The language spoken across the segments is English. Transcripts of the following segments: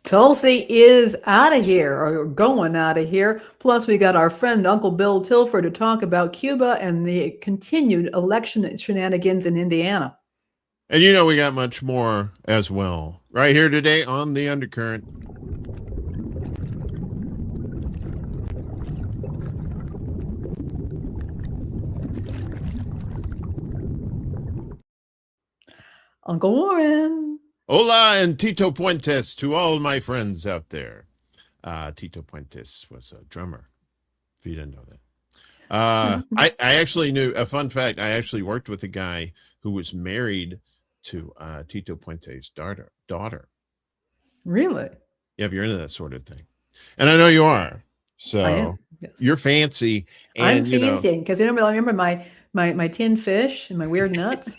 Tulsi is out of here, or going out of here. Plus, we got our friend Uncle Bill Tilford to talk about Cuba and the continued election shenanigans in Indiana. And we got much more as well right here today on The Undercurrent. Uncle Warren. Hola and Tito Puentes to all my friends out there. Tito Puentes was a drummer, if you didn't know that. I actually knew, a fun fact, I actually worked with a guy who was married to Tito Puentes' daughter. Really? Yeah, if you're into that sort of thing. And I know you are. So I am, yes. You're fancy. And, I'm fancy because I remember my tin fish and my weird nuts.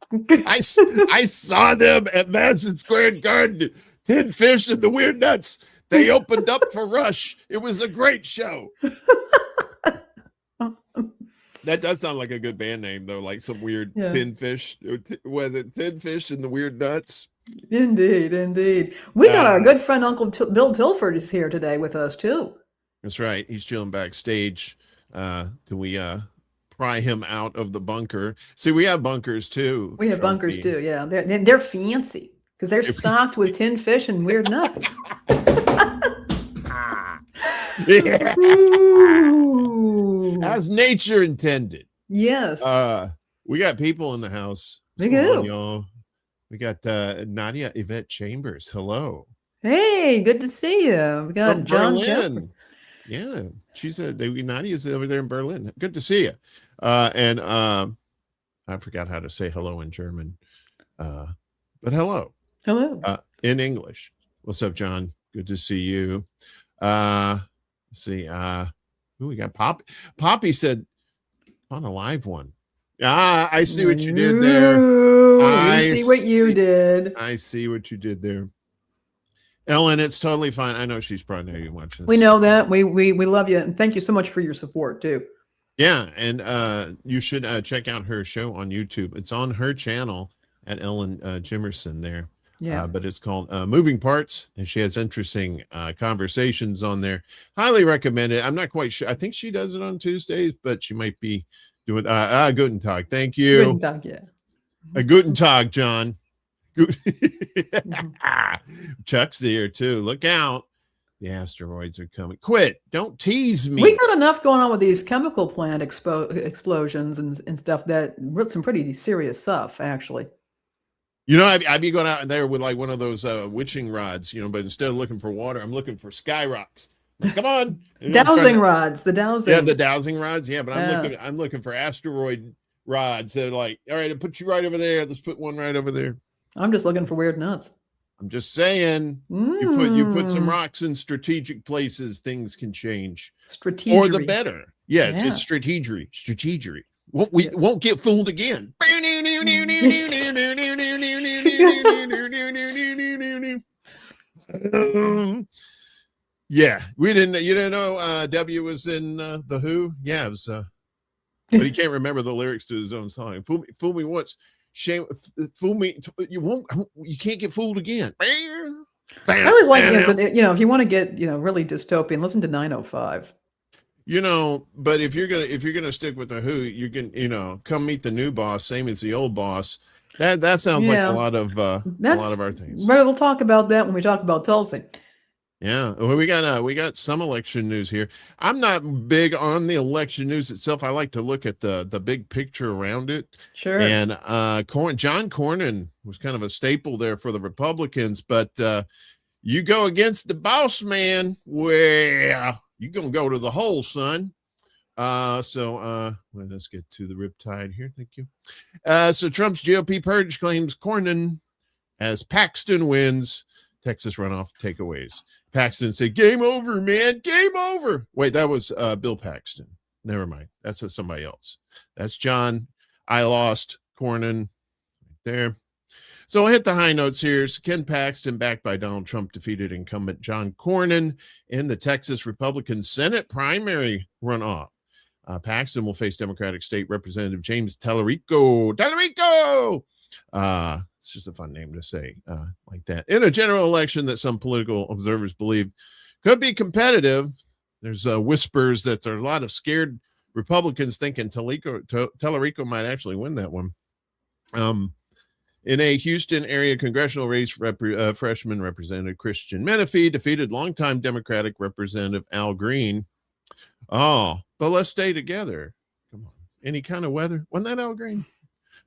I saw them at Madison Square Garden. Tin Fish and the Weird Nuts. They opened up for Rush. It was a great show. That does sound like a good band name, though, like some weird Tin Fish. Was it Tin Fish and the Weird Nuts? Indeed, indeed. We got our good friend Uncle Bill Tilford is here today with us, too. That's right. He's chilling backstage. Can we pry him out of the bunker? See, we have bunkers, too. We have bunkers, too, yeah. They're fancy because they're stocked with tin fish and weird nuts. Yeah. As nature intended. Yes. We got people in the house. We do. Y'all? We got Nadia Yvette Chambers. Hello. Hey, good to see you. We got From John Berlin. Jeffrey. Yeah, she's Nadia's over there in Berlin. Good to see you. And I forgot how to say hello in German. But hello. Hello. In English. What's up, John? Good to see you. Let's see. Who we got? Poppy said on a live one. I see what you did there. I see what you did. I see what you did there. Ellen, it's totally fine. I know she's probably not even watching this. We know that. We love you. And thank you so much for your support, too. Yeah. And you should check out her show on YouTube. It's on her channel at Ellen Jimerson there. Yeah. But it's called Moving Parts. And she has interesting conversations on there. Highly recommend it. I'm not quite sure. I think she does it on Tuesdays, but she might be doing Guten Tag. Thank you. Guten Tag, yeah. Guten Tag, John. Chuck's there too. Look out. The asteroids are coming. Quit. Don't tease me. We got enough going on with these chemical plant explosions and stuff that some pretty serious stuff, actually. I'd be going out there with like one of those witching rods, but instead of looking for water, I'm looking for sky rocks. Come on. Dowsing rods. The dowsing. Yeah, the dowsing rods. Yeah, but I'm looking for asteroid rods. They're like, all right, I'll put you right over there. Let's put one right over there. I'm just looking for weird nuts. I'm just saying, you put some rocks in strategic places, things can change. Strategery. Or the better. Yes, it's strategery. Strategery. Won't get fooled again. Yeah, you didn't know W was in The Who? Yeah, it was but he can't remember the lyrics to his own song. Fool me once. Shame, fool me. You can't get fooled again. I always like, if you want to get, really dystopian, listen to 905. But if you're gonna stick with The Who, you can, come meet the new boss, same as the old boss. That sounds like a lot of our things. Right, we'll talk about that when we talk about Tulsi. Yeah, well, we got some election news here. I'm not big on the election news itself. I like to look at the big picture around it. Sure. And John Cornyn was kind of a staple there for the Republicans, but you go against the boss man, well, you're gonna go to the hole, son. Let's get to the riptide here. Thank you. So Trump's GOP purge claims Cornyn as Paxton wins Texas runoff takeaways. Paxton said, "Game over, man. Game over." Wait, that was Bill Paxton. Never mind. That's somebody else. That's John. I lost Cornyn right there. So I'll hit the high notes here. So Ken Paxton, backed by Donald Trump, defeated incumbent John Cornyn in the Texas Republican Senate primary runoff. Paxton will face Democratic State Representative James Tallarico. It's just a fun name to say like that. In a general election that some political observers believe could be competitive, there's whispers that there are a lot of scared Republicans thinking Tellerico might actually win that one. In a Houston area congressional race, freshman Representative Christian Menifee defeated longtime Democratic Representative Al Green. Oh, but let's stay together. Come on. Any kind of weather? Wasn't that Al Green?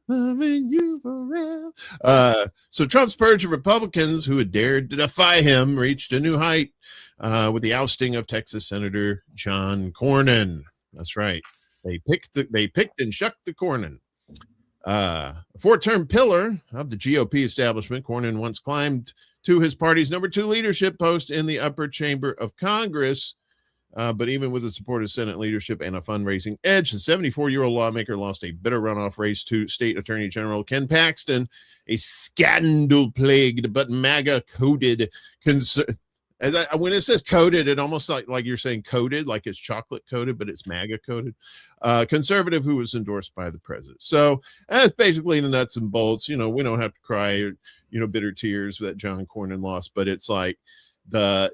Loving you forever. So Trump's purge of Republicans who had dared to defy him reached a new height with the ousting of Texas Senator John Cornyn. That's right. They picked and shucked the Cornyn. A four-term pillar of the GOP establishment, Cornyn once climbed to his party's number 2 leadership post in the upper chamber of Congress. But even with the support of Senate leadership and a fundraising edge, the 74-year-old lawmaker lost a bitter runoff race to State Attorney General Ken Paxton, a scandal-plagued but MAGA-coded when it says coded, it almost like you're saying coated, like it's chocolate coated, but it's MAGA coated. Conservative who was endorsed by the president. So that's basically the nuts and bolts. We don't have to cry, bitter tears that John Cornyn lost, but it's like that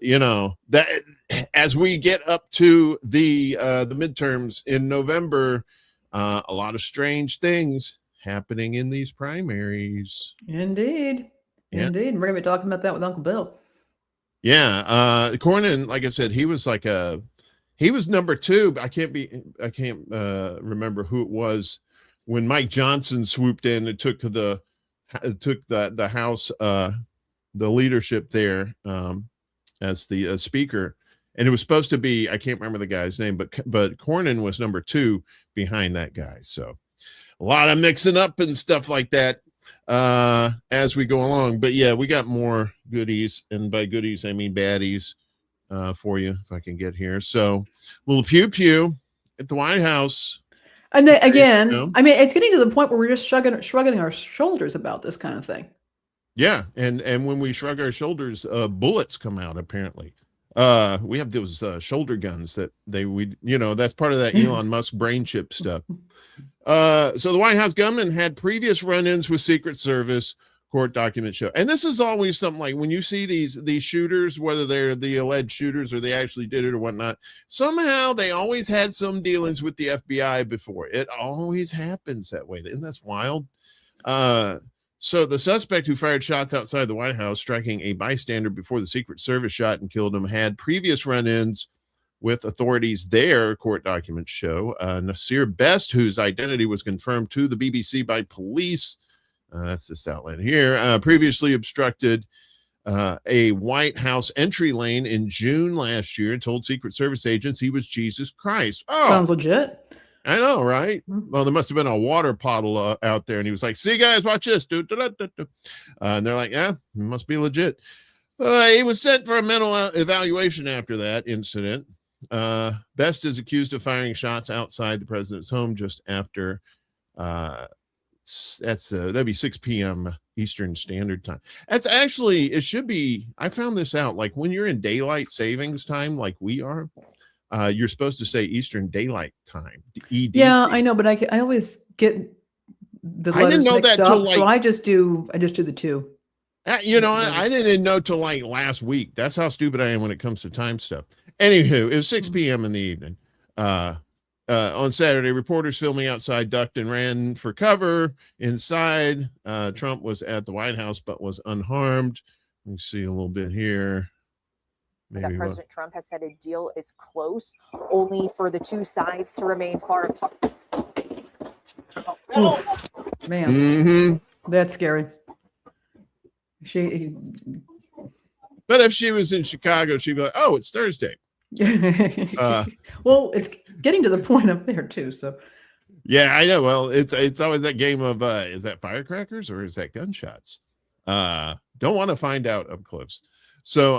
as we get up to the midterms in November, a lot of strange things happening in these primaries. Indeed. Yeah. Indeed. And we're going to be talking about that with Uncle Bill. Yeah. Cornyn, like I said, he was number 2. But I can't remember who it was when Mike Johnson swooped in and took the House, the leadership there, as the speaker. And it was supposed to be, I can't remember the guy's name, but Cornyn was number 2 behind that guy. So a lot of mixing up and stuff like that as we go along. But yeah, we got more goodies, and by goodies I mean baddies, for you if I can get here. So little pew pew at the White House. And then, again, I mean, it's getting to the point where we're just shrugging our shoulders about this kind of thing. Yeah, and when we shrug our shoulders, bullets come out. Apparently, we have those shoulder guns that that's part of that Elon Musk brain chip stuff. So the White House gunman had previous run-ins with Secret Service, court documents show. And this is always something like when you see these shooters, whether they're the alleged shooters or they actually did it or whatnot, somehow they always had some dealings with the FBI before. It always happens that way. Isn't that wild? So the suspect who fired shots outside the White House, striking a bystander before the Secret Service shot and killed him, had previous run-ins with authorities there, court documents show. Nasir Best, whose identity was confirmed to the BBC by police, that's this outlet here, previously obstructed a White House entry lane in June last year and told Secret Service agents he was Jesus Christ. Oh, sounds legit. I know, right? Well, there must have been a water bottle out there, and he was like, "See, guys, watch this." And they're like, "Yeah, it must be legit." He was sent for a mental evaluation after that incident. Best is accused of firing shots outside the president's home just after. That'd be 6 p.m. Eastern Standard Time. That's actually, it should be. I found this out. Like when you're in daylight savings time, like we are. You're supposed to say Eastern Daylight Time. ED. Yeah, I know, but I always get the letters I didn't know that till so I just do the 2. I didn't know till like last week. That's how stupid I am when it comes to time stuff. Anywho, it was 6 p.m. in the evening. On Saturday, reporters filming outside ducked and ran for cover. Inside, Trump was at the White House but was unharmed. Let me see a little bit here. That President Trump has said a deal is close, only for the two sides to remain far apart. Man, that's scary. But if she was in Chicago, she'd be like, "Oh, it's Thursday." Well, it's getting to the point up there too. So, yeah, I know. Well, it's always that game of is that firecrackers or is that gunshots? Don't want to find out up close. So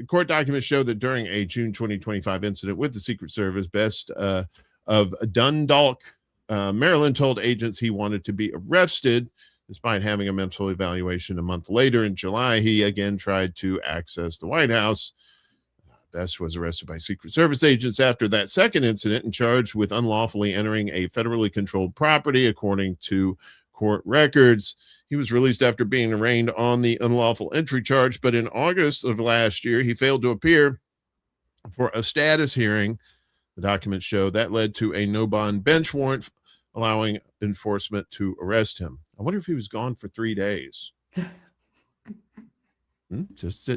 court documents show that during a June 2025 incident with the Secret Service, Best of Dundalk, Maryland, told agents he wanted to be arrested. Despite having a mental evaluation a month later in July, he again tried to access the White House. Best was arrested by Secret Service agents after that second incident and charged with unlawfully entering a federally controlled property, according to court records. He was released after being arraigned on the unlawful entry charge, but in August of last year, he failed to appear for a status hearing. The documents show that led to a no-bond bench warrant allowing enforcement to arrest him. I wonder if he was gone for 3 days. Just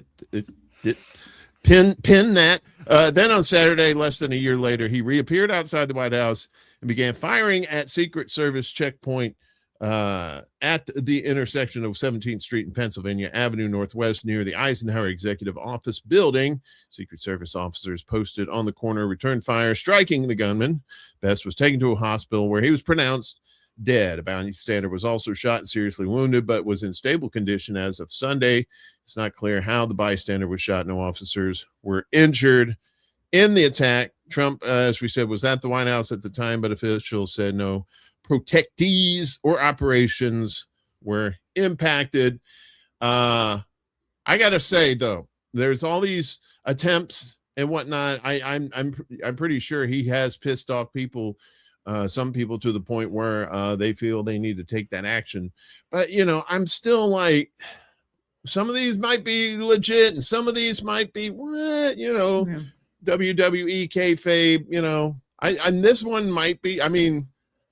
pin that. Then on Saturday, less than a year later, he reappeared outside the White House and began firing at Secret Service checkpoint at the intersection of 17th Street and Pennsylvania Avenue Northwest near the Eisenhower Executive Office building. Secret Service officers posted on the corner returned fire, striking the gunman. Best was taken to a hospital where he was pronounced dead. A bystander was also shot and seriously wounded, but was in stable condition as of Sunday. It's not clear how the bystander was shot. No officers were injured in the attack. Trump, as we said, was at the White House at the time, but officials said no protectees or operations were impacted. I gotta say though, there's all these attempts and whatnot. I'm pretty sure he has pissed off people, some people, to the point where they feel they need to take that action. But I'm still like, some of these might be legit and some of these might be what WWE kayfabe. And this one might be. I mean,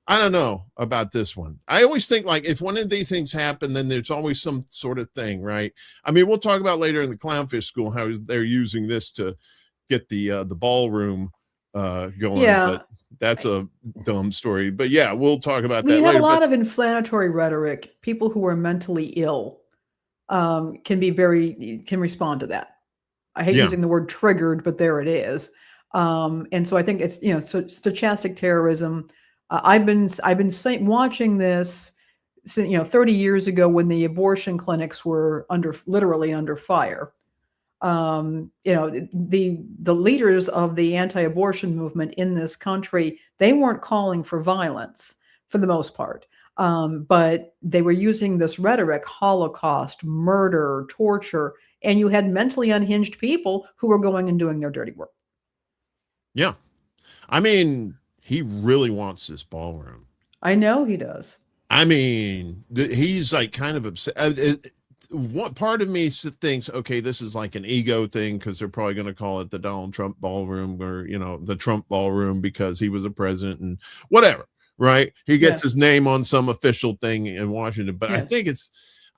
I don't know about this one. I always think like if one of these things happen, then there's always some sort of thing, right? I mean, we'll talk about later in the Clownfish School how they're using this to get the ballroom going. Yeah. But that's a dumb story. But yeah, we'll talk about that We have later. a lot of inflammatory rhetoric. People who are mentally ill can respond to that. I hate using the word triggered, but there it is. And so I think it's so stochastic terrorism. I've been watching this since 30 years ago when the abortion clinics were literally under fire. The leaders of the anti-abortion movement in this country, they weren't calling for violence for the most part. But they were using this rhetoric: Holocaust, murder, torture, and you had mentally unhinged people who were going and doing their dirty work. Yeah. I mean, he really wants this ballroom. I know he does. I mean, he's like kind of upset. What part of me thinks, okay, this is like an ego thing because they're probably going to call it the Donald Trump ballroom or, the Trump ballroom because he was a president and whatever, right? He gets his name on some official thing in Washington. But I think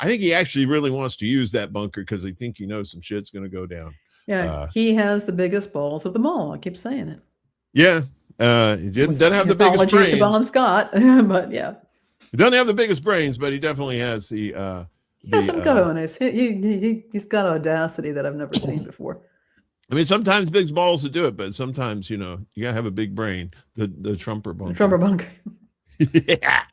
he actually really wants to use that bunker because I think he knows some shit's going to go down. Yeah, he has the biggest balls of them all. I keep saying it. Yeah. He doesn't have the biggest brains. To Bon Scott, but yeah. He doesn't have the biggest brains, but he definitely has the he has some cojones. He's got audacity that I've never seen before. I mean, sometimes big balls to do it, but sometimes, you gotta have a big brain. The Trumper bunker. The Trumper bunker. Yeah.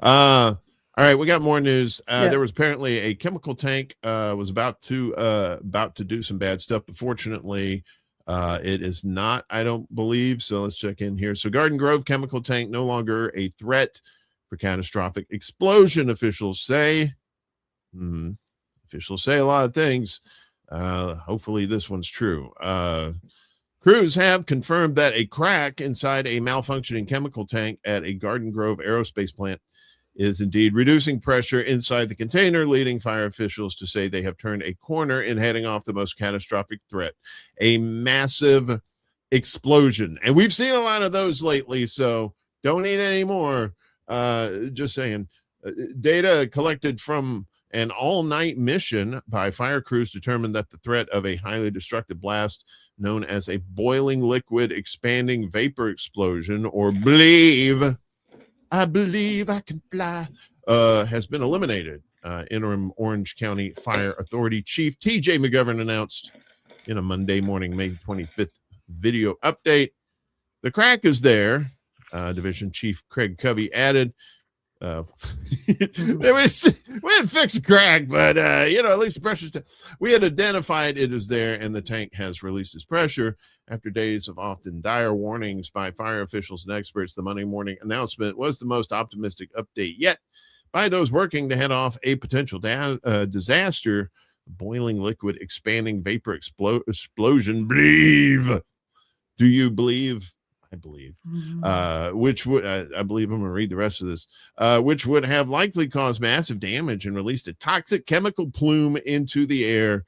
All right, we got more news. There was apparently a chemical tank was about to do some bad stuff, but fortunately, it is not, I don't believe. So let's check in here. So Garden Grove chemical tank no longer a threat for catastrophic explosion, officials say. Officials say a lot of things. Hopefully this one's true. Crews have confirmed that a crack inside a malfunctioning chemical tank at a Garden Grove aerospace plant is indeed reducing pressure inside the container, leading fire officials to say they have turned a corner in heading off the most catastrophic threat, a massive explosion. And we've seen a lot of those lately, so don't need any more. Just saying. Data collected from an all-night mission by fire crews determined that the threat of a highly destructive blast known as a boiling liquid expanding vapor explosion, or BLEAV, I believe I can fly, has been eliminated. Interim Orange County Fire Authority Chief TJ McGovern announced in a Monday morning, May 25th video update. The crack is there. Division Chief Craig Covey added, we didn't fix the crack, but at least the pressure's down. We had identified it as there, and the tank has released its pressure. After days of often dire warnings by fire officials and experts, the Monday morning announcement was the most optimistic update yet by those working to head off a potential disaster. Boiling liquid expanding vapor explosion. Believe. Do you believe? I believe, Mhm. which would, I believe I'm going to read the rest of this, which would have likely caused massive damage and released a toxic chemical plume into the air.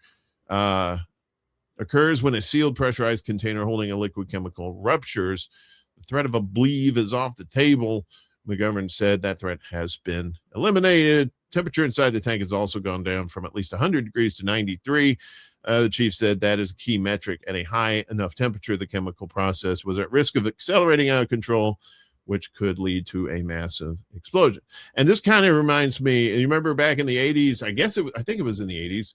Occurs when a sealed pressurized container holding a liquid chemical ruptures. The threat of a bleed is off the table. The government said that threat has been eliminated. Temperature inside the tank has also gone down from at least 100 degrees to 93. The chief said that is a key metric. At a high enough temperature, the chemical process was at risk of accelerating out of control, which could lead to a massive explosion. And this kind of reminds me, you remember back in the 80s, I think it was in the 80s,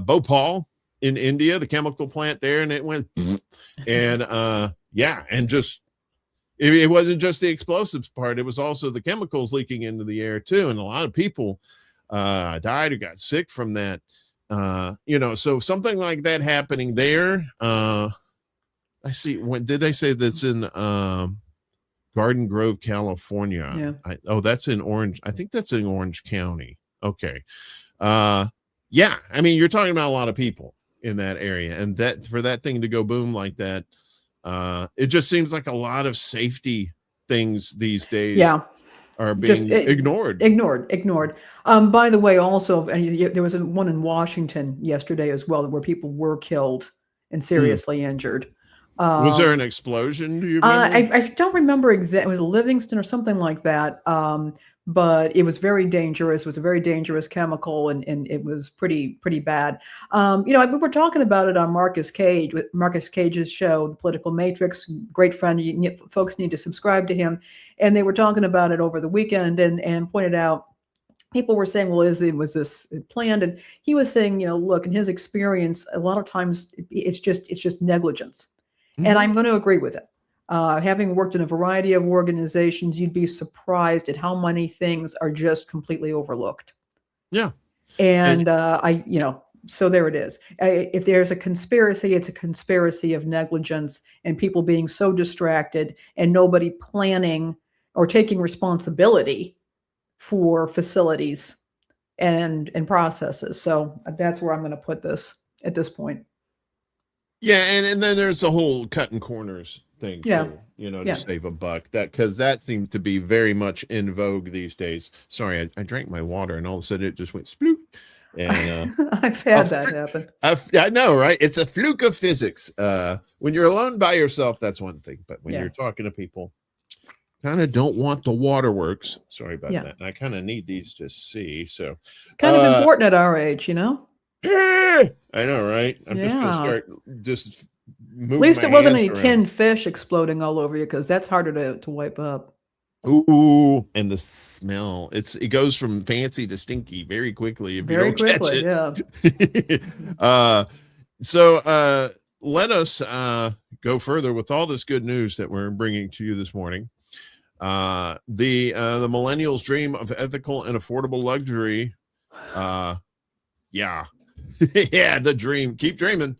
Bhopal in India, the chemical plant there, and it went, and and just, it wasn't just the explosives part, it was also the chemicals leaking into the air too. And a lot of people died or got sick from that. So something like that happening there. I see, when did they say that's in Garden Grove, California? Yeah. That's in Orange. I think that's in Orange County. Okay. I mean, you're talking about a lot of people in that area, and that for that thing to go boom like that, it just seems like a lot of safety things these days are being ignored. By the way, also, there was one in Washington yesterday as well, where people were killed and seriously injured. Was there an explosion? Do you remember? I don't remember exactly. It was Livingston or something like that. But it was very dangerous. It was a very dangerous chemical, and it was pretty bad. We were talking about it on Marcus Cage's show, The Political Matrix. Great friend. Folks need to subscribe to him. And they were talking about it over the weekend and pointed out, people were saying, well, was this planned? And he was saying, look, in his experience, a lot of times it's just negligence. Mm-hmm. And I'm going to agree with it. Having worked in a variety of organizations, you'd be surprised at how many things are just completely overlooked. Yeah. And so there it is. If there's a conspiracy, it's a conspiracy of negligence and people being so distracted and nobody planning or taking responsibility for facilities and processes. So that's where I'm going to put this at this point. Yeah. And then there's the whole cutting corners thing, too, to save a buck, because that seems to be very much in vogue these days. Sorry, I drank my water and all of a sudden it just went sploot. And I've had that happen. I know, right? It's a fluke of physics. When you're alone by yourself, that's one thing, but when you're talking to people, kind of don't want the waterworks. Sorry about that. And I kind of need these to see. So kind of important at our age, I know, right? I'm just gonna start just moving. At least it wasn't any tin fish exploding all over you, because that's harder to wipe up. Ooh, and the smell. It goes from fancy to stinky very quickly if you don't catch it. Yeah. So let us go further with all this good news that we're bringing to you this morning. The millennials' dream of ethical and affordable luxury. The dream. Keep dreaming.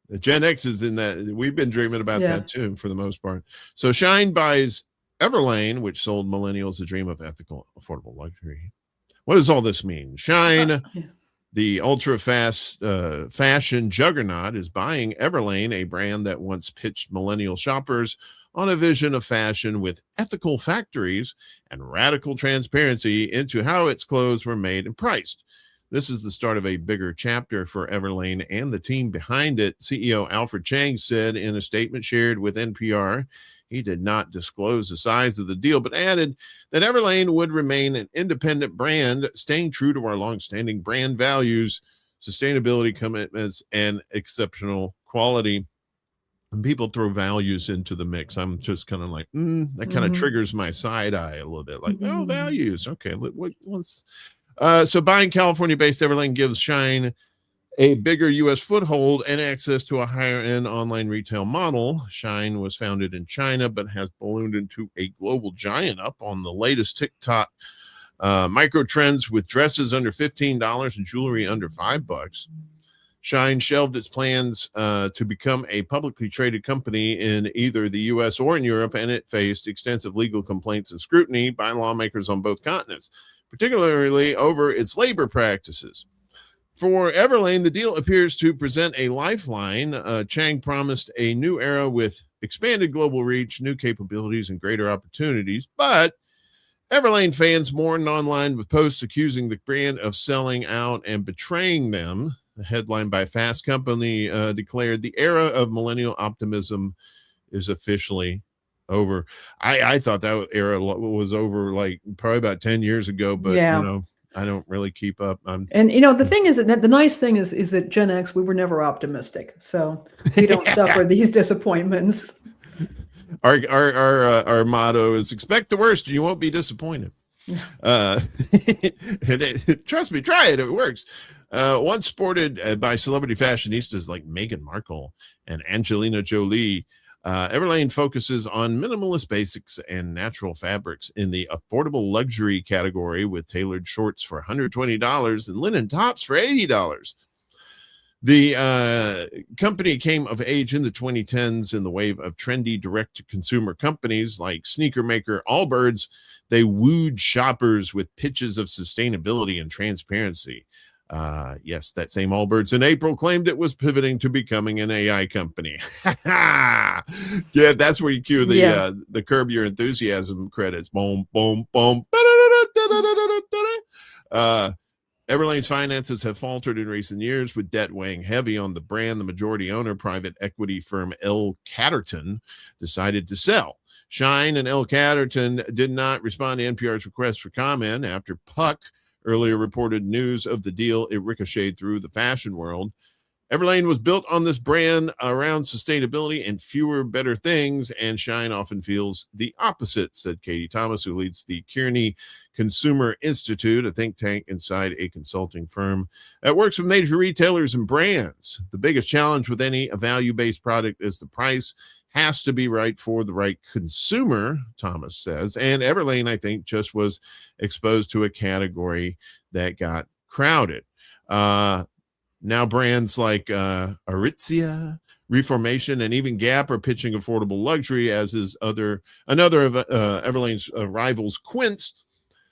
The Gen X is in that. We've been dreaming about that too, for the most part. So Shine buys Everlane, which sold millennials a dream of ethical, affordable luxury. What does all this mean? Shine, the ultra fast fashion juggernaut, is buying Everlane, a brand that once pitched millennial shoppers on a vision of fashion with ethical factories and radical transparency into how its clothes were made and priced. This is the start of a bigger chapter for Everlane and the team behind it. CEO Alfred Chang said in a statement shared with NPR, he did not disclose the size of the deal, but added that Everlane would remain an independent brand, staying true to our longstanding brand values, sustainability commitments, and exceptional quality. When people throw values into the mix, I'm just kind of like, that kind of triggers my side eye a little bit. Like, values. Okay, let's. So buying California-based Everlane gives Shine a bigger U.S. foothold and access to a higher-end online retail model. Shine was founded in China, but has ballooned into a global giant, up on the latest TikTok micro trends with dresses under $15 and jewelry under $5. Shine shelved its plans to become a publicly traded company in either the U.S. or in Europe, and it faced extensive legal complaints and scrutiny by lawmakers on both continents, particularly over its labor practices. For Everlane, the deal appears to present a lifeline. Chang promised a new era with expanded global reach, new capabilities, and greater opportunities. But Everlane fans mourned online with posts accusing the brand of selling out and betraying them. A headline by Fast Company declared the era of millennial optimism is officially over. I thought that era was over like probably about 10 years ago, but I don't really keep up. And the thing is that the nice thing is that Gen X, we were never optimistic, so we don't suffer these disappointments. Our motto is expect the worst and you won't be disappointed. Trust me, try it. It works. Once sported by celebrity fashionistas like Meghan Markle and Angelina Jolie, Everlane focuses on minimalist basics and natural fabrics in the affordable luxury category, with tailored shorts for $120 and linen tops for $80. The company came of age in the 2010s in the wave of trendy direct-to-consumer companies like sneaker maker Allbirds. They wooed shoppers with pitches of sustainability and transparency. Yes, that same Allbirds in April claimed it was pivoting to becoming an AI company. Yeah, that's where you cue the Curb Your Enthusiasm credits. Boom, boom, boom. Everlane's finances have faltered in recent years, with debt weighing heavy on the brand. The majority owner, private equity firm L. Catterton, decided to sell. Shine and L. Catterton did not respond to NPR's request for comment after Puck earlier reported news of the deal. It ricocheted through the fashion world. Everlane was built on this brand around sustainability and fewer, better things, and Shine often feels the opposite, said Katie Thomas, who leads the Kearney Consumer Institute, a think tank inside a consulting firm that works with major retailers and brands. The biggest challenge with any value-based product is the price has to be right for the right consumer, Thomas says. And Everlane, I think, just was exposed to a category that got crowded. Now brands like Aritzia, Reformation, and even Gap are pitching affordable luxury, as is another of Everlane's rivals, Quince,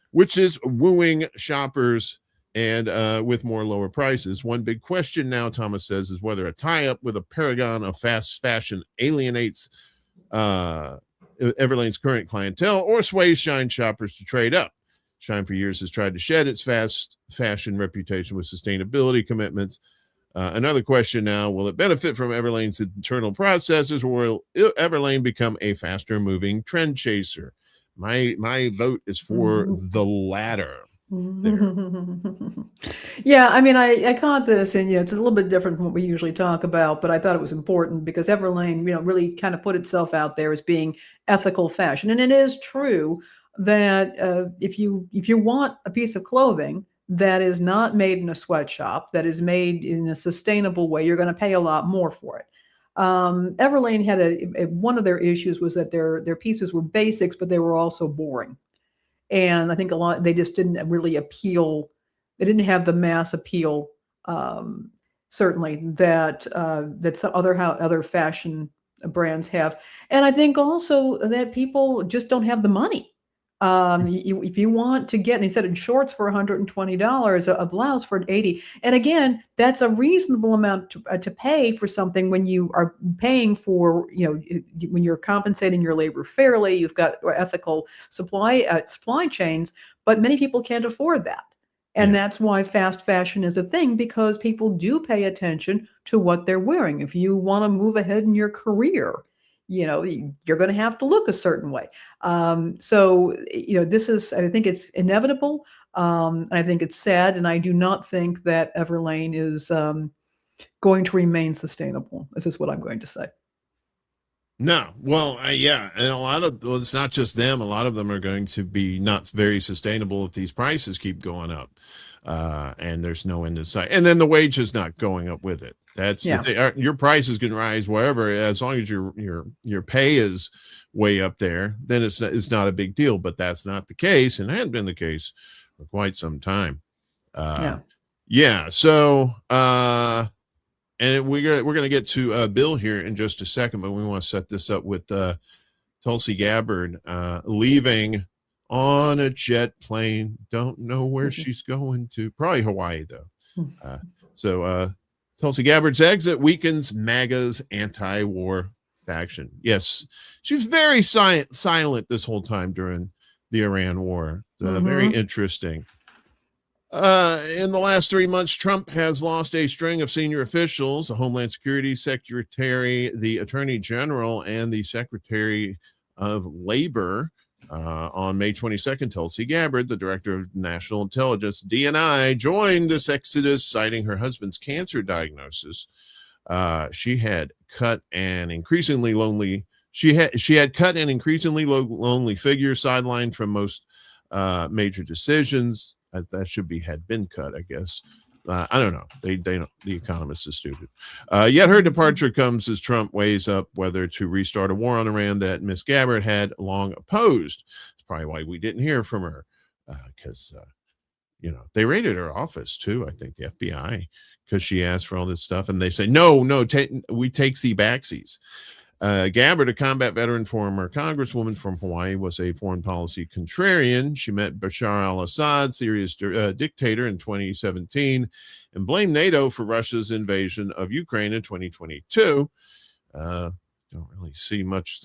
which is wooing shoppers and with more lower prices. One big question now, Thomas says, is whether a tie-up with a paragon of fast fashion alienates Everlane's current clientele or sways Shine shoppers to trade up. Shine for years has tried to shed its fast fashion reputation with sustainability commitments. Another question now, will it benefit from Everlane's internal processes, or will Everlane become a faster moving trend chaser? My vote is for the latter. Yeah, I mean, I caught this, and it's a little bit different from what we usually talk about, but I thought it was important because Everlane, really kind of put itself out there as being ethical fashion. And it is true that if you want a piece of clothing that is not made in a sweatshop, that is made in a sustainable way, you're going to pay a lot more for it. Everlane had one of their issues was that their pieces were basics, but they were also boring. And I think they just didn't really appeal. They didn't have the mass appeal, certainly that some other fashion brands have. And I think also that people just don't have the money. If you want to get, and he said in shorts for $120, a blouse for $80. And again, that's a reasonable amount to pay for something when you are paying for, when you're compensating your labor fairly, you've got ethical supply chains, but many people can't afford that. And that's why fast fashion is a thing, because people do pay attention to what they're wearing. If you want to move ahead in your career, you're going to have to look a certain way. So this is, I think it's inevitable. And I think it's sad. And I do not think that Everlane is going to remain sustainable. This is what I'm going to say. No. Well, yeah. And it's not just them. A lot of them are going to be not very sustainable if these prices keep going up. And there's no end in sight. And then the wage is not going up with it. That's the thing. Your price is going to rise wherever, as long as your pay is way up there, then it's not a big deal. But that's not the case, and hadn't been the case for quite some time. So and we're going to get to Bill here in just a second, but we want to set this up with Tulsi Gabbard leaving on a jet plane. Don't know where she's going to. Probably Hawaii, though. Tulsi Gabbard's exit weakens MAGA's anti-war faction. Yes, she was very silent this whole time during the Iran war. Very interesting. In the last 3 months, Trump has lost a string of senior officials: the Homeland Security Secretary, the Attorney General, and the Secretary of Labor. On May 22nd, Tulsi Gabbard, the Director of National Intelligence, DNI, joined this exodus, citing her husband's cancer diagnosis. She had cut an increasingly lonely figure, sidelined from most major decisions. That should be had been cut, I guess. I don't know. They don't. The Economist is stupid. Yet her departure comes as Trump weighs up whether to restart a war on Iran that Miss Gabbard had long opposed. It's probably why we didn't hear from her, because they raided her office too. I think the FBI, because she asked for all this stuff, and they say no, we take the backsies. Gabbard, a combat veteran, former congresswoman from Hawaii, was a foreign policy contrarian. She met Bashar al-Assad, Syria's dictator, in 2017 and blamed NATO for Russia's invasion of Ukraine in 2022. Don't really see much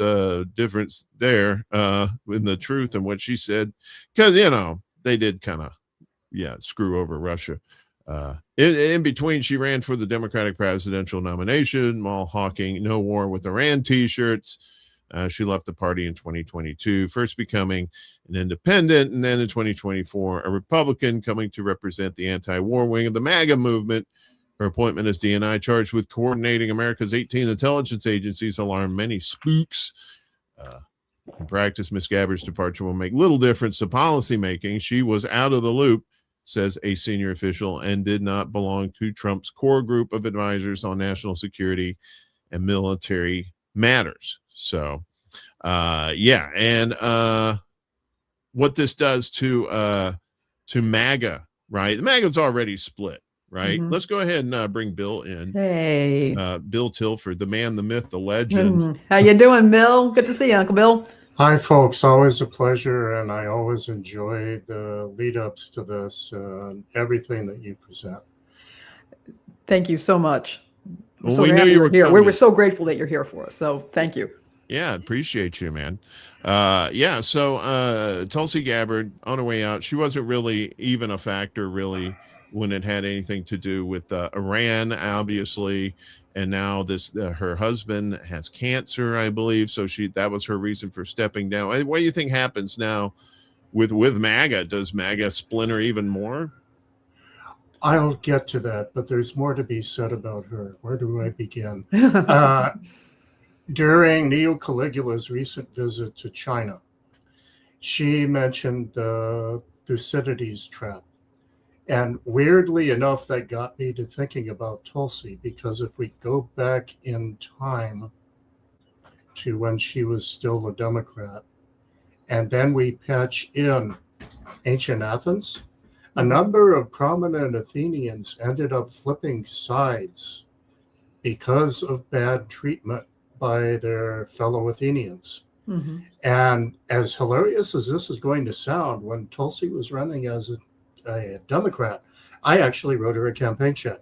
difference there in the truth and what she said, because, they did kind of, screw over Russia. In between, she ran for the Democratic presidential nomination while hawking "No War with Iran" t-shirts. She left the party in 2022, first becoming an independent, and then in 2024, a Republican, coming to represent the anti-war wing of the MAGA movement. Her appointment as DNI, charged with coordinating America's 18 intelligence agencies, alarmed many spooks. In practice, Ms. Gabbard's departure will make little difference to policymaking. She was out of the loop, says a senior official, and did not belong to Trump's core group of advisors on national security and military matters. So, and what this does to MAGA, right? The MAGA's already split, right? Let's go ahead and bring Bill in. Hey, Bill Tilford, the man, the myth, the legend. How you doing, Bill? Good to see you, Uncle Bill. Hi, folks. Always a pleasure, and I always enjoy the lead-ups to this and everything that you present. Thank you so much. Well, so we knew you were here. coming. We were so grateful that you're here for us. So thank you. Yeah, appreciate you, man. So Tulsi Gabbard, on her way out, she wasn't really even a factor, really, when it had anything to do with Iran, obviously. And now her husband has cancer, I believe. So that was her reason for stepping down. What do you think happens now with MAGA? Does MAGA splinter even more? I'll get to that, but there's more to be said about her. Where do I begin? During Neo Caligula's recent visit to China, she mentioned the Thucydides trap. And weirdly enough, that got me to thinking about Tulsi, because if we go back in time to when she was still a Democrat, and then we patch in ancient Athens, a number of prominent Athenians ended up flipping sides because of bad treatment by their fellow Athenians. And as hilarious as this is going to sound, when Tulsi was running as a Democrat, I actually wrote her a campaign check,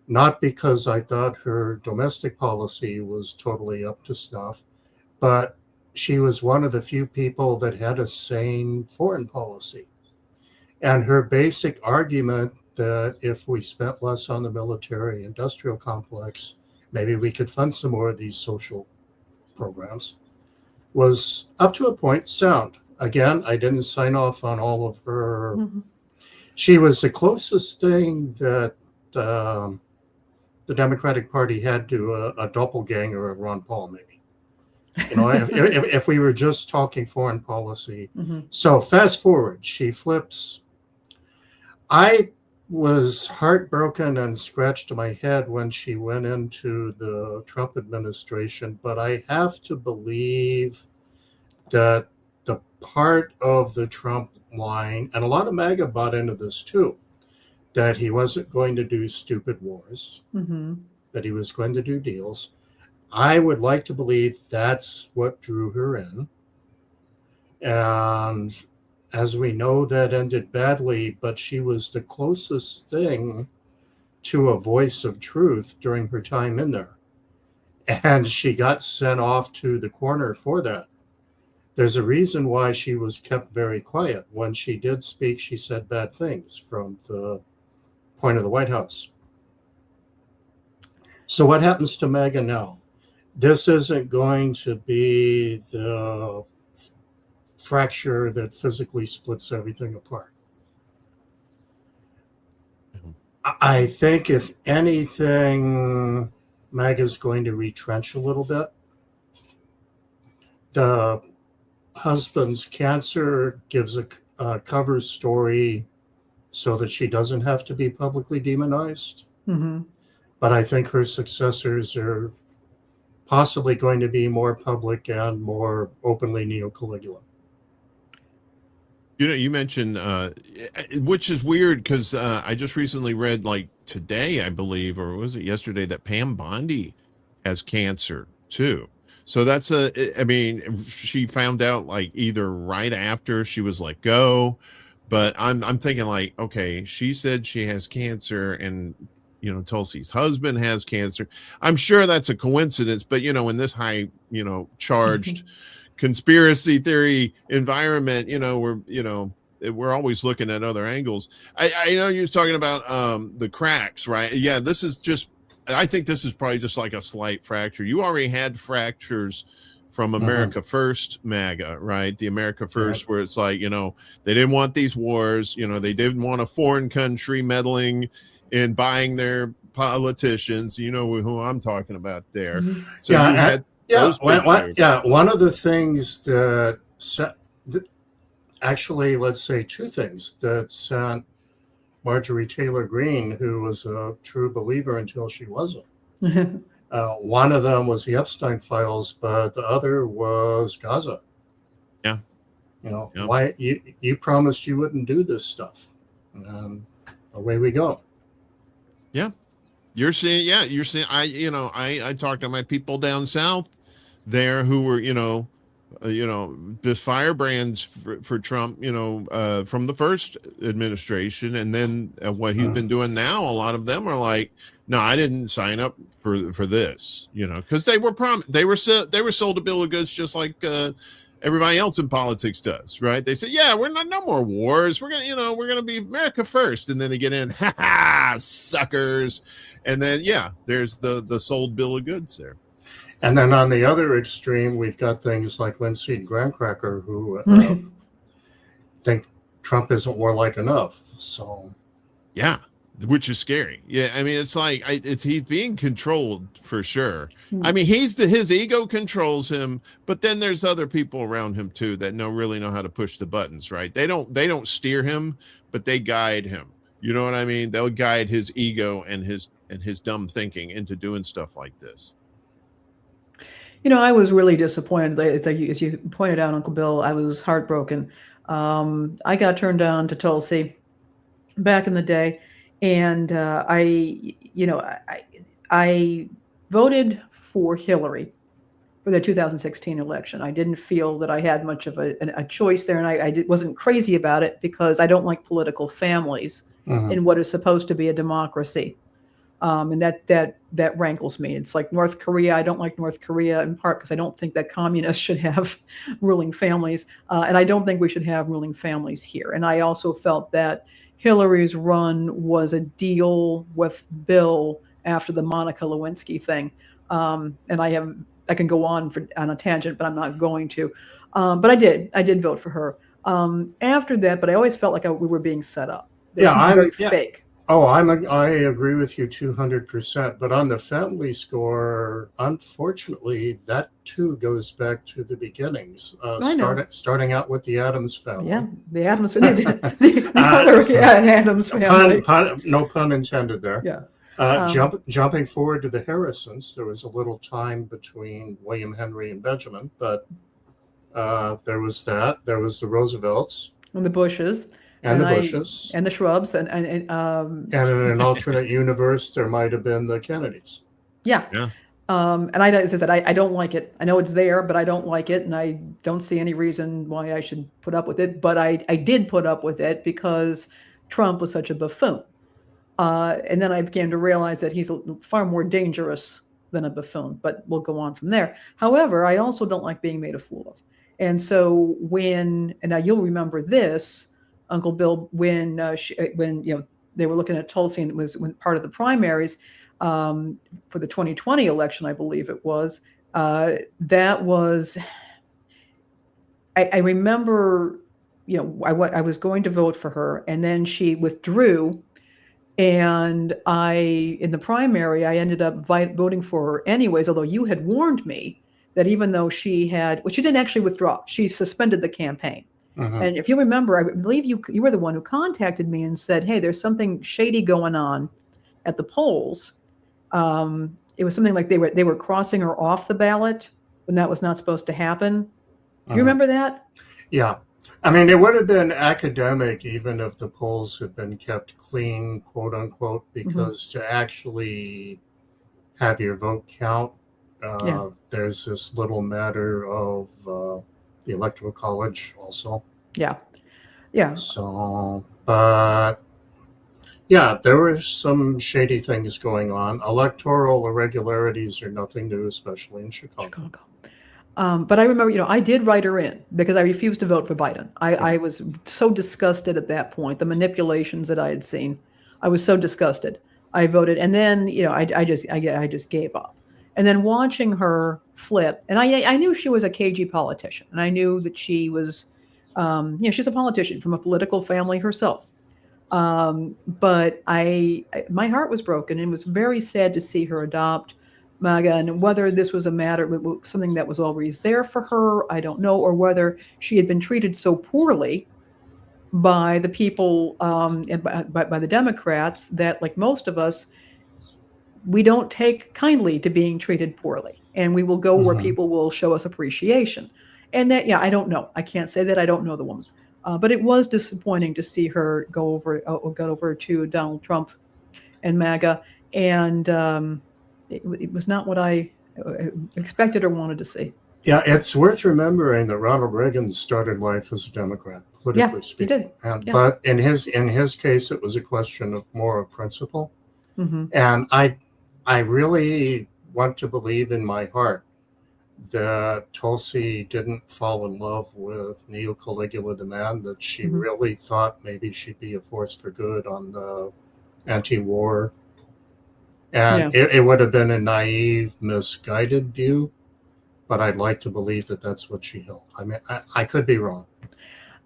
not because I thought her domestic policy was totally up to snuff, but she was one of the few people that had a sane foreign policy. And her basic argument that if we spent less on the military industrial complex, maybe we could fund some more of these social programs, was up to a point sound. Again, I didn't sign off on all of her. She was the closest thing that the Democratic Party had to a doppelganger of Ron Paul, maybe. If we were just talking foreign policy. So fast forward, she flips. I was heartbroken and scratched my head when she went into the Trump administration, but I have to believe that the part of the Trump line, and a lot of MAGA bought into this too, that he wasn't going to do stupid wars, that he was going to do deals. I would like to believe that's what drew her in. And as we know, that ended badly, but she was the closest thing to a voice of truth during her time in there. And she got sent off to the corner for that. There's a reason why she was kept very quiet. When she did speak, she said bad things from the point of the White House. So what happens to MAGA now? This isn't going to be the fracture that physically splits everything apart. I think if anything, MAGA is going to retrench a little bit. The husband's cancer gives a cover story so that she doesn't have to be publicly demonized. Mm-hmm. But I think her successors are possibly going to be more public and more openly neo-Caligula. You know, you mentioned, which is weird because I just recently read, like today, I believe, or was it yesterday, that Pam Bondi has cancer too. So that's I mean, she found out like either right after she was let go, but I'm thinking like, okay, she said she has cancer, and you know, Tulsi's husband has cancer. I'm sure that's a coincidence, but you know, in this high, you know, charged conspiracy theory environment, you know, we're always looking at other angles. I know you was talking about the cracks, right? Yeah, this is just, I think this is probably just like a slight fracture. You already had fractures from America First MAGA, right? The America First, where it's like, you know, they didn't want these wars, you know, they didn't want a foreign country meddling in buying their politicians. You know who I'm talking about there. So Yeah, you had one of the things that actually, let's say two things that sent Marjorie Taylor Greene, who was a true believer until she wasn't. One of them was the Epstein files, but the other was Gaza. Yeah. You know, why you promised you wouldn't do this stuff. And away we go. Yeah. You're seeing, I talked to my people down south there who were, just firebrands for Trump, from the first administration. And then what he's been doing now, a lot of them are like, no, I didn't sign up for this, because they were sold a bill of goods just like everybody else in politics does, right? They say, yeah, we're not, no more wars. We're gonna be America first. And then they get in, ha ha, suckers. And then, there's the sold bill of goods there. And then on the other extreme, we've got things like Lindsey Grandcracker who think Trump isn't warlike enough. So, yeah, which is scary. Yeah, I mean, it's like he's being controlled for sure. I mean, his ego controls him, but then there's other people around him too that really know how to push the buttons, right? They don't steer him, but they guide him. You know what I mean? They'll guide his ego and his dumb thinking into doing stuff like this. I was really disappointed. As you pointed out, Uncle Bill, I was heartbroken. I got turned down to Tulsi back in the day, and I voted for Hillary for the 2016 election. I didn't feel that I had much of a choice there, and I wasn't crazy about it because I don't like political families in what is supposed to be a democracy. And that rankles me. It's like North Korea. I don't like North Korea in part because I don't think that communists should have ruling families. And I don't think we should have ruling families here. And I also felt that Hillary's run was a deal with Bill after the Monica Lewinsky thing. And I can go on a tangent, but I'm not going to. But I did vote for her after that. But I always felt like we were being set up. I'm fake. Oh, I agree with you 200%. But on the family score, unfortunately, that too goes back to the beginnings. Starting out with the Addams family. Yeah, the Addams family. the other Addams family. No pun intended there. Yeah. Jumping forward to the Harrisons, there was a little time between William Henry and Benjamin, but there was that. There was the Roosevelts and the Bushes. And the Bushes. And the Shrubs. And in an alternate universe, there might have been the Kennedys. Yeah. And as I said, I don't like it. I know it's there, but I don't like it. And I don't see any reason why I should put up with it. But I did put up with it because Trump was such a buffoon. And then I began to realize that he's far more dangerous than a buffoon, but we'll go on from there. However, I also don't like being made a fool of. And so and now you'll remember this, Uncle Bill, when they were looking at Tulsi and it was when part of the primaries for the 2020 election, I believe it was. That was, I remember, I was going to vote for her, and then she withdrew. And in the primary, I ended up voting for her anyways, although you had warned me that even though she didn't actually withdraw, she suspended the campaign. And if you remember, I believe you were the one who contacted me and said, hey, there's something shady going on at the polls. It was something like they were crossing her off the ballot when that was not supposed to happen. You remember that? Yeah. I mean, it would have been academic even if the polls had been kept clean, quote unquote, because to actually have your vote count, there's this little matter of the Electoral College also. Yeah. Yeah. So, but yeah, there were some shady things going on. Electoral irregularities are nothing new, especially in Chicago. But I remember, I did write her in because I refused to vote for Biden. I was so disgusted at that point, the manipulations that I had seen. I was so disgusted. I voted, and then I just gave up. And then watching her flip, and I knew she was a cagey politician, and I knew that she was, she's a politician from a political family herself. But my heart was broken, and it was very sad to see her adopt MAGA, and whether this was a matter, something that was always there for her, I don't know, or whether she had been treated so poorly by the people and by the Democrats that, like most of us, we don't take kindly to being treated poorly, and we will go where people will show us appreciation. And that, I don't know. I can't say that I don't know the woman, but it was disappointing to see her go over to Donald Trump and MAGA, and it was not what I expected or wanted to see. Yeah, it's worth remembering that Ronald Reagan started life as a Democrat, politically speaking. He did. But in his case, it was a question of more of principle. And I really want to believe in my heart that Tulsi didn't fall in love with Neo Caligula the Man, that she really thought maybe she'd be a force for good on the anti-war. And it would have been a naive, misguided view, but I'd like to believe that that's what she held. I mean, I could be wrong.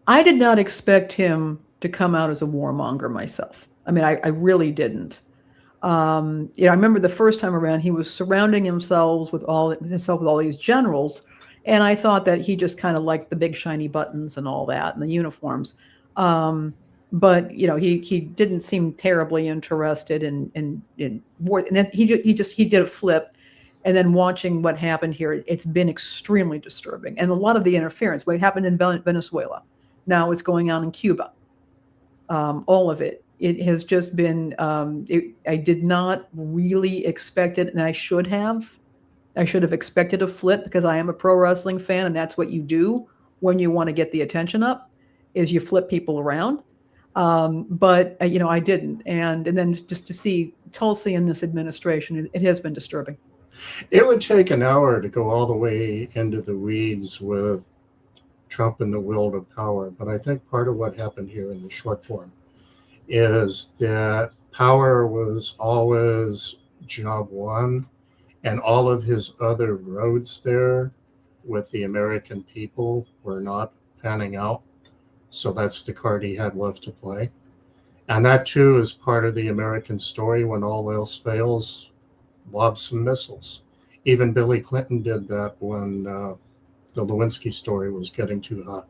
I did not expect him to come out as a warmonger myself. I mean, I really didn't. I remember the first time around, he was surrounding himself with all these generals, and I thought that he just kind of liked the big shiny buttons and all that, and the uniforms. But he didn't seem terribly interested in war. And then he did a flip, and then watching what happened here, it's been extremely disturbing. And a lot of the interference, what happened in Venezuela, now it's going on in Cuba. All of it has just been. I did not really expect it, and I should have. I should have expected a flip because I am a pro wrestling fan, and that's what you do when you want to get the attention up, is you flip people around. But I didn't, and then just to see Tulsi in this administration, it has been disturbing. It would take an hour to go all the way into the weeds with Trump and the will to power, but I think part of what happened here in the short form is that power was always job one, and all of his other roads there with the American people were not panning out. So that's the card he had left to play. And that, too, is part of the American story. When all else fails, lob some missiles. Even Billy Clinton did that when the Lewinsky story was getting too hot.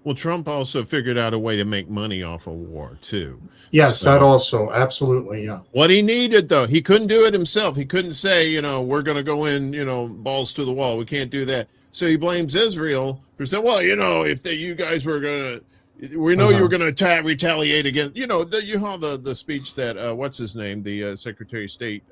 Well, Trump also figured out a way to make money off of war, too. Yes, that also. Absolutely, yeah. What he needed, though, he couldn't do it himself. He couldn't say, we're going to go in, balls to the wall. We can't do that. So he blames Israel for saying, well, if you guys were going to, we know you were going to retaliate against, the speech that, what's his name, the Secretary of State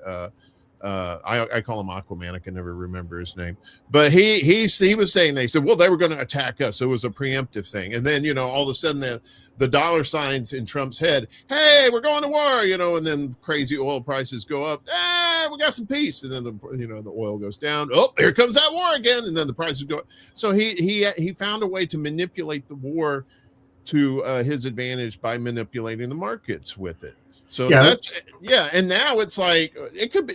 I call him Aquaman. I can never remember his name, but he was saying, they said, well, they were going to attack us. So it was a preemptive thing. And then, all of a sudden the dollar signs in Trump's head, hey, we're going to war, and then crazy oil prices go up. We got some peace. And then the oil goes down. Oh, here comes that war again. And then the prices go up. So he found a way to manipulate the war to his advantage by manipulating the markets with it. So and now it's like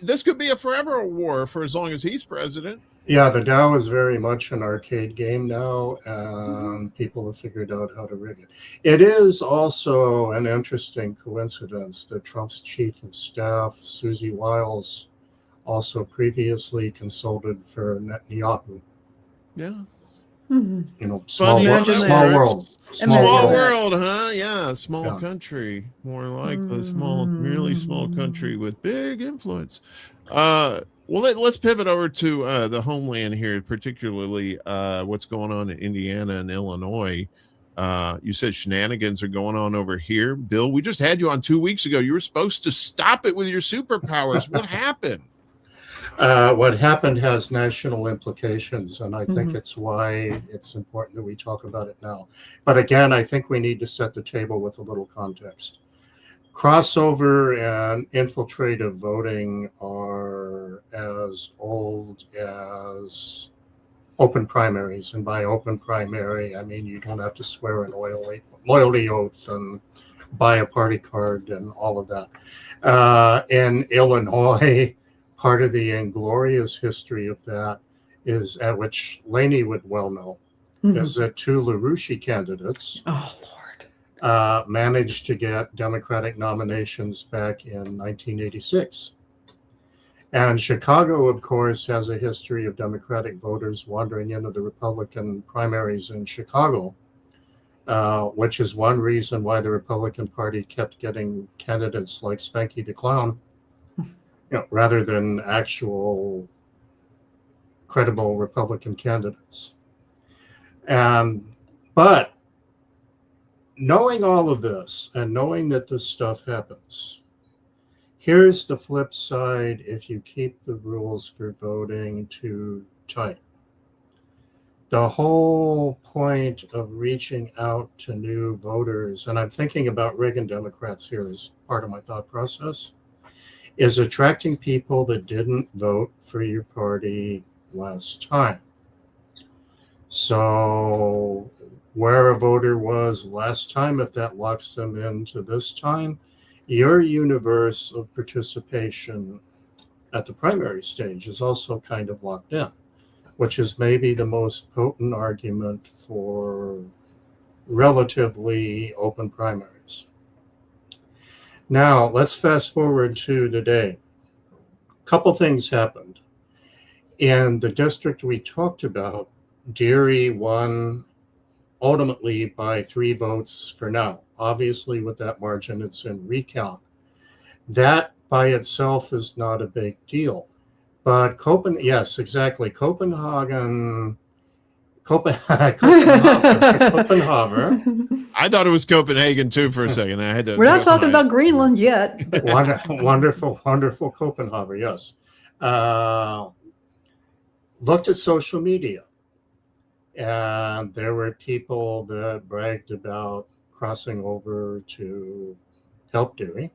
this could be a forever war for as long as he's president. Yeah, the Dow is very much an arcade game now, and people have figured out how to rig it. It is also an interesting coincidence that Trump's chief of staff, Susie Wiles, also previously consulted for Netanyahu. Yeah. Mm-hmm. Small world. Small world, huh? Yeah, small country, more like the really small country with big influence. Well, let's pivot over to the homeland here, particularly what's going on in Indiana and Illinois. You said shenanigans are going on over here. Bill, we just had you on 2 weeks ago. You were supposed to stop it with your superpowers. What happened? What happened has national implications, and I think it's why it's important that we talk about it now. But again, I think we need to set the table with a little context. Crossover and infiltrative voting are as old as open primaries. And by open primary, I mean you don't have to swear an loyalty oath and buy a party card and all of that. In Illinois, part of the inglorious history of that is, at which Laney would well know, is that two LaRouche candidates managed to get Democratic nominations back in 1986. And Chicago, of course, has a history of Democratic voters wandering into the Republican primaries in Chicago, which is one reason why the Republican Party kept getting candidates like Spanky the Clown, rather than actual credible Republican candidates. But knowing all of this and knowing that this stuff happens, here's the flip side if you keep the rules for voting too tight. The whole point of reaching out to new voters, and I'm thinking about Reagan Democrats here as part of my thought process, is attracting people that didn't vote for your party last time. So where a voter was last time, if that locks them into this time, your universe of participation at the primary stage is also kind of locked in, which is maybe the most potent argument for relatively open primaries. Now, let's fast forward to today. A couple things happened. In the district we talked about, Deary won ultimately by 3 votes for now. Obviously, with that margin, it's in recount. That by itself is not a big deal. But Copenhagen. I thought it was Copenhagen too for a second. I had to. We're not talking about Greenland yet. Wonderful Copenhagen. Yes. Looked at social media, and there were people that bragged about crossing over to help Deary.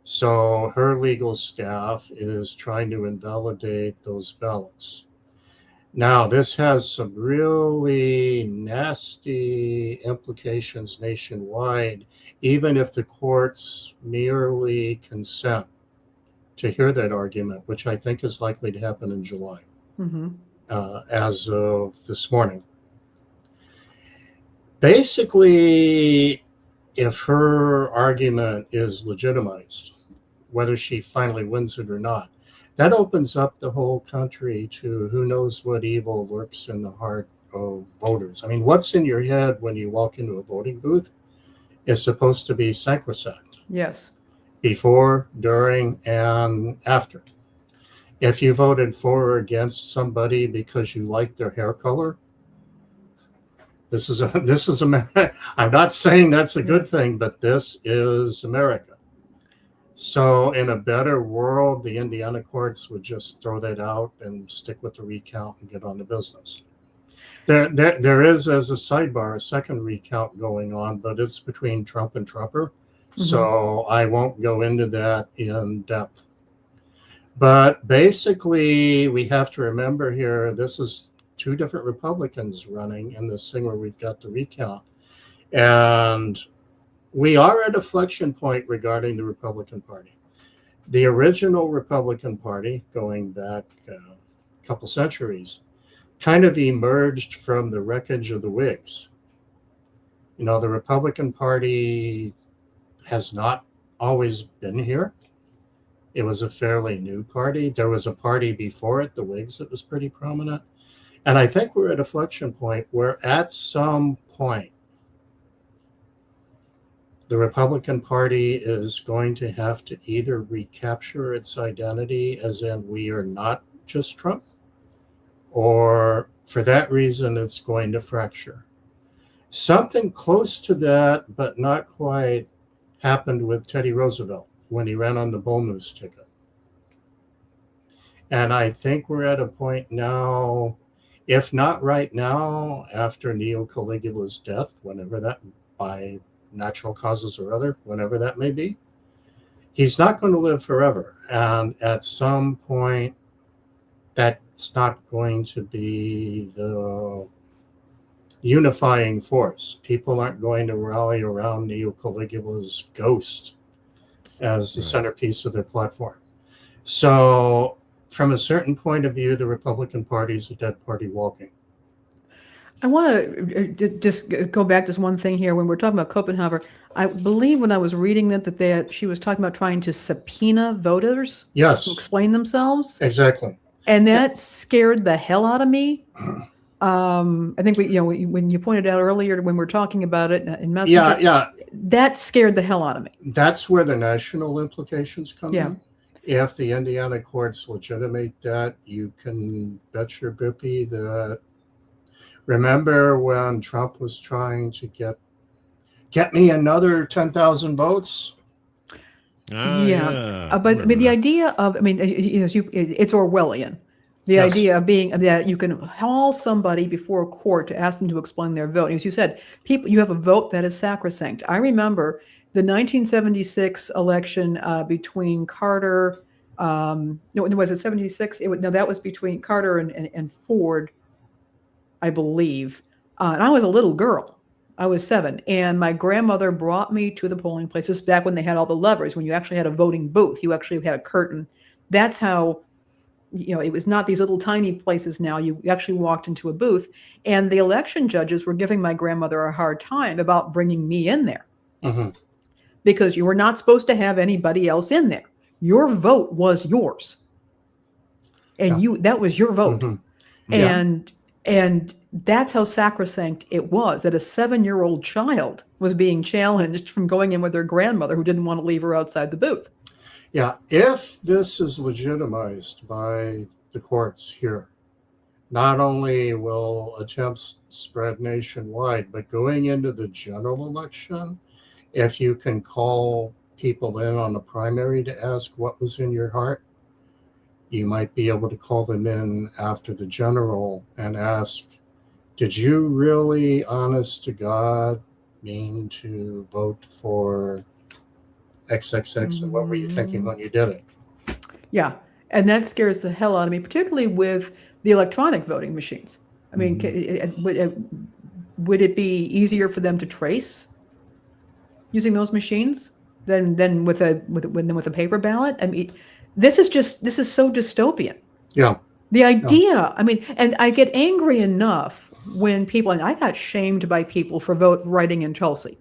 So her legal staff is trying to invalidate those ballots. Now, this has some really nasty implications nationwide, even if the courts merely consent to hear that argument, which I think is likely to happen in July, as of this morning. Basically, if her argument is legitimized, whether she finally wins it or not, that opens up the whole country to who knows what evil lurks in the heart of voters. I mean, what's in your head when you walk into a voting booth is supposed to be sacrosanct. Yes. Before, during, and after. If you voted for or against somebody because you like their hair color, this is I'm not saying that's a good thing, but this is America. So in a better world, the Indiana courts would just throw that out and stick with the recount and get on to business. There is, as a sidebar, a second recount going on, but it's between Trump and Trumper. So I won't go into that in depth. But basically, we have to remember here, this is two different Republicans running in this thing where we've got the recount. And we are at a flexion point regarding the Republican Party. The original Republican Party, going back a couple centuries, kind of emerged from the wreckage of the Whigs. You know, the Republican Party has not always been here. It was a fairly new party. There was a party before it, the Whigs, that was pretty prominent. And I think we're at a flexion point where at some point, the Republican Party is going to have to either recapture its identity, as in we are not just Trump, or for that reason, it's going to fracture. Something close to that, but not quite, happened with Teddy Roosevelt when he ran on the Bull Moose ticket. And I think we're at a point now, if not right now, after Neo Caligula's death, whenever that, by natural causes or other, whenever that may be, he's not going to live forever. And at some point, that's not going to be the unifying force. People aren't going to rally around Neo Caligula's ghost as the centerpiece of their platform. So from a certain point of view, the Republican Party is a dead party walking. I want to just go back to one thing here. When we're talking about Copenhagen, I believe when I was reading that she was talking about trying to subpoena voters Yes, to explain themselves. exactly. And that scared the hell out of me. I think when you pointed out earlier when we're talking about it in Messenger, that scared the hell out of me. That's where the national implications come in. If the Indiana courts legitimate that, you can bet your bippy that. Remember when Trump was trying to get me another 10,000 votes? But I mean, the idea of, it's Orwellian. The idea of being that you can haul somebody before a court to ask them to explain their vote. As you said, you have a vote that is sacrosanct. I remember the 1976 election between Carter. Was it 76? That was between Carter and Ford, I believe. And I was a little girl. I was 7. And my grandmother brought me to the polling places back when they had all the levers, when you actually had a voting booth. You actually had a curtain. That's how, it was not these little tiny places now. You actually walked into a booth. And the election judges were giving my grandmother a hard time about bringing me in there. Because you were not supposed to have anybody else in there. Your vote was yours. And that was your vote. And that's how sacrosanct it was, that a 7-year-old child was being challenged from going in with her grandmother who didn't want to leave her outside the booth. Yeah, if this is legitimized by the courts here, not only will attempts spread nationwide, but going into the general election, if you can call people in on a primary to ask what was in your heart, you might be able to call them in after the general and ask, did you really, honest to God, mean to vote for XXX? And what were you thinking when you did it? Yeah. And that scares the hell out of me, particularly with the electronic voting machines. I mean, would it be easier for them to trace using those machines than with a paper ballot? I mean, this is so dystopian. Yeah. The idea, and I get angry enough when people, and I got shamed by people for writing in Tulsi.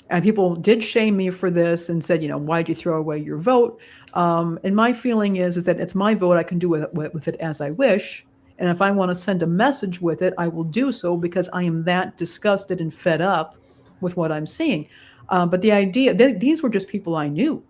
And people did shame me for this and said, why'd you throw away your vote? And my feeling is that it's my vote. I can do with it as I wish. And if I want to send a message with it, I will do so because I am that disgusted and fed up with what I'm seeing. But the idea, these were just people I knew.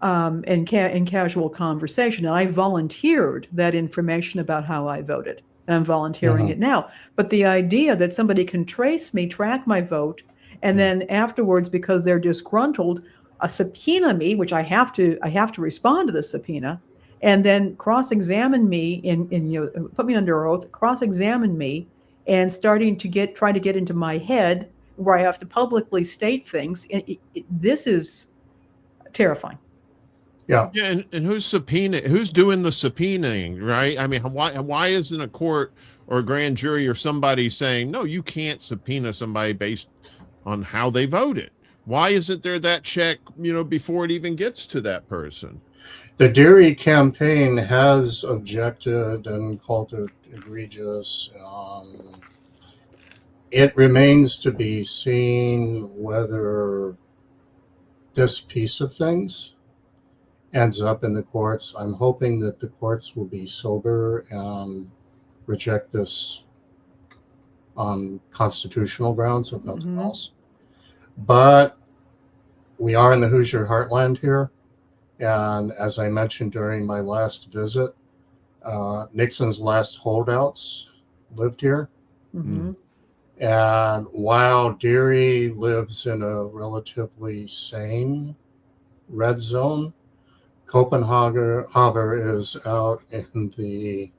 In casual conversation. And I volunteered that information about how I voted. And I'm volunteering it now. But the idea that somebody can track my vote, and then afterwards, because they're disgruntled, subpoena me, which I have to respond to the subpoena, and then cross-examine me in put me under oath, cross-examine me, and starting to try to get into my head where I have to publicly state things. This is terrifying. Yeah. Yeah, and who's doing the subpoenaing, right? I mean, why isn't a court or a grand jury or somebody saying, no, you can't subpoena somebody based on how they voted? Why isn't there that check, before it even gets to that person? The Deary campaign has objected and called it egregious. It remains to be seen whether this piece of things ends up in the courts. I'm hoping that the courts will be sober and reject this on constitutional grounds, if nothing else. But we are in the Hoosier heartland here. And as I mentioned during my last visit, Nixon's last holdouts lived here. Mm-hmm. And while Deary lives in a relatively sane red zone, Copenhagen is out in the.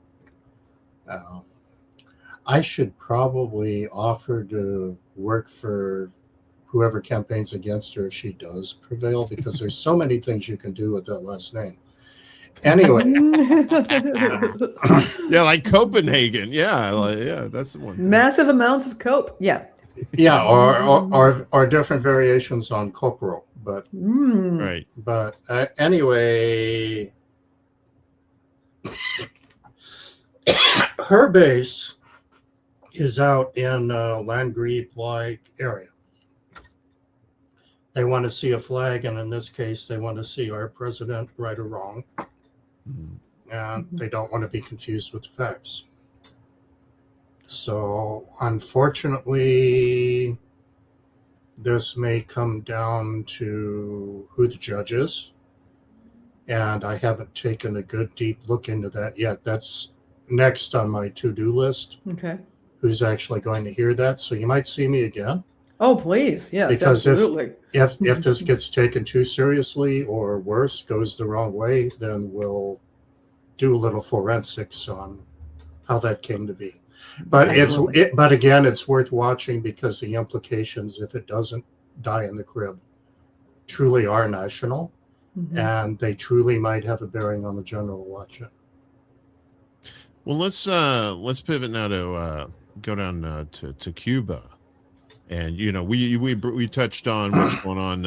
I should probably offer to work for whoever campaigns against her if she does prevail, because there's so many things you can do with that last name. Anyway. Yeah, like Copenhagen. Yeah, that's the one. Massive amounts of cope. Yeah. Yeah, or different variations on Copro, but right. But anyway, her base is out in Landgrebe-like area. They want to see a flag, and in this case, they want to see our president, right or wrong, and they don't want to be confused with the facts. So, unfortunately, this may come down to who the judge is, and I haven't taken a good deep look into that yet. That's next on my to-do list. Okay. Who's actually going to hear that? So you might see me again. Oh, please. Yes, because absolutely. if this gets taken too seriously or worse, goes the wrong way, then we'll do a little forensics on how that came to be. But but again, it's worth watching, because the implications, if it doesn't die in the crib, truly are national, and they truly might have a bearing on the general election. Well, let's pivot now to go down to Cuba. And, we touched on what's going on,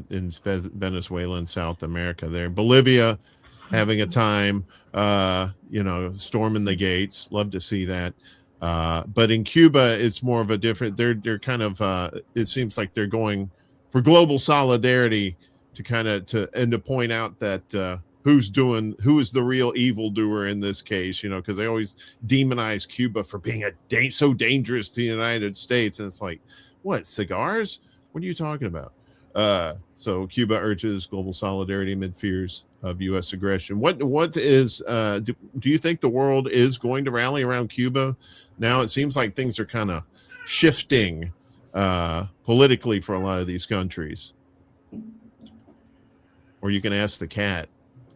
in Venezuela and South America there. Bolivia having a time, storming the gates. Love to see that. But in Cuba, it's more of a different, they're kind of, it seems like they're going for global solidarity to point out that who is the real evildoer in this case, because they always demonize Cuba for being so dangerous to the United States. And it's like, what, cigars? What are you talking about? So Cuba urges global solidarity amid fears of U.S. aggression. What is, do you think the world is going to rally around Cuba? Now it seems like things are kind of shifting politically for a lot of these countries. Or you can ask the cat.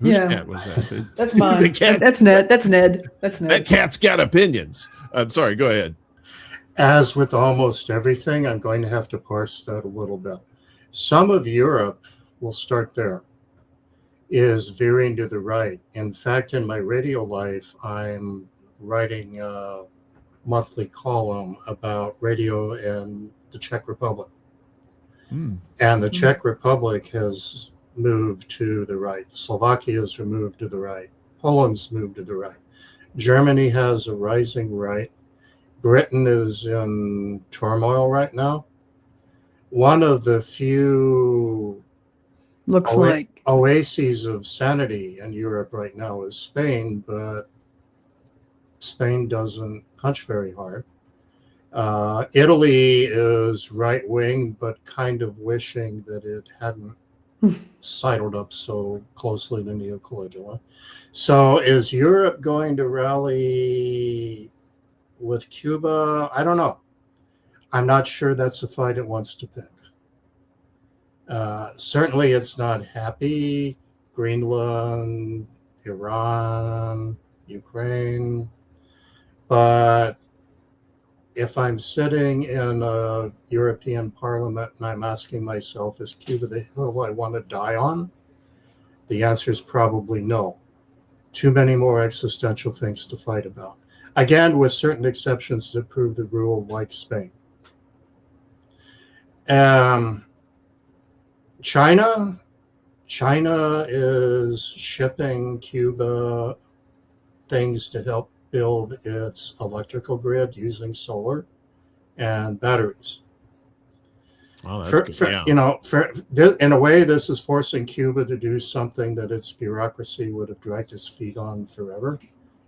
Whose cat was that? That's mine. The cat. That's Ned. That cat's got opinions. I'm sorry. Go ahead. As with almost everything, I'm going to have to parse that a little bit. Some of Europe, we'll start there, is veering to the right. In fact, in my radio life, I'm writing a monthly column about radio in the Czech Republic. And the Czech Republic has moved to the right. Slovakia's moved to the right. Poland's moved to the right. Germany has a rising right. Britain is in turmoil right now. One of the few oases of sanity in Europe right now is Spain, but Spain doesn't punch very hard. Italy is right-wing, but kind of wishing that it hadn't sidled up so closely to Neo-Caligula. So is Europe going to rally with Cuba? I don't know. I'm not sure that's a fight it wants to pick. Certainly, it's not happy. Greenland, Iran, Ukraine. But if I'm sitting in a European Parliament and I'm asking myself, is Cuba the hill I want to die on? The answer is probably no. Too many more existential things to fight about. Again, with certain exceptions that prove the rule, like Spain. China is shipping Cuba things to help build its electrical grid using solar and batteries. Oh, that's good. In a way, this is forcing Cuba to do something that its bureaucracy would have dragged its feet on forever.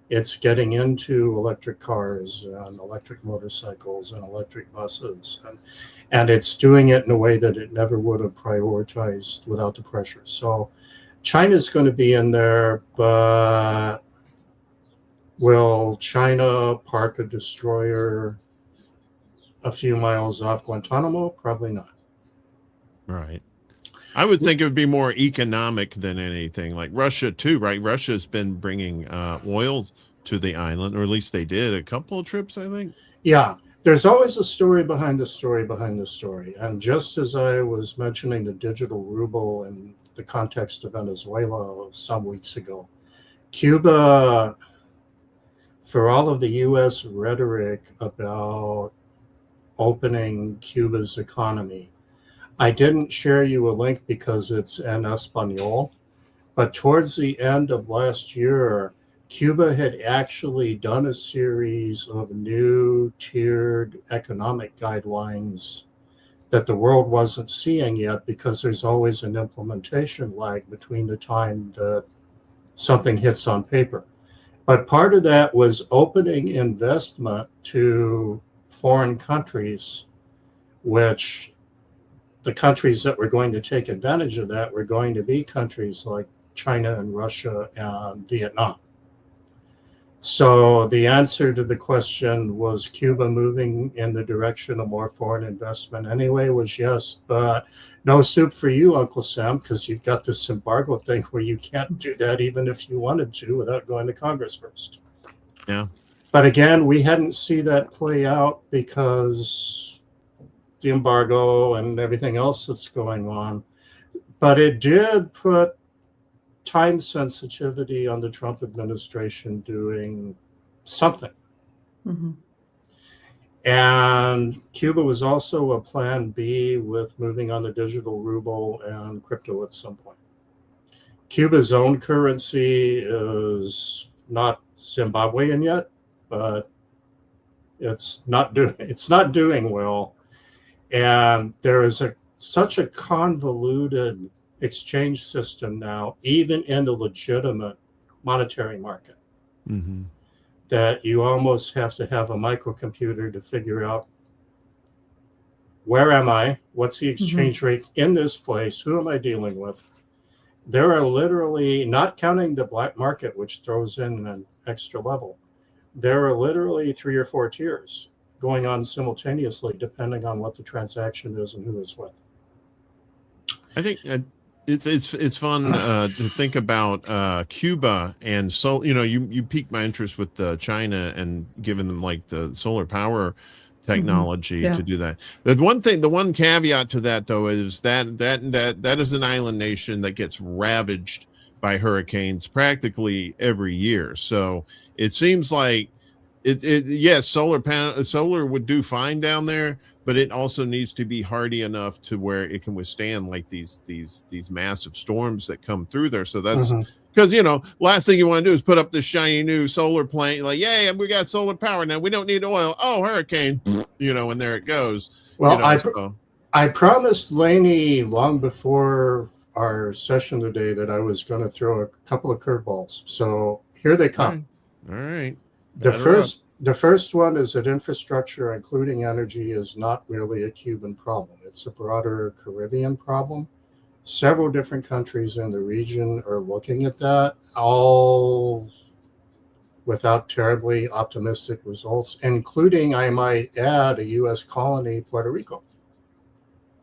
It's getting into electric cars and electric motorcycles and electric buses, and it's doing it in a way that it never would have prioritized without the pressure. So China's going to be in there, but will China park a destroyer a few miles off Guantanamo? Probably not. Right. I would think it would be more economic than anything, like Russia too, right? Russia's been bringing oil to the island, or at least they did a couple of trips, I think. Yeah. There's always a story behind the story behind the story. And just as I was mentioning the digital ruble in the context of Venezuela some weeks ago, Cuba, for all of the U.S. rhetoric about opening Cuba's economy, I didn't share you a link because it's en Espanol, but towards the end of last year, Cuba had actually done a series of new tiered economic guidelines that the world wasn't seeing yet, because there's always an implementation lag between the time that something hits on paper. But part of that was opening investment to foreign countries, which the countries that were going to take advantage of that were going to be countries like China and Russia and Vietnam. So the answer to the question, was Cuba moving in the direction of more foreign investment anyway, was yes, but no soup for you, Uncle Sam, because you've got this embargo thing where you can't do that even if you wanted to without going to Congress first. Yeah. But again, we hadn't seen that play out because the embargo and everything else that's going on. But it did put time sensitivity on the Trump administration doing something. Mm-hmm. And Cuba was also a plan B with moving on the digital ruble and crypto at some point. Cuba's own currency is not Zimbabwean yet, but it's not doing well. And there is such a convoluted exchange system now, even in the legitimate monetary market, mm-hmm. that you almost have to have a microcomputer to figure out, where am I? What's the exchange rate in this place? Who am I dealing with? There are literally, not counting the black market, which throws in an extra level, there are literally 3 or 4 tiers going on simultaneously, depending on what the transaction is and who it's with. I think it's fun to think about Cuba, and so you piqued my interest with China and giving them like the solar power technology to do that. The one caveat to that though is that is an island nation that gets ravaged by hurricanes practically every year. So it seems like yes, solar would do fine down there, but it also needs to be hardy enough to where it can withstand like these massive storms that come through there. So that's because last thing you want to do is put up this shiny new solar plant, like, yay, we got solar power now, we don't need oil. Oh, hurricane, and there it goes. Well, I promised Lainey long before our session today that I was going to throw a couple of curveballs. So here they come. All right. The first one is that infrastructure, including energy, is not merely a Cuban problem. It's a broader Caribbean problem. Several different countries in the region are looking at that, all without terribly optimistic results, including, I might add, a U.S. colony, Puerto Rico.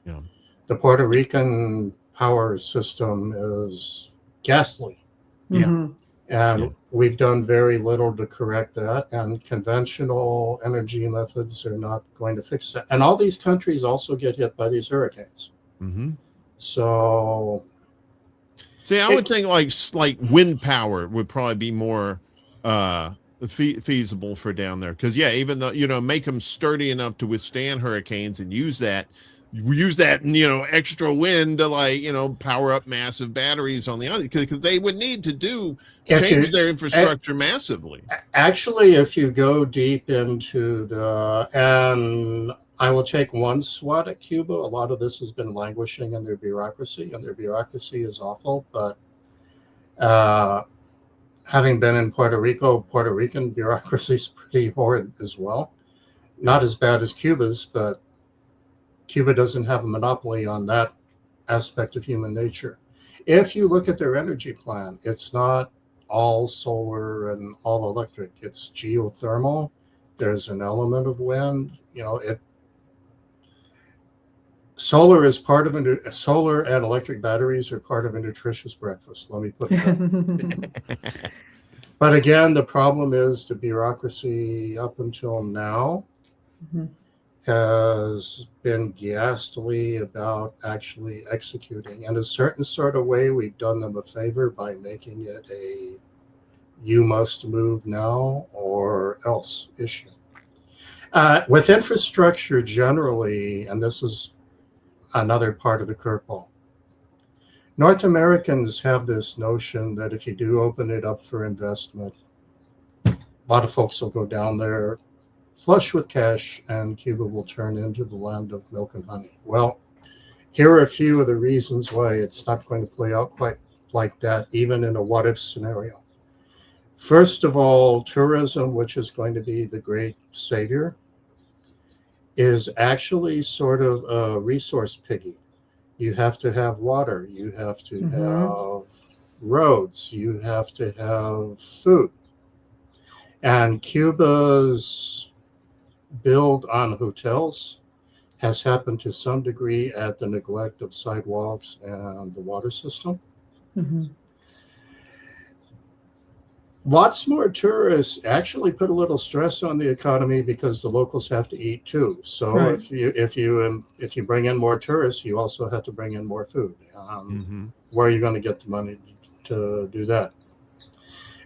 Yeah. The Puerto Rican power system is ghastly. Yeah. Mhm. And Yeah. we've done very little to correct that. And conventional energy methods are not going to fix that. And all these countries also get hit by these hurricanes. Mm-hmm. So, See, I would think like wind power would probably be more feasible for down there, because even though make them sturdy enough to withstand hurricanes and use that extra wind to power up massive batteries on the other, because they would need to change their infrastructure massively. Actually, if you go deep into and I will take one swat at Cuba. A lot of this has been languishing in their bureaucracy, and their bureaucracy is awful. But having been in Puerto Rico, Puerto Rican bureaucracy is pretty horrid as well. Not as bad as Cuba's, but Cuba doesn't have a monopoly on that aspect of human nature. If you look at their energy plan, it's not all solar and all electric. It's geothermal. There's an element of wind. Solar is part of solar and electric batteries are part of a nutritious breakfast. Let me put it that. But again, the problem is the bureaucracy up until now has been ghastly about actually executing. In a certain sort of way, we've done them a favor by making it a you must move now or else issue. With infrastructure generally, and this is another part of the curveball, North Americans have this notion that if you do open it up for investment, a lot of folks will go down there flush with cash, and Cuba will turn into the land of milk and honey. Well, here are a few of the reasons why it's not going to play out quite like that, even in a what-if scenario. First of all, tourism, which is going to be the great savior, is actually sort of a resource piggy. You have to have water, you have to have roads, you have to have food. And Cuba's build on hotels has happened to some degree at the neglect of sidewalks and the water system. Lots more tourists actually put a little stress on the economy because the locals have to eat too. So if you bring in more tourists, you also have to bring in more food. Where are you going to get the money to do that?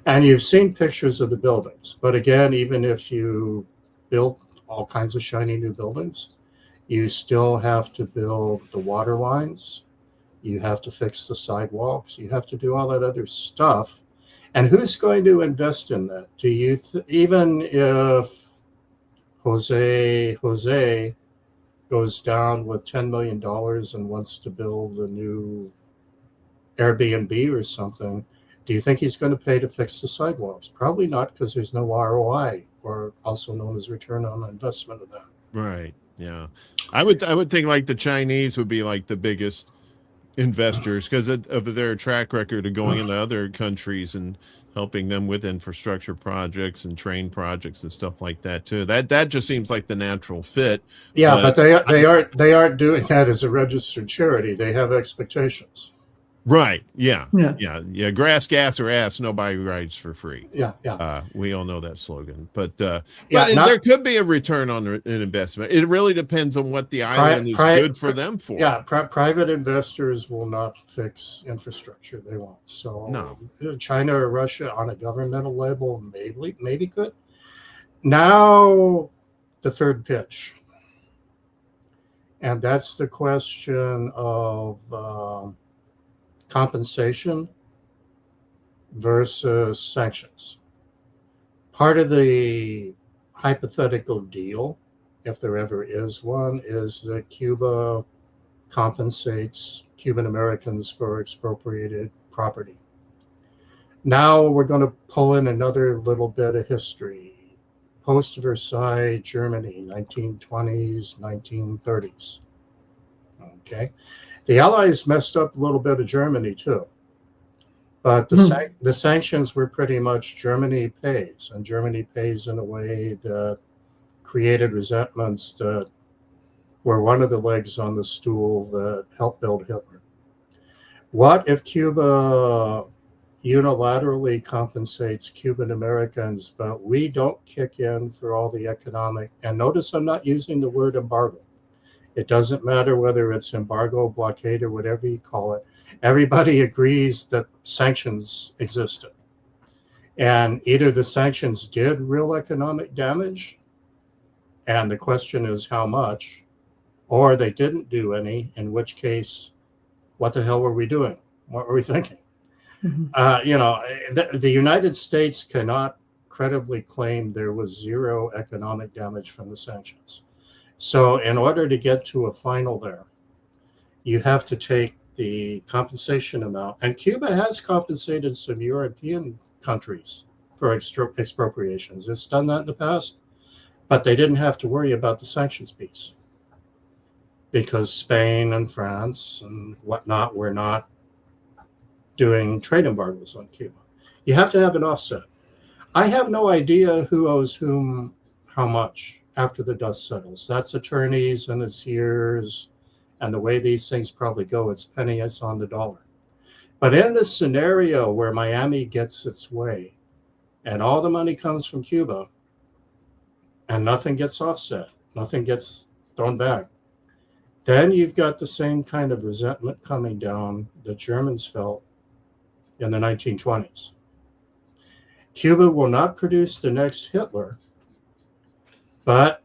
And you've seen pictures of the buildings. But again, even if you build all kinds of shiny new buildings, you still have to build the water lines. You have to fix the sidewalks. You have to do all that other stuff. And who's going to invest in that? Do you even if Jose goes down with $10 million and wants to build a new Airbnb or something, do you think he's going to pay to fix the sidewalks? Probably not, because there's no ROI, or also known as return on investment of that. Right. Yeah. I would think like the Chinese would be like the biggest investors because of their track record of going into other countries and helping them with infrastructure projects and train projects and stuff like that too. That just seems like the natural fit. Yeah, but they aren't doing that as a registered charity. They have expectations. Right. Yeah. Grass, gas, or ass. Nobody rides for free. Yeah. We all know that slogan. But there could be a return on an investment. It really depends on what the island is good for them for. Yeah. Private investors will not fix infrastructure. They won't. So no. China or Russia on a governmental level maybe could. Now, the third pitch. And that's the question of compensation versus sanctions. Part of the hypothetical deal, if there ever is one, is that Cuba compensates Cuban Americans for expropriated property. Now we're going to pull in another little bit of history. Post-Versailles Germany, 1920s, 1930s. Okay. The Allies messed up a little bit of Germany too, but the sanctions were pretty much Germany pays, and Germany pays in a way that created resentments that were one of the legs on the stool that helped build Hitler. What if Cuba unilaterally compensates Cuban Americans, but we don't kick in for all the economic, and notice I'm not using the word embargo. It doesn't matter whether it's embargo, blockade, or whatever you call it. Everybody agrees that sanctions existed. And either the sanctions did real economic damage, and the question is how much, or they didn't do any, in which case, what the hell were we doing? What were we thinking? Mm-hmm. The United States cannot credibly claim there was zero economic damage from the sanctions. So in order to get to a final there, you have to take the compensation amount. And Cuba has compensated some European countries for expropriations. It's done that in the past, but they didn't have to worry about the sanctions piece because Spain and France and whatnot were not doing trade embargoes on Cuba. You have to have an offset. I have no idea who owes whom how much after the dust settles. That's attorneys and it's years, and the way these things probably go, it's pennies on the dollar. But in this scenario where Miami gets its way and all the money comes from Cuba and nothing gets offset, nothing gets thrown back, then you've got the same kind of resentment coming down that Germans felt in the 1920s. Cuba will not produce the next Hitler, but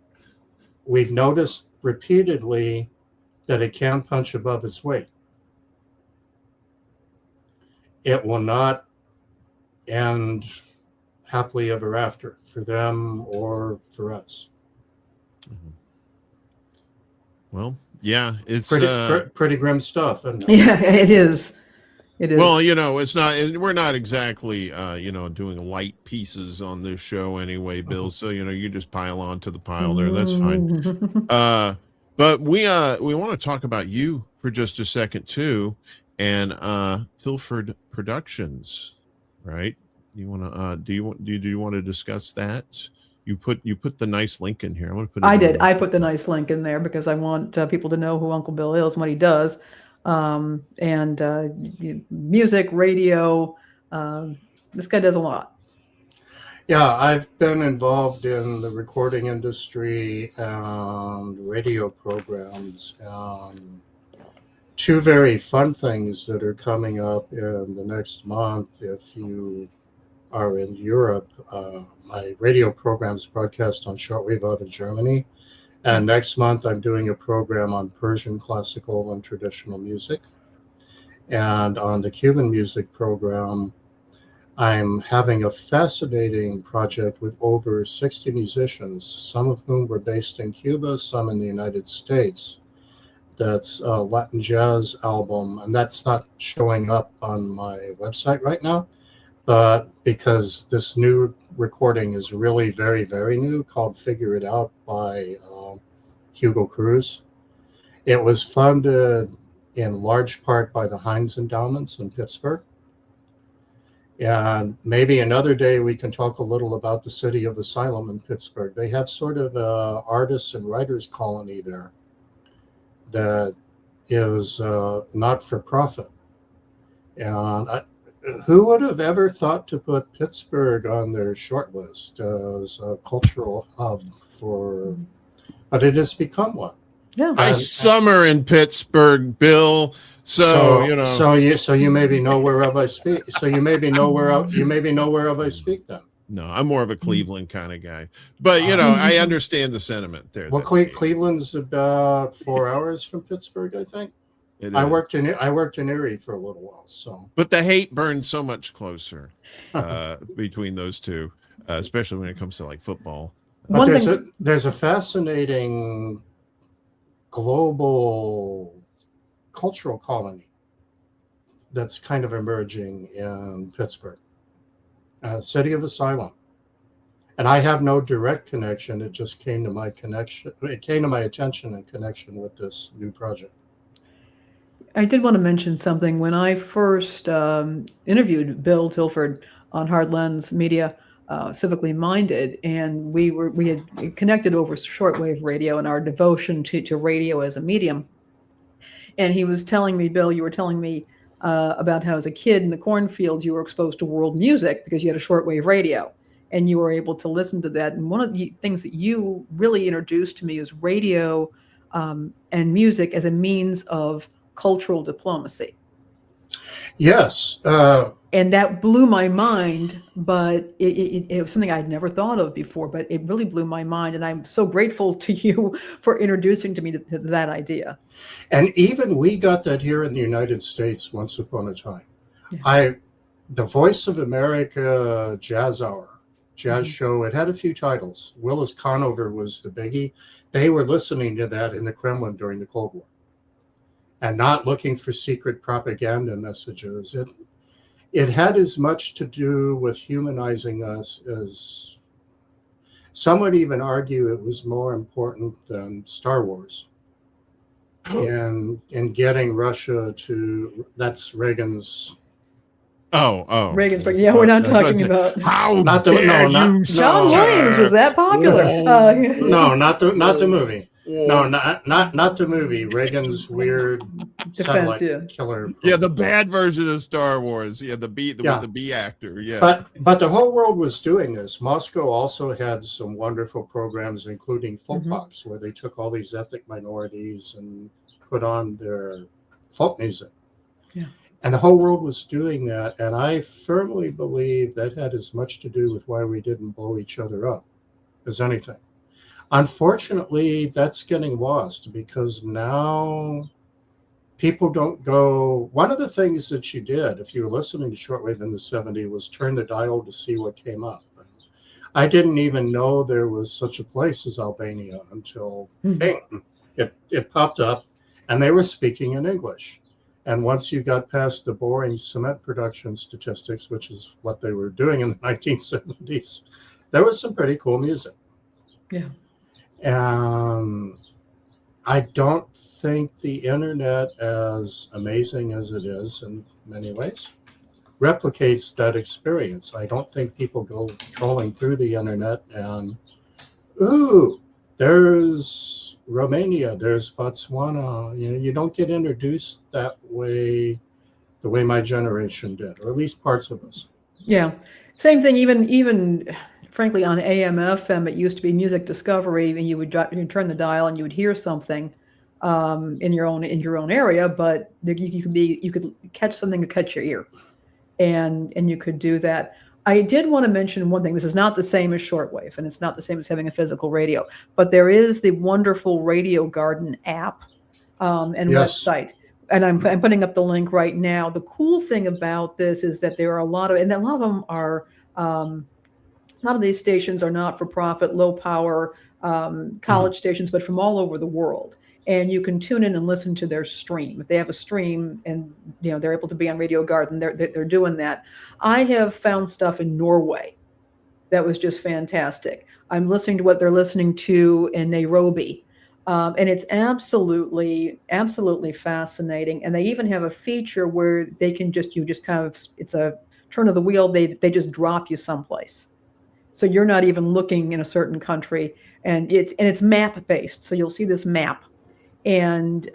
we've noticed repeatedly that it can punch above its weight. It will not end happily ever after for them or for us. Well, yeah, it's pretty grim stuff, isn't it? Yeah, it is. It is. Well, it's not, we're not exactly, doing light pieces on this show anyway, Bill. So, you just pile on to the pile there. That's fine. But we want to talk about you for just a second too. And, Tilford Productions, right? You want to, do you want to discuss that? You put the nice link in here. I'm going to put it I did. I put the nice link in there because I want people to know who Uncle Bill is and what he does. Music, radio. This guy does a lot. Yeah, I've been involved in the recording industry and radio programs. Two very fun things that are coming up in the next month. If you are in Europe, my radio programs broadcast on shortwave out of Germany. And next month, I'm doing a program on Persian classical and traditional music. And on the Cuban music program, I'm having a fascinating project with over 60 musicians, some of whom were based in Cuba, some in the United States. That's a Latin jazz album, and that's not showing up on my website right now, but because this new recording is really very, very new, called Figure It Out by Hugo Cruz. It was funded in large part by the Heinz Endowments in Pittsburgh. And maybe another day we can talk a little about the City of Asylum in Pittsburgh. They have sort of an artists and writers colony there that is not for profit. And who would have ever thought to put Pittsburgh on their short list as a cultural hub for, but it has become one. Yeah. I summer in Pittsburgh, Bill. So you maybe know whereof I speak. So you maybe know whereof I speak then. No, I'm more of a Cleveland kind of guy, but I understand the sentiment there. Well, Cleveland's about 4 hours from Pittsburgh, I think. I worked in Erie for a little while, so. But the hate burns so much closer between those two, especially when it comes to like football. But there's a fascinating global cultural colony that's kind of emerging in Pittsburgh, City of Asylum. And I have no direct connection. It just came to my attention in connection with this new project. I did want to mention something. When I first interviewed Bill Tilford on Hard Lens Media, civically minded, and we had connected over shortwave radio and our devotion to radio as a medium. And he was telling me, Bill, you were telling me about how as a kid in the cornfields you were exposed to world music because you had a shortwave radio and you were able to listen to that. And one of the things that you really introduced to me is radio and music as a means of cultural diplomacy. Yes. And that blew my mind, but it was something I'd never thought of before, but it really blew my mind. And I'm so grateful to you for introducing to me that idea. And even we got that here in the United States once upon a time. Yeah. The Voice of America Jazz Hour, jazz show, it had a few titles. Willis Conover was the biggie. They were listening to that in the Kremlin during the Cold War and not looking for secret propaganda messages. It had as much to do with humanizing us as some would even argue it was more important than Star Wars. And getting Russia to, that's Reagan's. Reagan's, but yeah, we're not talking about. How not the John Williams was that popular? No, not the movie. No, not the movie. Reagan's weird satellite killer. Yeah, the bad version of Star Wars. Yeah, with the B actor. Yeah, but the whole world was doing this. Moscow also had some wonderful programs, including Folkbox, where they took all these ethnic minorities and put on their folk music. Yeah, and the whole world was doing that, and I firmly believe that had as much to do with why we didn't blow each other up as anything. Unfortunately, that's getting lost because now people don't go. One of the things that you did, if you were listening to shortwave in the 70s, was turn the dial to see what came up. I didn't even know there was such a place as Albania until bing, it popped up and they were speaking in English. And once you got past the boring cement production statistics, which is what they were doing in the 1970s, there was some pretty cool music. Yeah. I don't think the internet, as amazing as it is in many ways, replicates that experience. I don't think people go trolling through the internet and, ooh, there's Romania, there's Botswana. You don't get introduced that way, the way my generation did, or at least parts of us. Yeah. Same thing, even frankly, on AM, FM, it used to be music discovery, and you'd turn the dial and you would hear something in your own area, but you could catch something to catch your ear, and you could do that. I did want to mention one thing. This is not the same as shortwave, and it's not the same as having a physical radio, but there is the wonderful Radio Garden app and website. And I'm putting up the link right now. The cool thing about this is that there are a lot of them are. A lot of these stations are not for profit, low power college stations, but from all over the world. And you can tune in and listen to their stream. If they have a stream and they're able to be on Radio Garden, they're doing that. I have found stuff in Norway that was just fantastic. I'm listening to what they're listening to in Nairobi. And it's absolutely fascinating. And they even have a feature where they can it's a turn of the wheel. They just drop you someplace. So you're not even looking in a certain country, and it's map based. So you'll see this map, and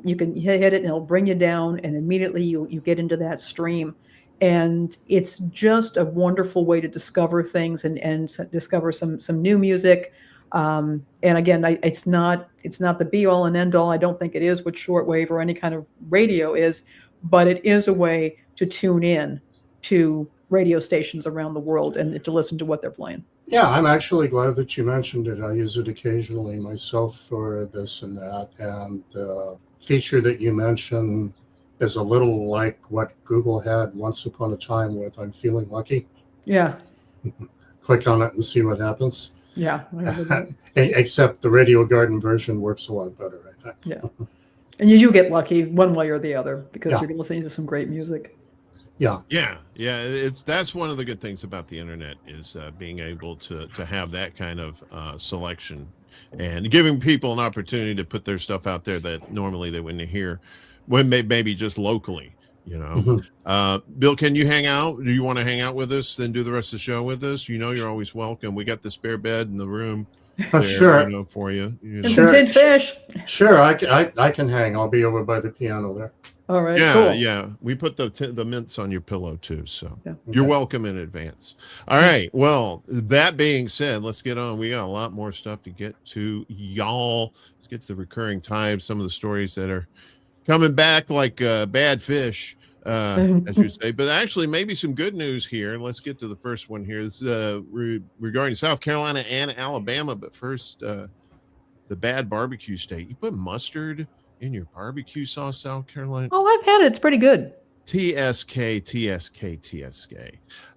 you can hit it, and it'll bring you down, and immediately you get into that stream, and it's just a wonderful way to discover things and discover some new music. And again, it's not the be all and end all. I don't think it is what shortwave or any kind of radio is, but it is a way to tune in to radio stations around the world and to listen to what they're playing. Yeah, I'm actually glad that you mentioned it. I use it occasionally myself for this and that. And the feature that you mentioned is a little like what Google had once upon a time with I'm Feeling Lucky. Yeah. Click on it and see what happens. Yeah. Except the Radio Garden version works a lot better, I think. Yeah. And you do get lucky one way or the other because you're listening to some great music. Yeah. That's one of the good things about the internet is being able to have that kind of selection and giving people an opportunity to put their stuff out there that normally they wouldn't hear when maybe just locally. You know, Mhm. Bill, can you hang out? Do you want to hang out with us and do the rest of the show with us? You know, you're always welcome. We got the spare bed in the room there, Sure. you know, for you. You know. And some Sure. tinned fish. Sure, I can hang. I'll be over by the piano there. All right, Yeah, cool. yeah. We put the mints on your pillow too, so Yeah. you're Okay. welcome in advance. All right. Well, that being said, let's get on. We got a lot more stuff to get to, y'all. Let's get to the recurring times. Some of the stories that are coming back like bad fish, as you say. But actually, maybe some good news here. Let's get to the first one here. This is regarding South Carolina and Alabama. But first, the bad barbecue state. You put mustard in your barbecue sauce, South Carolina? Oh, I've had it. It's pretty good. TSK.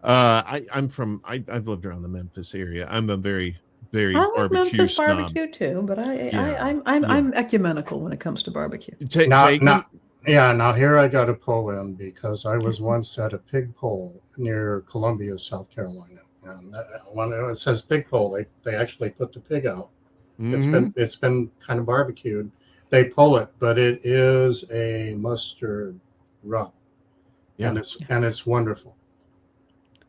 I've lived around the Memphis area. I'm a very I like barbecue Memphis snob. barbecue too, but Yeah, I'm ecumenical when it comes to barbecue. Now here I got to pull in because I was once at a pig pole near Columbia, South Carolina, and when it says pig pole, they actually put the pig out. It's been kind of barbecued. They pull it, but it is a mustard rub, and it's wonderful.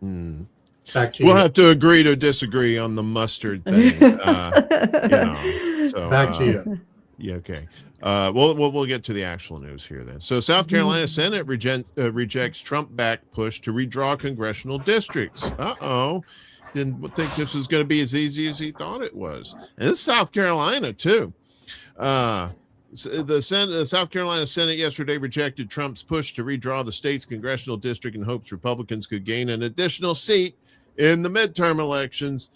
Back to We'll you. have to agree to disagree on the mustard thing. You know, so Back to you. Yeah, okay. We'll get to the actual news here then. So South Carolina Senate rejects Trump-backed push to redraw congressional districts. Didn't think this was going to be as easy as he thought it was. And this is South Carolina too. The South Carolina Senate yesterday rejected Trump's push to redraw the state's congressional district in hopes Republicans could gain an additional seat in the midterm elections.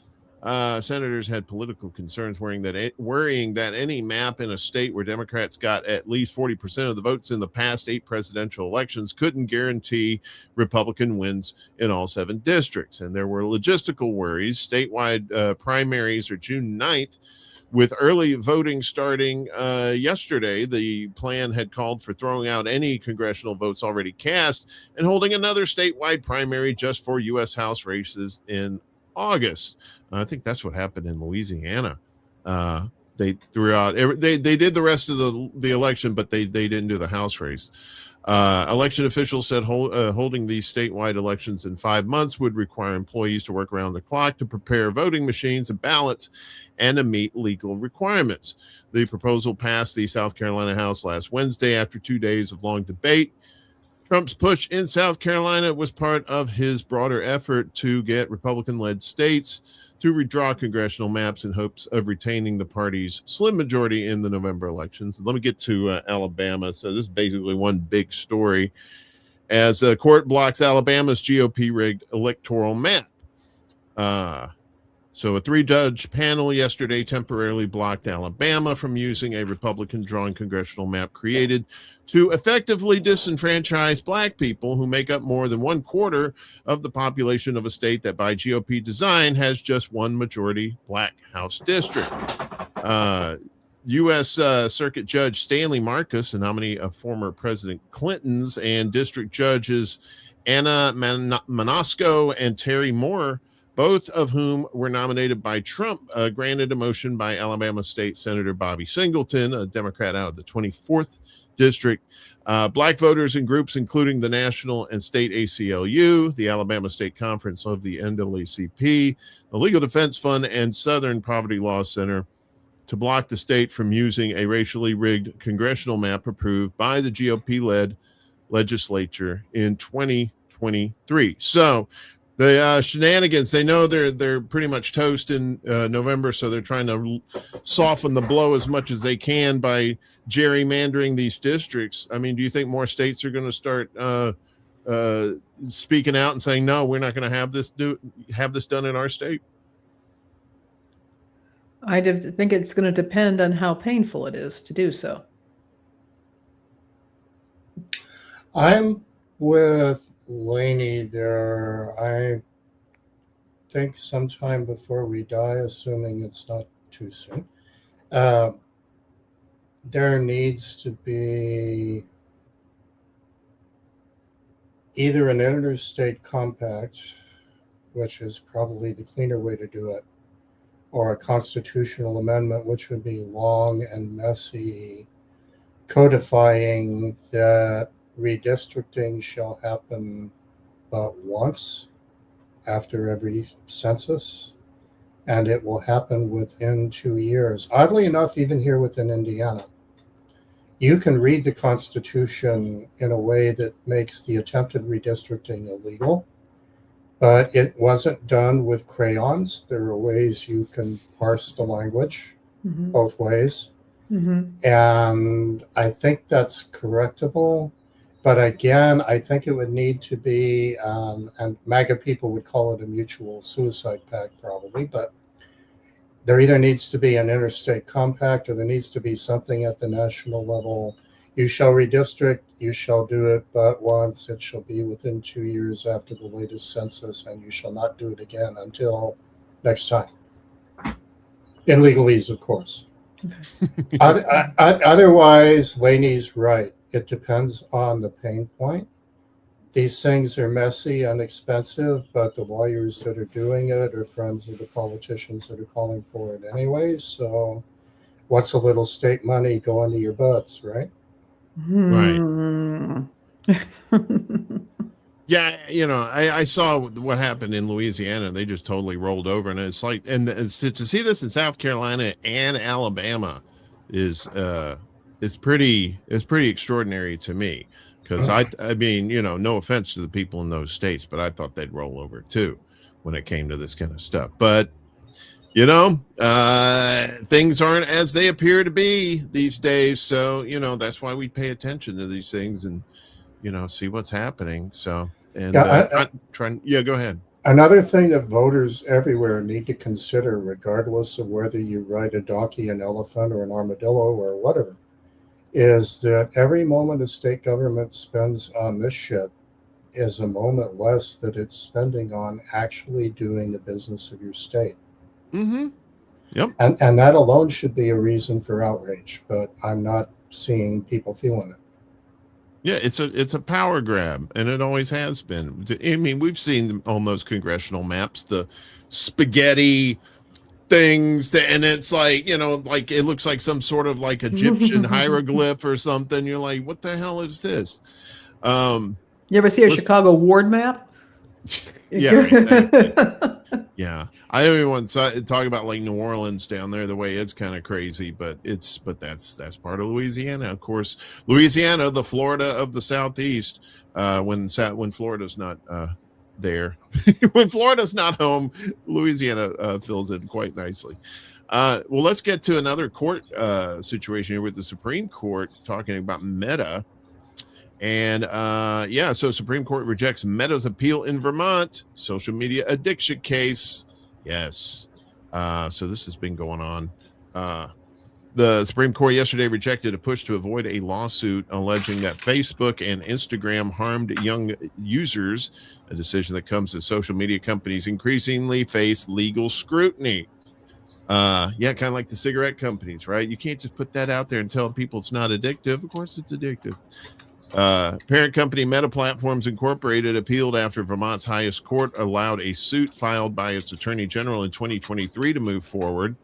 Senators had political concerns worrying that any map in a state where Democrats got at least 40% of the votes in the past 8 presidential elections couldn't guarantee Republican wins in all 7 districts. And there were logistical worries. Statewide primaries are June 9th. With early voting starting yesterday, the plan had called for throwing out any congressional votes already cast and holding another statewide primary just for U.S. House races in August. I think that's what happened in Louisiana. They threw out they did the rest of the election, but they didn't do the House race. Election officials said holding these statewide elections in 5 months would require employees to work around the clock to prepare voting machines and ballots and to meet legal requirements. The proposal passed the South Carolina House last Wednesday after 2 days of long debate. Trump's push in South Carolina was part of his broader effort to get Republican-led states to redraw congressional maps in hopes of retaining the party's slim majority in the November elections. Let me get to Alabama. So this is basically one big story as a court blocks Alabama's GOP-rigged electoral map. So a 3-judge panel yesterday temporarily blocked Alabama from using a Republican-drawn congressional map created to effectively disenfranchise Black people who make up more than 1/4 of the population of a state that by GOP design has just one majority Black House district. U.S. Circuit Judge Stanley Marcus, a nominee of former President Clinton's, and District Judges Anna Manosco and Terry Moore, both of whom were nominated by Trump, granted a motion by Alabama State Senator Bobby Singleton, a Democrat out of the 24th District. Black voters and groups including the National and State ACLU, the Alabama State Conference of the NAACP, the Legal Defense Fund, and Southern Poverty Law Center to block the state from using a racially rigged congressional map approved by the GOP-led legislature in 2023. So the Shenanigans, they know they're pretty much toast in November, so they're trying to soften the blow as much as they can by gerrymandering these districts. I mean, do you think more states are going to start speaking out and saying, no, we're not going to have this done in our state? I think it's going to depend on how painful it is to do so. I'm with Laney there. I think sometime before we die, assuming it's not too soon, there needs to be either an interstate compact, which is probably the cleaner way to do it, or a constitutional amendment, which would be long and messy, codifying that redistricting shall happen but once after every census, and it will happen within 2 years. Oddly enough, even here within Indiana, you can read the Constitution in a way that makes the attempted redistricting illegal, but it wasn't done with crayons. There are ways you can parse the language both ways. And I think that's correctable. But again, I think it would need to be, and MAGA people would call it a mutual suicide pact probably, but there either needs to be an interstate compact or there needs to be something at the national level. You shall redistrict, you shall do it but once, it shall be within 2 years after the latest census, and you shall not do it again until next time. In legalese, of course. Otherwise, Laney's right. It depends on the pain point. These things are messy and expensive, but the lawyers that are doing it are friends of the politicians that are calling for it anyways. So what's a little state money going to your butts, right? Right. Yeah, you know, I saw what happened in Louisiana. They just totally rolled over, and it's like, and to see this in South Carolina and Alabama is pretty extraordinary to me, because I mean, you know, no offense to the people in those states, but I thought they'd roll over too when it came to this kind of stuff. But you know, things aren't as they appear to be these days, so you know that's why we pay attention to these things and you know see what's happening. So. And yeah, go ahead. Another thing that voters everywhere need to consider, regardless of whether you ride a donkey, an elephant, or an armadillo, or whatever, is that every moment a state government spends on this shit is a moment less that it's spending on actually doing the business of your state. Yep. And that alone should be a reason for outrage, but I'm not seeing people feeling it. Yeah, it's a power grab, and it always has been. I mean, we've seen on those congressional maps the spaghetti things, and it's like, you know, like it looks like some sort of like Egyptian hieroglyph or something. You're like, what the hell is this? You ever see a Chicago ward map? Yeah, exactly. Yeah, I don't even want to talk about like New Orleans down there. The way it's kind of crazy, but that's part of Louisiana, of course. Louisiana, the Florida of the Southeast. When Florida's not there, when Florida's not home, Louisiana fills in quite nicely. Well, let's get to another court situation here with the Supreme Court talking about Meta. And yeah, so Supreme Court rejects Meta's appeal in Vermont social media addiction case. Yes. So this has been going on. The Supreme Court yesterday rejected a push to avoid a lawsuit alleging that Facebook and Instagram harmed young users, a decision that comes as social media companies increasingly face legal scrutiny. Yeah, kind of like the cigarette companies, right? You can't just put that out there and tell people it's not addictive. Of course it's addictive. Parent company Meta Platforms Incorporated appealed after Vermont's highest court allowed a suit filed by its attorney general in 2023 to move forward.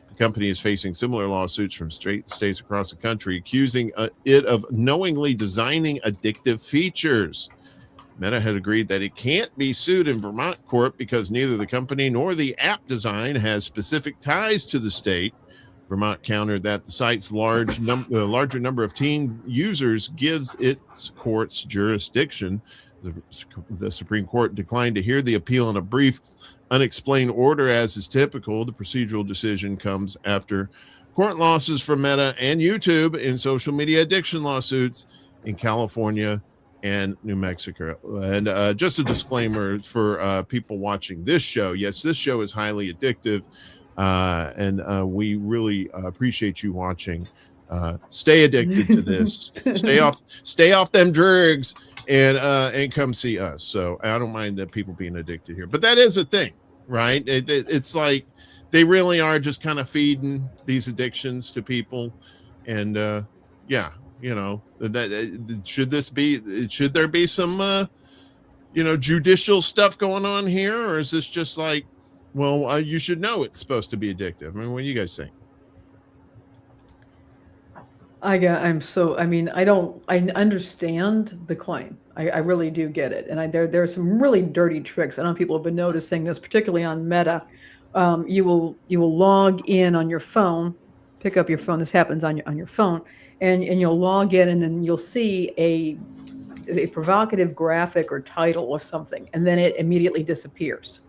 The company is facing similar lawsuits from states across the country, accusing it of knowingly designing addictive features. Meta had agreed that it can't be sued in Vermont court because neither the company nor the app design has specific ties to the state. Vermont countered that the site's larger number of teen users gives its court's jurisdiction. The Supreme Court declined to hear the appeal in a brief, unexplained order, as is typical. The procedural decision comes after court losses from Meta and YouTube in social media addiction lawsuits in California and New Mexico. And just a disclaimer for people watching this show. Yes, this show is highly addictive. And we really appreciate you watching. Stay addicted to this. Stay off them drugs, and come see us. So I don't mind that people being addicted here, but that is a thing, right? It's like they really are just kind of feeding these addictions to people, and yeah, you know, should there be some you know, judicial stuff going on here, or is this just like, well, you should know it's supposed to be addictive? I mean, what do you guys think? I mean, I understand the claim. I really do get it. And there are some really dirty tricks. I know people have been noticing this, particularly on Meta. You will log in on your phone, pick up your phone. This happens on your phone, and you'll log in, and then you'll see a provocative graphic or title of something, and then it immediately disappears.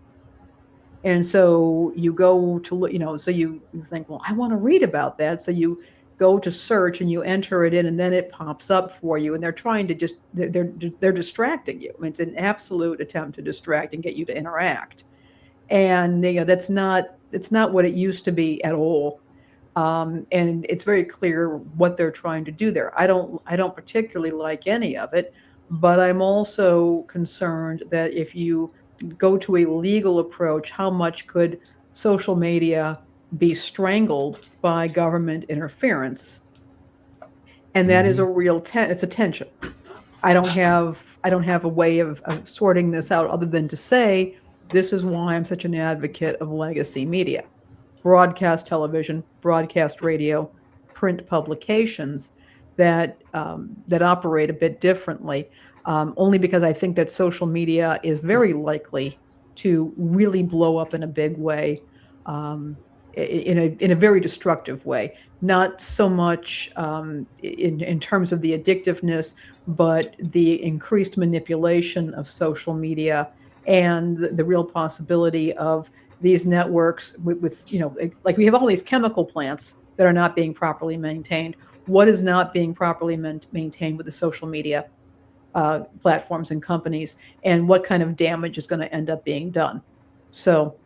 And so you go to look, so you think, well, I want to read about that. So you go to search and you enter it in, and then it pops up for you. And they're trying to they're distracting you. I mean, it's an absolute attempt to distract and get you to interact. And it's not what it used to be at all. And it's very clear what they're trying to do there. I don't particularly like any of it, but I'm also concerned that if you go to a legal approach, how much could social media be strangled by government interference? And that is a real it's a tension. I don't have a way of sorting this out other than to say this is why I'm such an advocate of legacy media, broadcast television, broadcast radio, print publications that operate a bit differently. Only because I think that social media is very likely to really blow up in a big way, in a very destructive way. Not so much in terms of the addictiveness, but the increased manipulation of social media and the real possibility of these networks with like we have all these chemical plants that are not being properly maintained. What is not being properly maintained with the social media platforms and companies, and what kind of damage is going to end up being done? So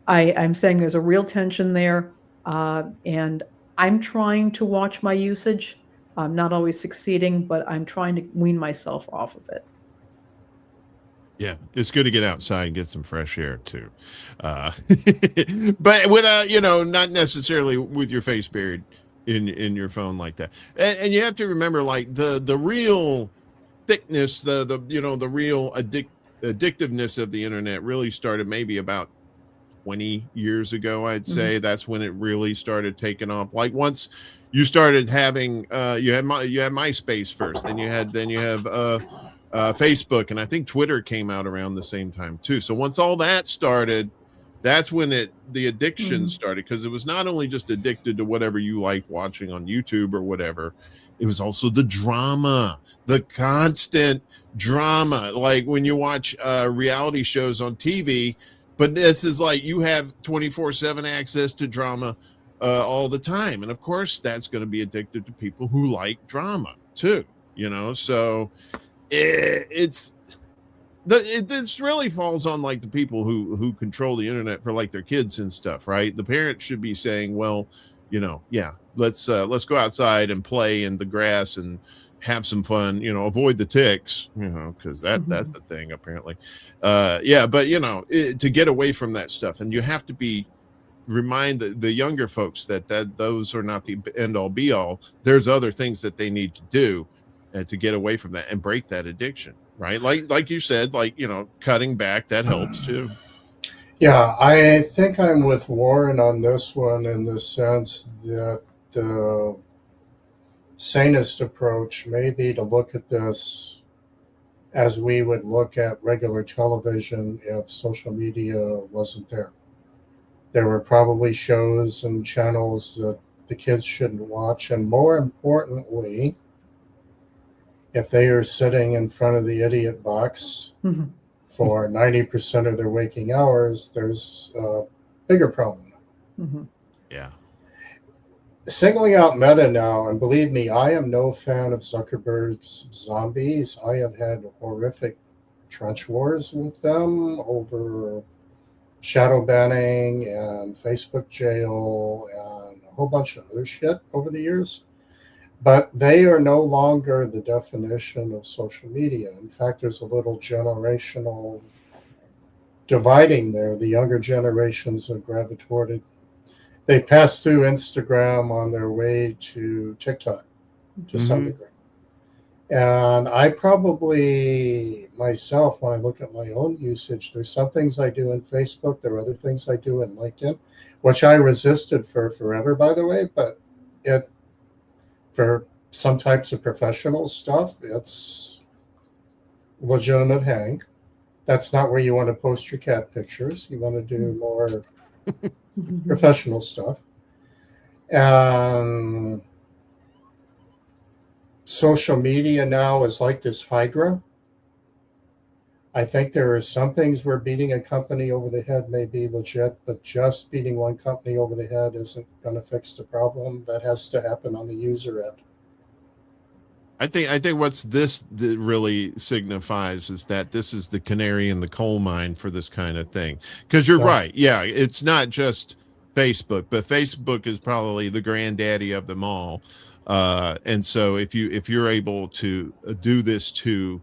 I'm saying there's a real tension there, and I'm trying to watch my usage. I'm not always succeeding, but I'm trying to wean myself off of it. Yeah, it's good to get outside and get some fresh air too, but without not necessarily with your face buried in your phone like that. And you have to remember, like the real thickness, the real addictiveness of the internet really started maybe about 20 years ago. I'd say that's when it really started taking off. Like once you started having you had MySpace first, then you have Facebook, and I think Twitter came out around the same time too. So once all that started, that's when the addiction started, because it was not only just addicted to whatever you liked watching on YouTube or whatever, it was also the drama, the constant drama. Like when you watch reality shows on TV, but this is like you have 24/7 access to drama all the time. And of course, that's going to be addicted to people who like drama too, so this really falls on like the people who control the internet for like their kids and stuff, right? The parents should be saying, well, let's go outside and play in the grass and have some fun, avoid the ticks, because that's a thing apparently. But to get away from that stuff, and you have to remind the younger folks that those are not the end all be all. There's other things that they need to do to get away from that and break that addiction, right? Like you said, cutting back, that helps too. Yeah, I think I'm with Warren on this one, in the sense that the sanest approach may be to look at this as we would look at regular television if social media wasn't there. There were probably shows and channels that the kids shouldn't watch, and more importantly, if they are sitting in front of the idiot box for 90% of their waking hours, there's a bigger problem. Yeah. Singling out Meta now, and believe me, I am no fan of Zuckerberg's zombies. I have had horrific trench wars with them over shadow banning and Facebook jail and a whole bunch of other shit over the years. But they are no longer the definition of social media. In fact, there's a little generational dividing there. The younger generations have gravitated. They passed through Instagram on their way to TikTok to some degree. And I probably, myself, when I look at my own usage, there's some things I do in Facebook. There are other things I do in LinkedIn, which I resisted for forever, by the way. But for some types of professional stuff, it's legitimate hang. That's not where you want to post your cat pictures. You want to do more professional stuff. And social media now is like this hydra. I think there are some things where beating a company over the head may be legit, but just beating one company over the head isn't going to fix the problem. That has to happen on the user end. I think what's this that really signifies is that this is the canary in the coal mine for this kind of thing. Because you're right. Yeah, it's not just Facebook, but Facebook is probably the granddaddy of them all. And so if you're able to do this to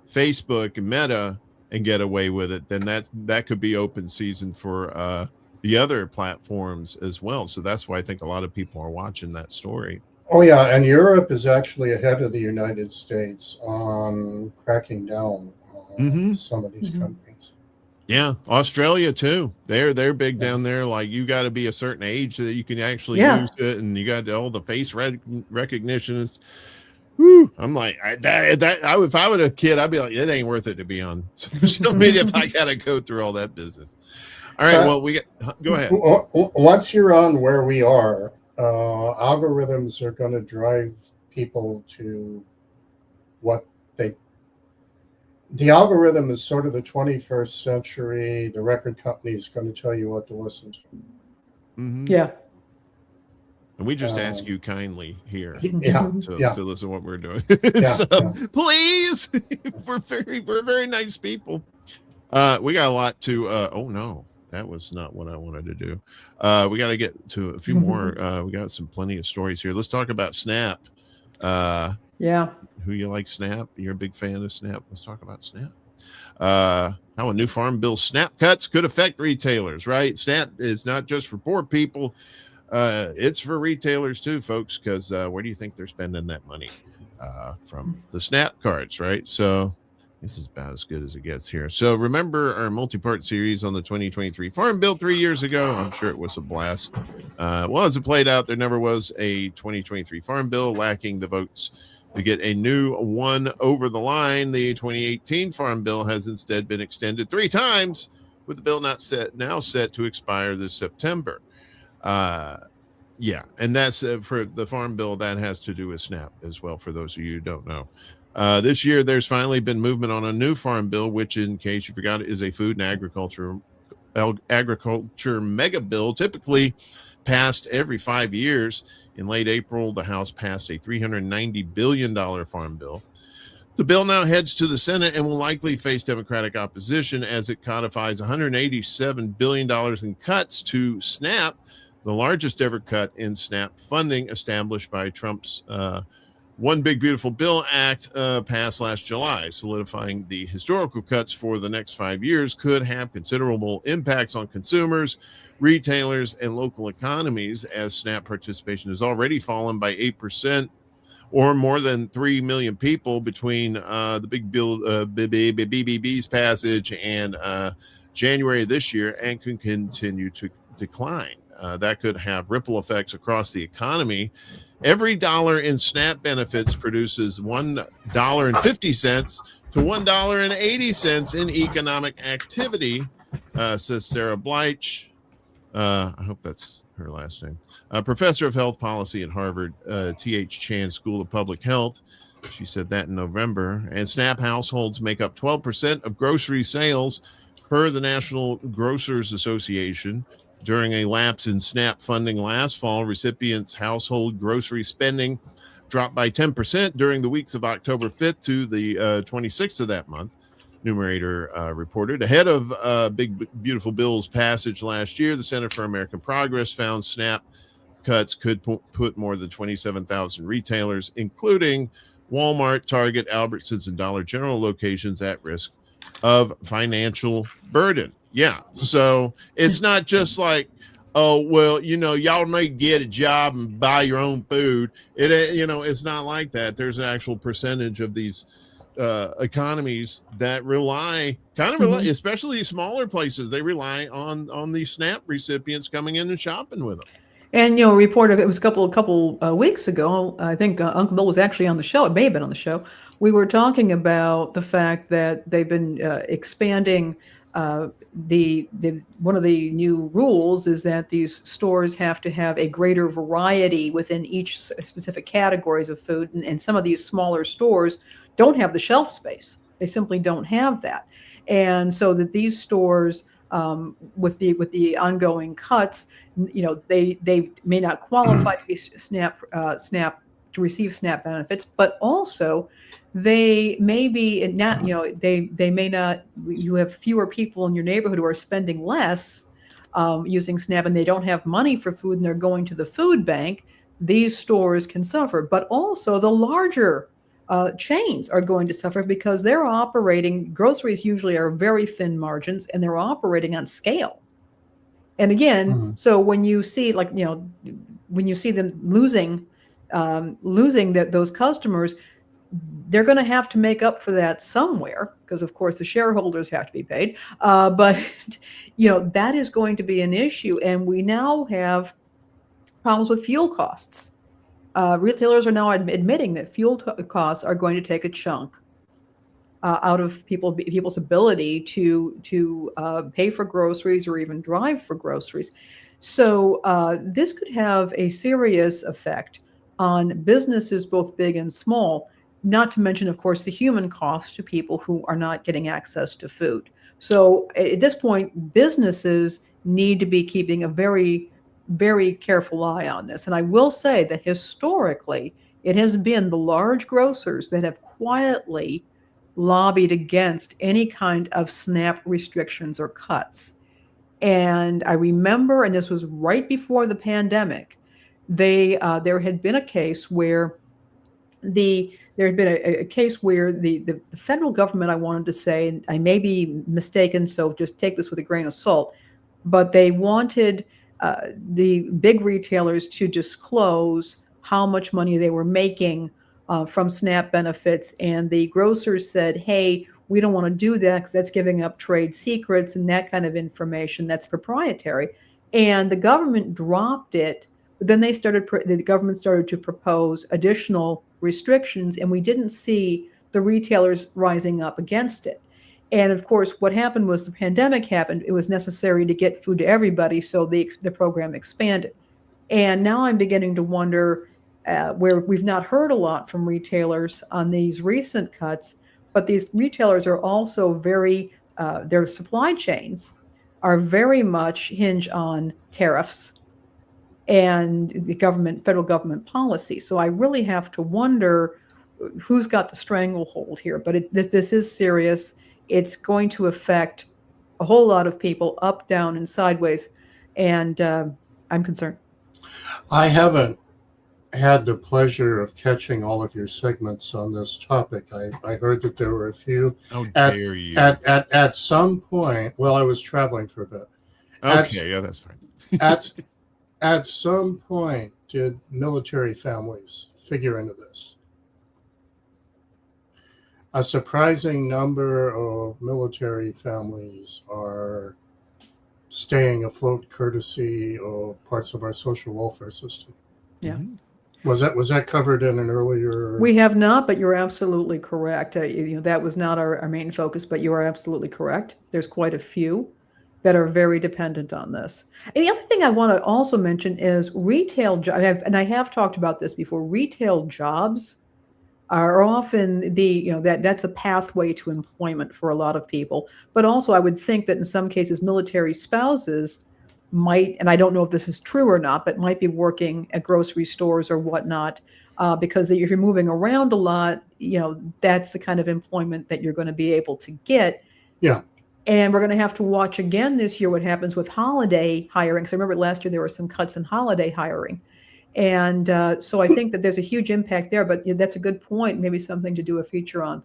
Facebook and Meta and get away with it, then that could be open season for the other platforms as well. So that's why I think a lot of people are watching that story. Oh yeah, and Europe is actually ahead of the United States on cracking down on some of these companies. Yeah, Australia too. They're big down there. Like, you got to be a certain age so that you can actually use it, and you got all the face recognition. Whew, I'm like, if I were a kid, I'd be like, it ain't worth it to be on social media if I gotta go through all that business. All right, well, go ahead. Once you're on where we are, algorithms are going to drive people to what the algorithm is sort of the 21st century. The record company is going to tell you what to listen to. Yeah. And we just ask you kindly here to listen to what we're doing. Please, we're very nice people. We got a lot to, oh no, that was not what I wanted to do. We got to get to a few more. We got plenty of stories here. Let's talk about Snap. Who you like Snap? You're a big fan of Snap. Let's talk about Snap. How a new farm bill Snap cuts could affect retailers, right? Snap is not just for poor people. It's for retailers too, folks, because where do you think they're spending that money? From the Snap cards, right? So this is about as good as it gets here. So remember our multi-part series on the 2023 Farm Bill 3 years ago? I'm sure it was a blast. Well, as it played out, there never was a 2023 Farm Bill, lacking the votes to get a new one over the line. The 2018 Farm Bill has instead been extended 3 times, with the bill now set to expire this September. And that's for the Farm Bill. That has to do with Snap as well, for those of you who don't know. This year, there's finally been movement on a new Farm Bill, which, in case you forgot, is a food and agriculture mega bill, typically passed every 5 years. In late April, the House passed a $390 billion Farm Bill. The bill now heads to the Senate and will likely face Democratic opposition as it codifies $187 billion in cuts to SNAP, the largest ever cut in SNAP funding established by Trump's One Big Beautiful Bill Act passed last July. Solidifying the historical cuts for the next 5 years could have considerable impacts on consumers, retailers, and local economies, as SNAP participation has already fallen by 8%, or more than 3 million people between the big bill BBB's passage and January this year, and can continue to decline. That could have ripple effects across the economy. Every dollar in SNAP benefits produces $1.50 to $1.80 in economic activity, says Sarah Bleich. I hope that's her last name. Professor of health policy at Harvard T.H. Chan School of Public Health. She said that in November. And SNAP households make up 12% of grocery sales per the National Grocers Association. During a lapse in SNAP funding last fall, recipients' household grocery spending dropped by 10% during the weeks of October 5th to the 26th of that month. Numerator reported. Ahead of Big Beautiful Bill's passage last year, the Center for American Progress found SNAP cuts could put more than 27,000 retailers, including Walmart, Target, Albertsons, and Dollar General locations, at risk of financial burden. Yeah, so it's not just like, oh, well, y'all may get a job and buy your own food. It's not like that. There's an actual percentage of these economies that rely, especially smaller places, they rely on these SNAP recipients coming in and shopping with them. And you know, reported it was a couple weeks ago. I think Uncle Bill was actually on the show. It may have been on the show. We were talking about the fact that they've been expanding. The one of the new rules is that these stores have to have a greater variety within each specific categories of food, and some of these smaller stores don't have the shelf space. They simply don't have that, and so that these stores, with the ongoing cuts, you know, they may not qualify to be SNAP to receive SNAP benefits, but also they may be not, you know, they may not. You have fewer people in your neighborhood who are spending less using SNAP, and they don't have money for food, and they're going to the food bank. These stores can suffer, but also the larger chains are going to suffer because they're operating. Groceries usually are very thin margins, and they're operating on scale. And again, so when you see, like, you know, when you see them losing those customers, they're going to have to make up for that somewhere, because of course the shareholders have to be paid. But you know, that is going to be an issue, and we now have problems with fuel costs. Retailers are now admitting that fuel costs are going to take a chunk out of people's ability to pay for groceries or even drive for groceries. So this could have a serious effect on businesses, both big and small, not to mention, of course, the human cost to people who are not getting access to food. So at this point, businesses need to be keeping a very, very careful eye on this. And I will say that historically, it has been the large grocers that have quietly lobbied against any kind of SNAP restrictions or cuts. And I remember, and this was right before the pandemic, there had been a case where the federal government, I wanted to say, and I may be mistaken, so just take this with a grain of salt, but they wanted the big retailers to disclose how much money they were making from SNAP benefits, and the grocers said, hey, we don't want to do that because that's giving up trade secrets and that kind of information that's proprietary. And the government dropped it, but then the government started to propose additional restrictions, and we didn't see the retailers rising up against it. And of course, what happened was the pandemic happened. It was necessary to get food to everybody, so the program expanded. And now I'm beginning to wonder, where we've not heard a lot from retailers on these recent cuts, but these retailers are also very, their supply chains are very much hinge on tariffs and the federal government policy. So I really have to wonder who's got the stranglehold here. But this is serious. It's going to affect a whole lot of people, up, down, and sideways. And I'm concerned. I haven't had the pleasure of catching all of your segments on this topic. I heard that there were a few. How dare you? At some point, well, I was traveling for a bit. Okay, yeah, that's fine. At some point, did military families figure into this? A surprising number of military families are staying afloat courtesy of parts of our social welfare system. Yeah. Mm-hmm. Was that covered in an earlier? We have not, but you're absolutely correct. That was not our main focus, but you are absolutely correct. There's quite a few that are very dependent on this. And the other thing I want to also mention is retail jobs, and I have talked about this before. Retail jobs are often that's a pathway to employment for a lot of people. But also, I would think that in some cases, military spouses might, and I don't know if this is true or not, but might be working at grocery stores or whatnot, because if you're moving around a lot, that's the kind of employment that you're going to be able to get. Yeah. And we're going to have to watch again this year what happens with holiday hiring. Because I remember last year there were some cuts in holiday hiring. And so I think that there's a huge impact there, but that's a good point. Maybe something to do a feature on.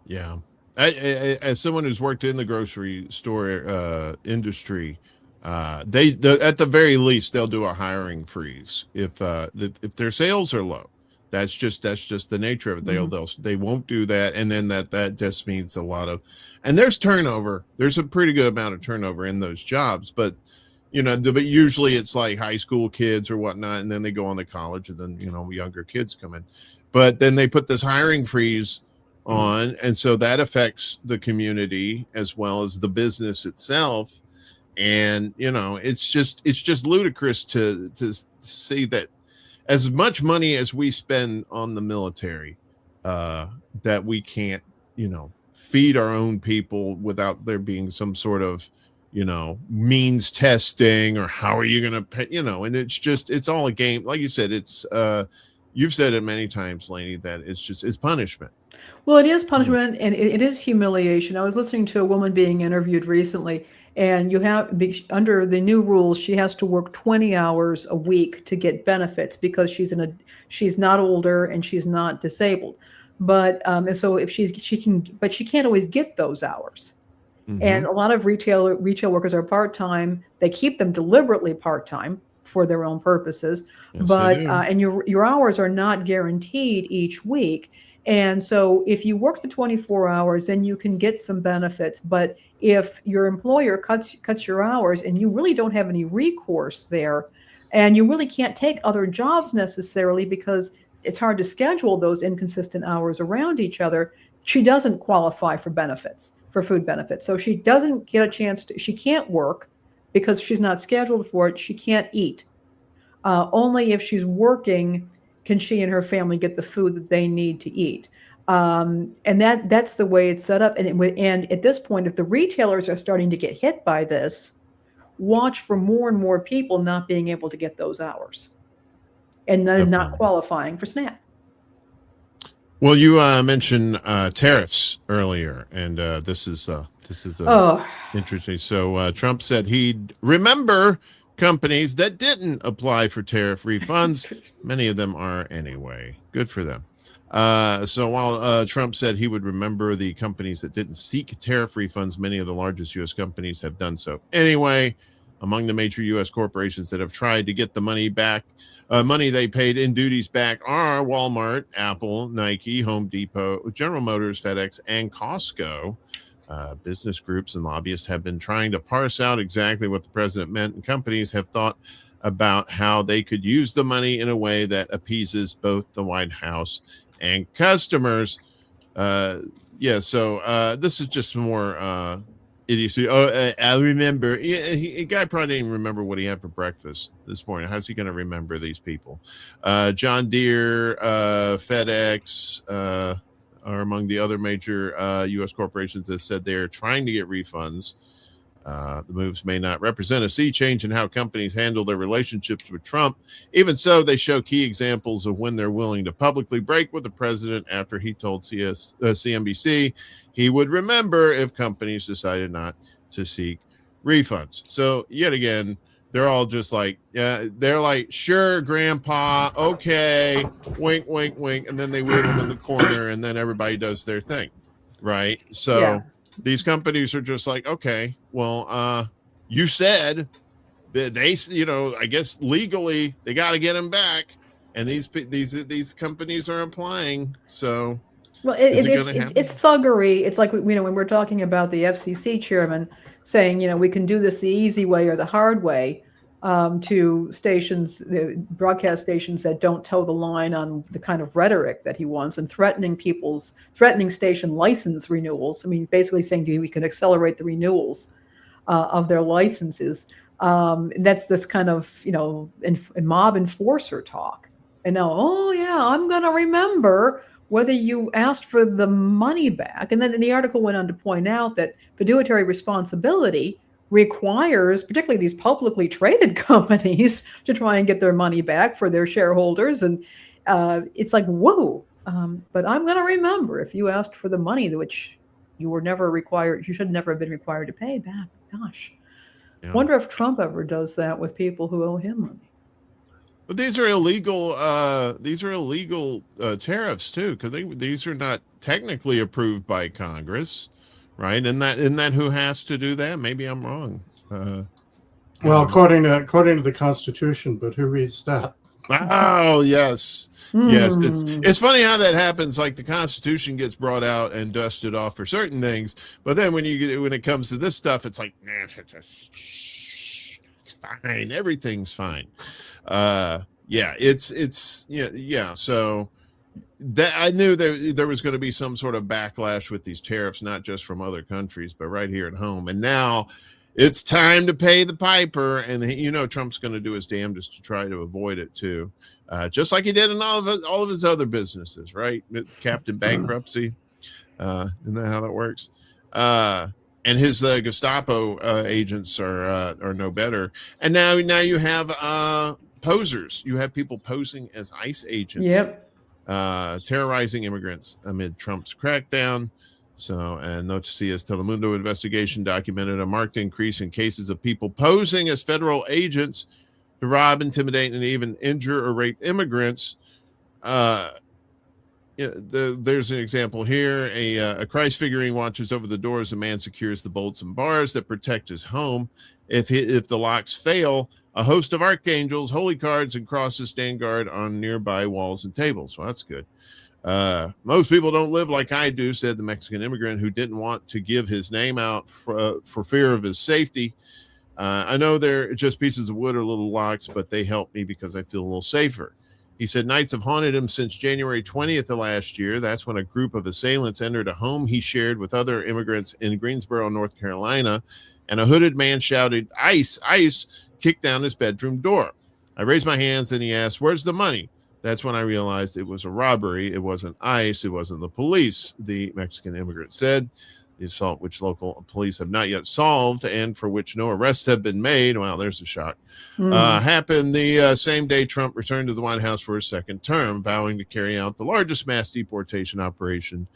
Yeah. As someone who's worked in the grocery store industry, they at the very least they'll do a hiring freeze if their sales are low. That's just the nature of it. They won't do that, and then that just means a lot of, and there's turnover. There's a pretty good amount of turnover in those jobs, but but usually it's like high school kids or whatnot, and then they go on to college, and then younger kids come in. But then they put this hiring freeze on, and so that affects the community as well as the business itself. And it's just ludicrous to see that as much money as we spend on the military, that we can't feed our own people without there being some sort of means testing, or how are you going to pay, and it's all a game. Like you said, it's you've said it many times, Lainey, that it's punishment. Well, it is punishment, and it is humiliation. I was listening to a woman being interviewed recently, and under the new rules, she has to work 20 hours a week to get benefits because she's not older and she's not disabled. But and so if she can, but she can't always get those hours. Mm-hmm. And a lot of retail workers are part-time. They keep them deliberately part-time for their own purposes. Yes, but and your hours are not guaranteed each week. And so if you work the 24 hours, then you can get some benefits. But if your employer cuts your hours and you really don't have any recourse there, and you really can't take other jobs necessarily because it's hard to schedule those inconsistent hours around each other, she doesn't qualify for benefits, for food benefits. So she doesn't get a chance she can't work because she's not scheduled for it. She can't eat. Only if she's working can she and her family get the food that they need to eat. And that's the way it's set up. And at this point, if the retailers are starting to get hit by this, watch for more and more people not being able to get those hours and then not qualifying for SNAP. Well, you mentioned tariffs earlier, and this is interesting. So Trump said he'd remember companies that didn't apply for tariff refunds. Many of them are anyway. Good for them. So while Trump said he would remember the companies that didn't seek tariff refunds, many of the largest U.S. companies have done so anyway. Among the major U.S. corporations that have tried to get the money back, money they paid in duties back, are Walmart, Apple, Nike, Home Depot, General Motors, FedEx, and Costco. Business groups and lobbyists have been trying to parse out exactly what the president meant, and companies have thought about how they could use the money in a way that appeases both the White House and customers. So this is just more idiocy. I remember. A guy probably didn't even remember what he had for breakfast this morning. How's he going to remember these people? John Deere, FedEx, are among the other major U.S. corporations that said they're trying to get refunds. The moves may not represent a sea change in how companies handle their relationships with Trump. Even so, they show key examples of when they're willing to publicly break with the president after he told CNBC he would remember if companies decided not to seek refunds. So yet again, they're all just like, they're like, sure, grandpa, okay, wink, wink, wink. And then they wheel them in the corner and then everybody does their thing, right? So these companies are just like, okay, well, you said that they, I guess legally they got to get them back. And these companies are applying. So well, it's thuggery. It's like, when we're talking about the FCC chairman saying, we can do this the easy way or the hard way, to broadcast stations that don't toe the line on the kind of rhetoric that he wants, and threatening station license renewals. I mean, basically saying we can accelerate the renewals of their licenses. That's this kind of, mob enforcer talk. And now, I'm going to remember whether you asked for the money back. And then the article went on to point out that fiduciary responsibility requires, particularly these publicly traded companies, to try and get their money back for their shareholders. And it's like, whoa, but I'm going to remember if you asked for the money which you should never have been required to pay back. Gosh, wonder if Trump ever does that with people who owe him money. But these are illegal. Tariffs too, because these are not technically approved by Congress, right? And that who has to do that? Maybe I'm wrong. Well, according to the Constitution, but who reads that? Oh yes, yes. It's funny how that happens. Like the Constitution gets brought out and dusted off for certain things, but then when it comes to this stuff, it's like, it's fine. Everything's fine. Yeah. So that I knew there was going to be some sort of backlash with these tariffs, not just from other countries, but right here at home. And now it's time to pay the piper. And Trump's going to do his damnedest to try to avoid it too. Just like he did in all of his other businesses, right? Captain Bankruptcy. Isn't that how that works? And his Gestapo agents are no better. And now you have posers. You have people posing as ICE agents, terrorizing immigrants amid Trump's crackdown. So, and Noticias Telemundo investigation documented a marked increase in cases of people posing as federal agents to rob, intimidate, and even injure or rape immigrants. There's an example here. A Christ figurine watches over the doors. A man secures the bolts and bars that protect his home. If the locks fail, a host of archangels, holy cards, and crosses stand guard on nearby walls and tables. Well, that's good. Most people don't live like I do, said the Mexican immigrant who didn't want to give his name out for fear of his safety. I know they're just pieces of wood or little locks, but they help me because I feel a little safer. He said nights have haunted him since January 20th of last year. That's when a group of assailants entered a home he shared with other immigrants in Greensboro, North Carolina, and a hooded man shouted, "ICE, ICE," kicked down his bedroom door. I raised my hands and he asked, "Where's the money?" That's when I realized it was a robbery. It wasn't ICE. It wasn't the police, the Mexican immigrant said. The assault, which local police have not yet solved and for which no arrests have been made. Wow, there's a shock. Happened the same day Trump returned to the White House for his second term, vowing to carry out the largest mass deportation operation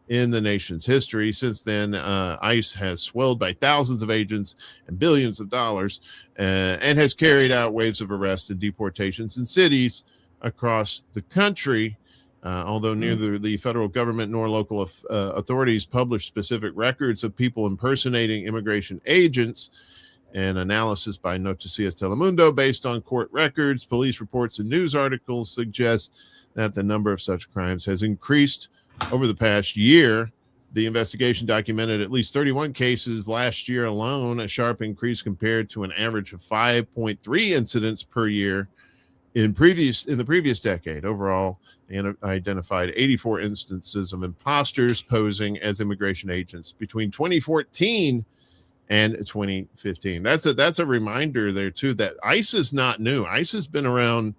in the nation's history. Since then, ICE has swelled by thousands of agents and billions of dollars and has carried out waves of arrests and deportations in cities across the country. Although neither the federal government nor local authorities publish specific records of people impersonating immigration agents, an analysis by Noticias Telemundo based on court records, police reports, and news articles suggests that the number of such crimes has increased over the past year. The investigation documented at least 31 cases last year alone, a sharp increase compared to an average of 5.3 incidents per year in the previous decade. Overall, they identified 84 instances of imposters posing as immigration agents between 2014 and 2015. That's a reminder there too that ICE is not new. ICE has been around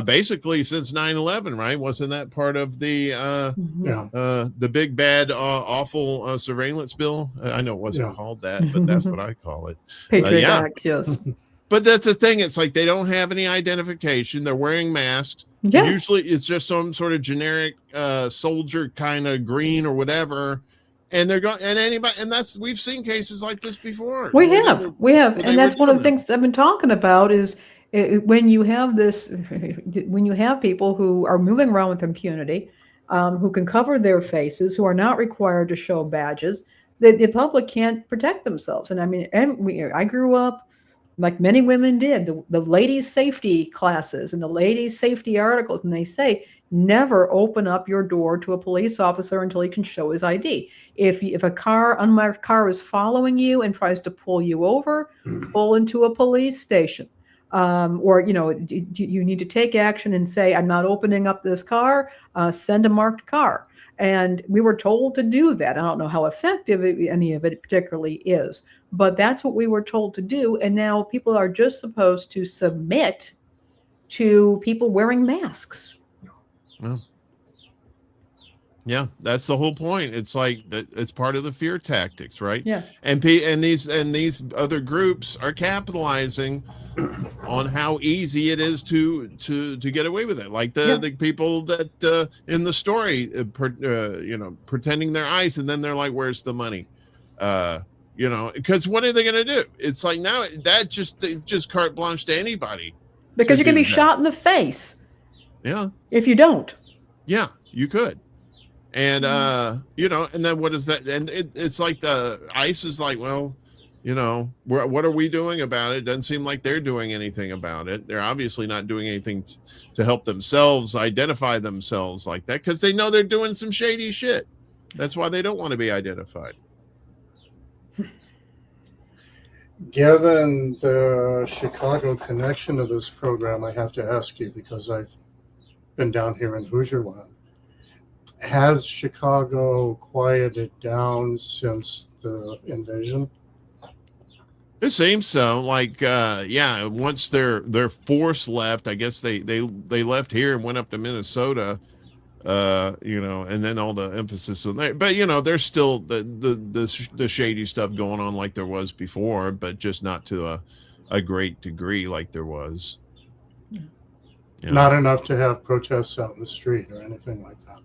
basically since 9/11, right? Wasn't that part of the big bad awful surveillance bill? I know it wasn't called that, but that's what I call it. Patriot Act, yes. But that's the thing. It's like they don't have any identification. They're wearing masks. Yeah. Usually it's just some sort of generic soldier kind of green or whatever. And they're going we've seen cases like this before. We have. And that's one of the things I've been talking about is when you have people who are moving around with impunity, who can cover their faces, who are not required to show badges, the public can't protect themselves. And I mean, I grew up, like many women did, the ladies' safety classes and the ladies' safety articles, and they say never open up your door to a police officer until he can show his ID. If a unmarked car is following you and tries to pull you over, pull into a police station. Or you need to take action and say, "I'm not opening up this car." Send a marked car. And we were told to do that. I don't know how effective any of it particularly is, but that's what we were told to do. And now people are just supposed to submit to people wearing masks. Well, yeah, that's the whole point. It's like it's part of the fear tactics, right? Yeah. And these other groups are capitalizing on how easy it is to get away with it. Like the people that in the story, pretending they're ICE, and then they're like, "Where's the money?" Because what are they going to do? It's like now that just carte blanche to anybody. Because you can be shot in the face. Yeah. If you don't. Yeah, you could. And and then what is that? And it's like the ICE is like, well, what are we doing about it? Doesn't seem like they're doing anything about it. They're obviously not doing anything to help themselves identify themselves like that, because they know they're doing some shady shit. That's why they don't want to be identified. Given the Chicago connection to this program, I have to ask you, because I've been down here in Hoosierland. Has Chicago quieted down since the invasion? It seems so. Like, yeah, once their force left, I guess they left here and went up to Minnesota. And then all the emphasis on there. But there's still the shady stuff going on like there was before, but just not to a great degree like there was. Not enough to have protests out in the street or anything like that.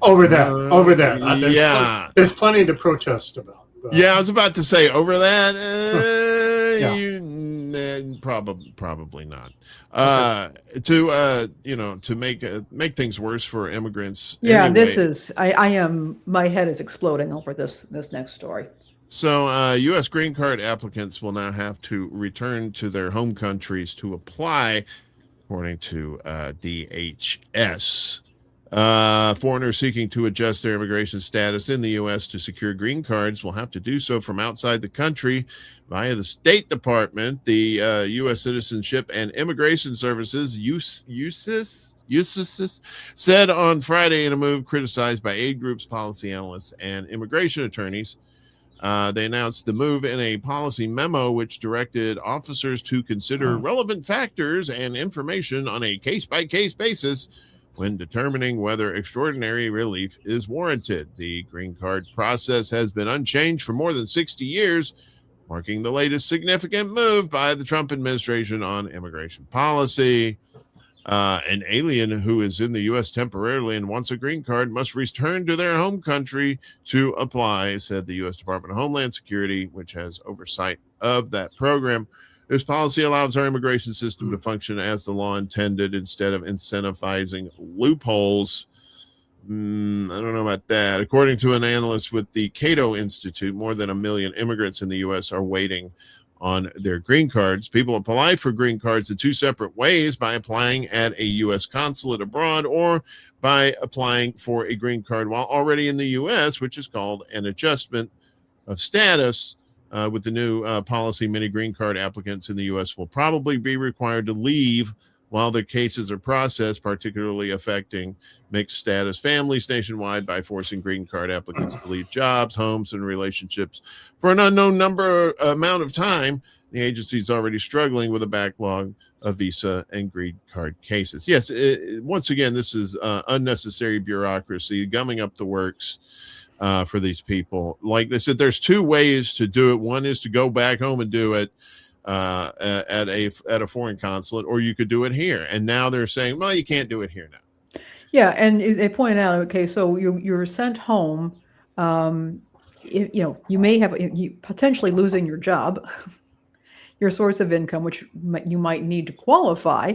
Over that. There's plenty to protest about. Yeah, I was about to say over that. Probably not. To make things worse for immigrants. Yeah, anyway. this is. My head is exploding over this next story. So, U.S. green card applicants will now have to return to their home countries to apply, according to DHS. Foreigners seeking to adjust their immigration status in the U.S. to secure green cards will have to do so from outside the country via the State Department. The U.S. Citizenship and Immigration Services, USCIS, said on Friday in a move criticized by aid groups, policy analysts, and immigration attorneys. They announced the move in a policy memo which directed officers to consider relevant factors and information on a case-by-case basis when determining whether extraordinary relief is warranted. The green card process has been unchanged for more than 60 years, marking the latest significant move by the Trump administration on immigration policy. An alien who is in the U.S. temporarily and wants a green card must return to their home country to apply, said the U.S. Department of Homeland Security, which has oversight of that program. This policy allows our immigration system to function as the law intended instead of incentivizing loopholes. I don't know about that. According to an analyst with the Cato Institute, more than 1 million immigrants in the U.S. are waiting on their green cards. People apply for green cards in 2 separate ways: by applying at a U.S. consulate abroad or by applying for a green card while already in the U.S., which is called an adjustment of status. With the new policy, many green card applicants in the U.S. will probably be required to leave while their cases are processed, particularly affecting mixed status families nationwide by forcing green card applicants to leave jobs, homes, and relationships for an unknown amount of time. The agency is already struggling with a backlog of visa and green card cases. Yes, once again, this is unnecessary bureaucracy, gumming up the works for these people. Like they said, there's 2 ways to do it. One is to go back home and do it at a foreign consulate, or you could do it here. And now they're saying, well, you can't do it here now. Yeah, and they point out, okay, so you're sent home. You may have you potentially losing your job, your source of income, which you might need to qualify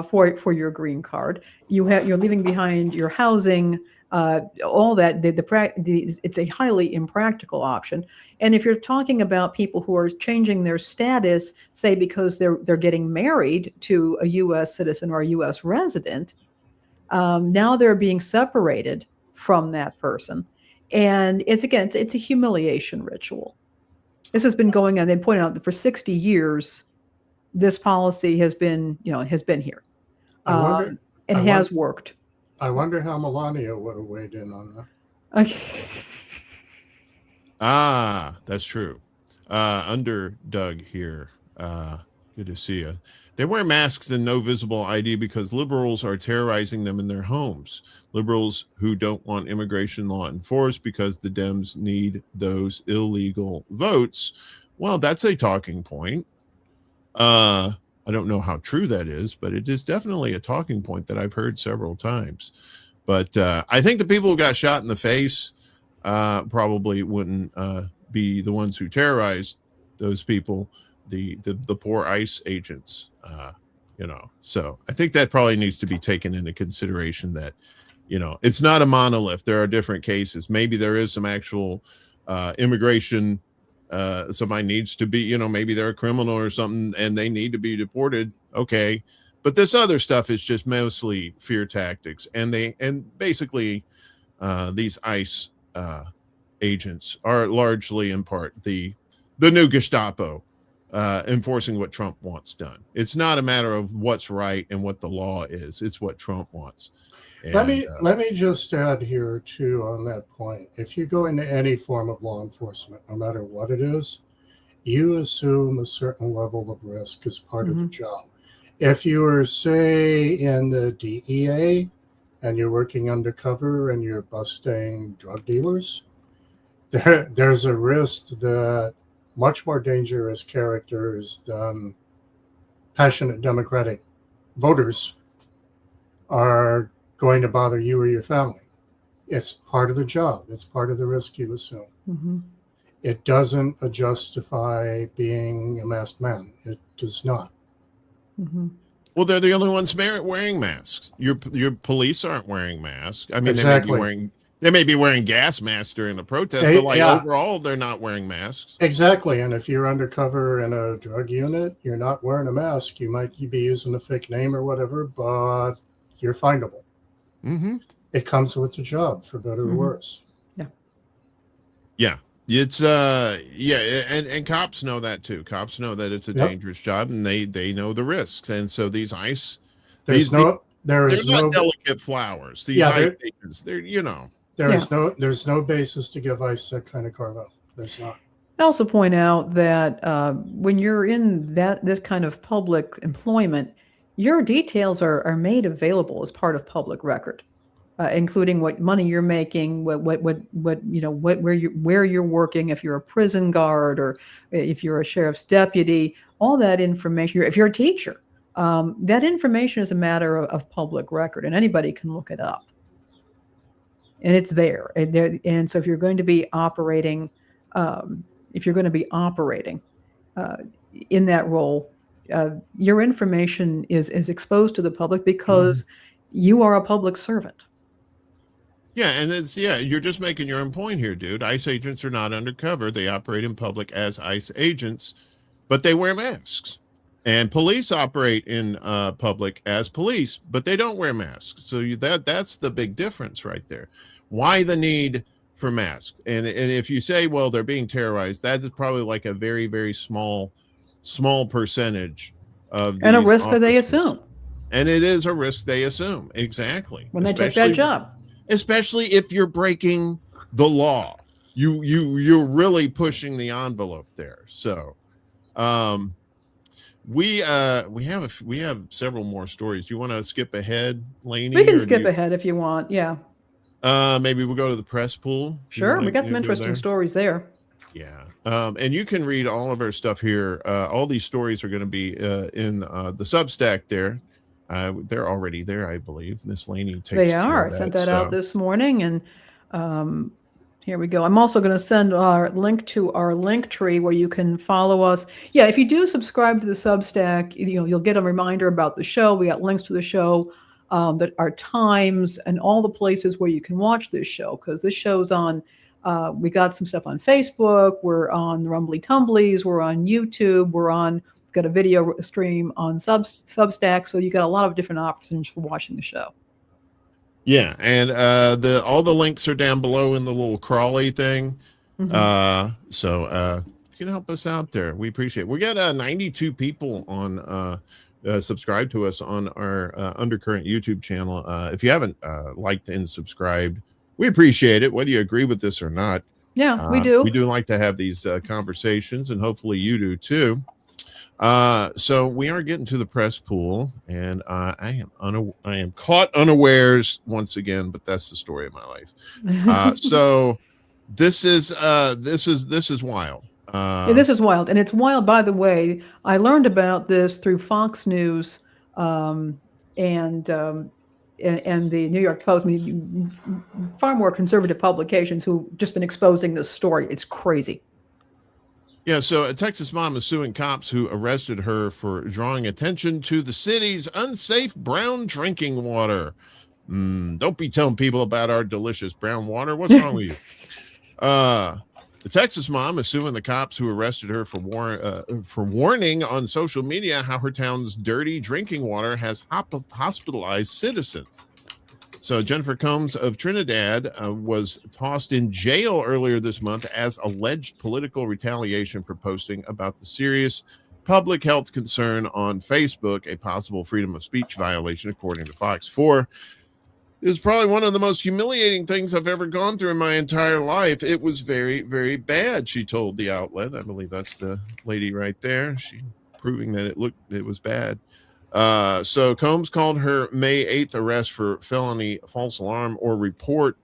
for your green card. You're leaving behind your housing. All that it's a highly impractical option. And if you're talking about people who are changing their status, say because they're getting married to a U.S. citizen or a U.S. resident, now they're being separated from that person, and it's a humiliation ritual. This has been going on. They point out that for 60 years, this policy has been here, and it has worked. I wonder how Melania would have weighed in on that. Okay. That's true. Doug here. Good to see you. They wear masks and no visible ID because liberals are terrorizing them in their homes. Liberals who don't want immigration law enforced because the Dems need those illegal votes. Well, that's a talking point. I don't know how true that is, but it is definitely a talking point that I've heard several times. But I think the people who got shot in the face probably wouldn't be the ones who terrorized those people, the poor ICE agents, So I think that probably needs to be taken into consideration that, it's not a monolith. There are different cases. Maybe there is some actual immigration. Somebody needs to be, maybe they're a criminal or something and they need to be deported. Okay. But this other stuff is just mostly fear tactics. And basically these ICE agents are largely in part the new Gestapo enforcing what Trump wants done. It's not a matter of what's right and what the law is. It's what Trump wants. And, let me just add here too on that point. If you go into any form of law enforcement, no matter what it is, you assume a certain level of risk as part of the job. If you are, say, in the DEA and you're working undercover and you're busting drug dealers, there's a risk that much more dangerous characters than passionate Democratic voters are going to bother you or your family. It's part of the job. It's part of the risk you assume. It doesn't justify being a masked man. It does not. Well, they're the only ones wearing masks. Your police aren't wearing masks. I mean, Exactly. they may be wearing gas masks during the protest, but overall, they're not wearing masks. Exactly. And if you're undercover in a drug unit, you're not wearing a mask. You might be using a fake name or whatever, but you're findable. It comes with the job, for better or worse. Yeah. It's and cops know that too. Cops know that it's a dangerous job, and they know the risks. And so these ICE, they're not delicate flowers. These ICE agents, there's no basis to give ICE that kind of carve out. There's not. I also point out that when you're in this kind of public employment, your details are made available as part of public record. Including what money you're making, where you're working, if you're a prison guard or if you're a sheriff's deputy, all that information. If you're a teacher, that information is a matter of public record, and anybody can look it up, and it's there. And so, if you're going to be operating, in that role, your information is exposed to the public because you are a public servant. Yeah, and you're just making your own point here, dude. ICE agents are not undercover. They operate in public as ICE agents, but they wear masks. And police operate in public as police, but they don't wear masks. So that's the big difference right there. Why the need for masks? And if you say, well, they're being terrorized, that is probably like a very, very small percentage of these and a risk officers. that they assume. And it is a risk they assume. Exactly. When they take that job. Especially if you're breaking the law, you're really pushing the envelope there. So, we have several more stories. Do you want to skip ahead, Lainey? We can skip ahead if you want. Yeah. Maybe we'll go to the press pool. Sure, we got some interesting stories there. Yeah. And you can read all of our stuff here. All these stories are going to be in the Substack there. They're already there, I believe. Miss Lainey takes care of that. They are. I sent that out this morning, and here we go. I'm also going to send our link to our link tree where you can follow us. Yeah, if you do subscribe to the Substack, you'll get a reminder about the show. We got links to the show, that our times, and all the places where you can watch this show, because this show's on. We got some stuff on Facebook. We're on the Rumbly Tumblies. We're on YouTube. Got a video stream on Substack, so you got a lot of different options for watching the show. Yeah, and all the links are down below in the little crawly thing. So if you can help us out there, we appreciate it. We got 92 people on subscribe to us on our Undercurrent YouTube channel. If you haven't liked and subscribed, we appreciate it, whether you agree with this or not. Yeah, we do. We do like to have these conversations, and hopefully you do too. So we are getting to the press pool, and I am caught unawares once again, but that's the story of my life. So this is wild. This is wild, and it's wild. By the way, I learned about this through Fox News and the New York Post. I mean, far more conservative publications who've just been exposing this story. It's crazy. Yeah, so a Texas mom is suing cops who arrested her for drawing attention to the city's unsafe brown drinking water. Don't be telling people about our delicious brown water. What's wrong with you? The Texas mom is suing the cops who arrested her for warning on social media how her town's dirty drinking water has hospitalized citizens. So Jennifer Combs of Trinidad was tossed in jail earlier this month as alleged political retaliation for posting about the serious public health concern on Facebook, a possible freedom of speech violation, according to Fox 4. It was probably one of the most humiliating things I've ever gone through in my entire life. It was very, very bad, she told the outlet. I believe that's the lady right there. She proving that it was bad. So Combs called her May 8th arrest for felony false alarm or report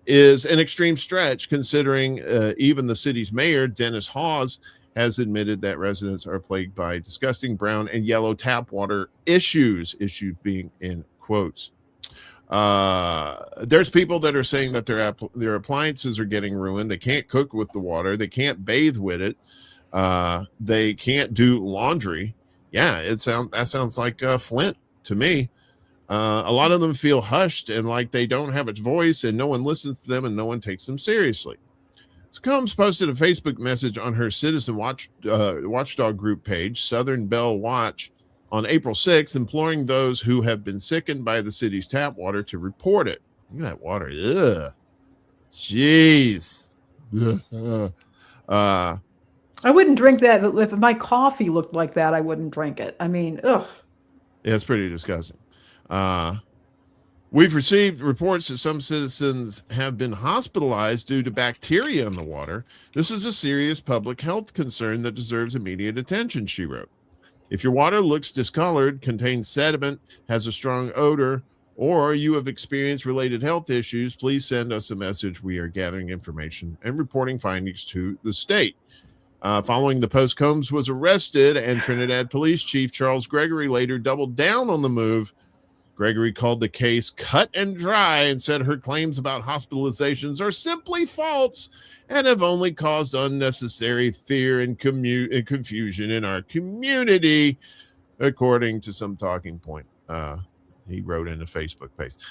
is an extreme stretch, considering even the city's mayor, Dennis Hawes, has admitted that residents are plagued by disgusting brown and yellow tap water issues being in quotes. There's people that are saying that their appliances are getting ruined. They can't cook with the water. They can't bathe with it. They can't do laundry. Yeah, that sounds like Flint to me. A lot of them feel hushed and like they don't have a voice, and no one listens to them and no one takes them seriously. So Combs posted a Facebook message on her citizen watchdog group page, Southern Bell Watch, on April 6th, imploring those who have been sickened by the city's tap water to report it. Look at that water. Ugh. Jeez. I wouldn't drink that. If my coffee looked like that, I wouldn't drink it. I mean, ugh. Yeah, it's pretty disgusting. We've received reports that some citizens have been hospitalized due to bacteria in the water. This is a serious public health concern that deserves immediate attention, she wrote. If your water looks discolored, contains sediment, has a strong odor, or you have experienced related health issues, please send us a message. We are gathering information and reporting findings to the state. Following the post, Combs was arrested, and Trinidad Police Chief Charles Gregory later doubled down on the move. Gregory called the case cut and dry and said her claims about hospitalizations are simply false and have only caused unnecessary fear and confusion in our community, according to some talking point he wrote in a Facebook post.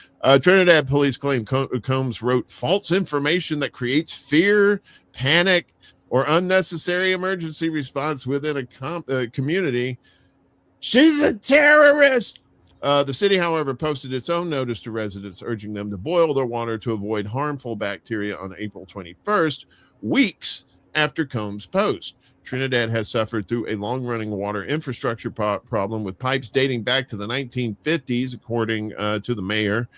Trinidad police claim Combs wrote false information that creates fear, panic, or unnecessary emergency response within a community. She's a terrorist. The city, however, posted its own notice to residents urging them to boil their water to avoid harmful bacteria on April 21st, weeks after Combs' post. Trinidad has suffered through a long-running water infrastructure problem with pipes dating back to the 1950s, according to the mayor.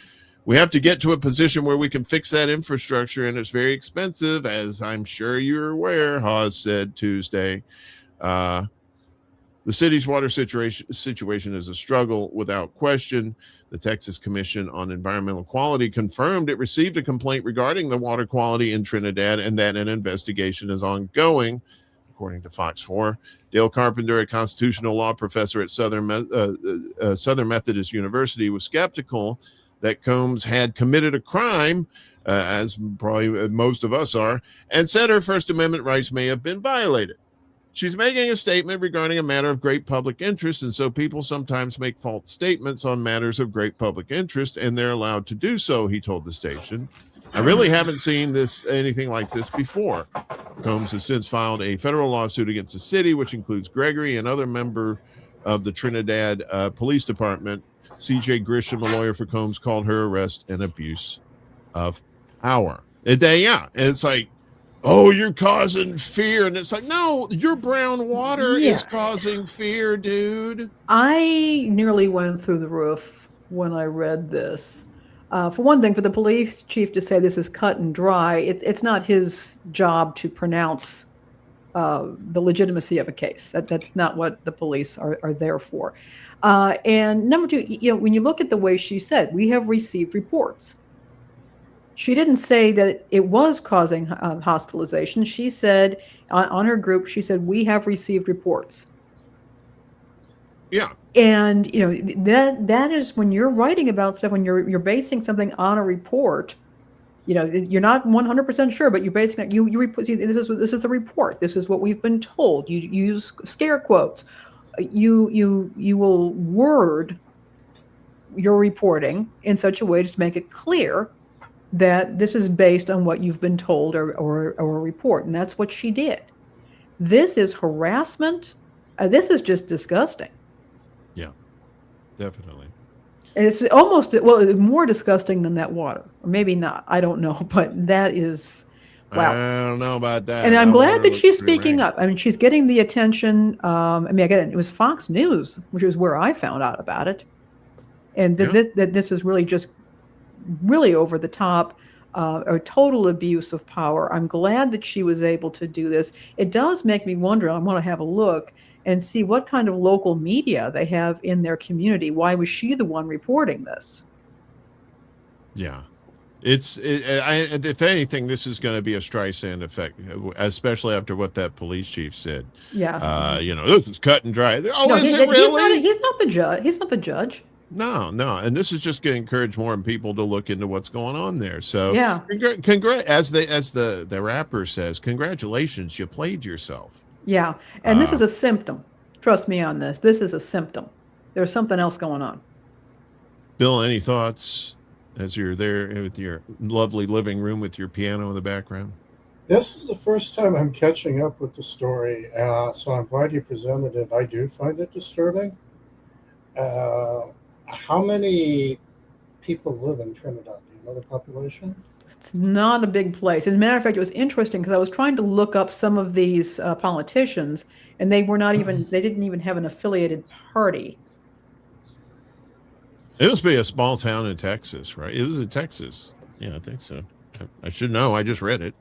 We have to get to a position where we can fix that infrastructure, and it's very expensive, as I'm sure you're aware, Hawes said Tuesday. The city's water situation is a struggle without question. The Texas Commission on Environmental Quality confirmed it received a complaint regarding the water quality in Trinidad and that an investigation is ongoing, according to Fox 4. Dale Carpenter, a constitutional law professor at Southern Methodist University, was skeptical that Combs had committed a crime, as probably most of us are, and said her First Amendment rights may have been violated. She's making a statement regarding a matter of great public interest, and so people sometimes make false statements on matters of great public interest, and they're allowed to do so, he told the station. I really haven't seen anything like this before. Combs has since filed a federal lawsuit against the city, which includes Gregory and other member of the Trinidad Police Department. C.J. Grisham, a lawyer for Combs, called her arrest an abuse of power. And it's like, oh, you're causing fear. And it's like, no, your brown water is causing fear, dude. I nearly went through the roof when I read this. For one thing, for the police chief to say this is cut and dry, it's not his job to pronounce the legitimacy of a case. That's not what the police are there for. And number two, when you look at the way she said, we have received reports. She didn't say that it was causing hospitalization. She said on her group, she said, we have received reports. Yeah. And, that is when you're writing about stuff, when you're basing something on a report, you're not 100% sure, but you're basing it, you report, this is a report. This is what we've been told. You use scare quotes. You will word your reporting in such a way to make it clear that this is based on what you've been told or a report. And that's what she did. This is harassment. This is just disgusting. Yeah, definitely. It's almost, well, more disgusting than that water. Or maybe not. I don't know. But that is, wow. I don't know about that. And I'm That glad water that looks she's pretty speaking rank. up. I mean, she's getting the attention. I mean, again, it was Fox News, which is where I found out about it. And that this is really just really over the top, a total abuse of power. I'm glad that she was able to do this. It does make me wonder. I want to have a look and see what kind of local media they have in their community. Why was she the one reporting this? Yeah. If anything, this is going to be a Streisand effect, especially after what that police chief said. Yeah. This is cut and dry. Oh, No, is it really? He's not the judge. He's not the judge. No. And this is just going to encourage more people to look into what's going on there. So yeah, as the rapper says, congratulations, you played yourself. Yeah. And this is a symptom. Trust me on this. This is a symptom. There's something else going on. Bill, any thoughts as you're there with your lovely living room with your piano in the background? This is the first time I'm catching up with the story, so I'm glad you presented it. I do find it disturbing. How many people live in Trinidad? Do you know the population? It's not a big place. As a matter of fact, it was interesting because I was trying to look up some of these politicians, and they were not even, they didn't even have an affiliated party. It must be a small town in Texas, right? It was in Texas. Yeah, I think so. I should know. I just read it.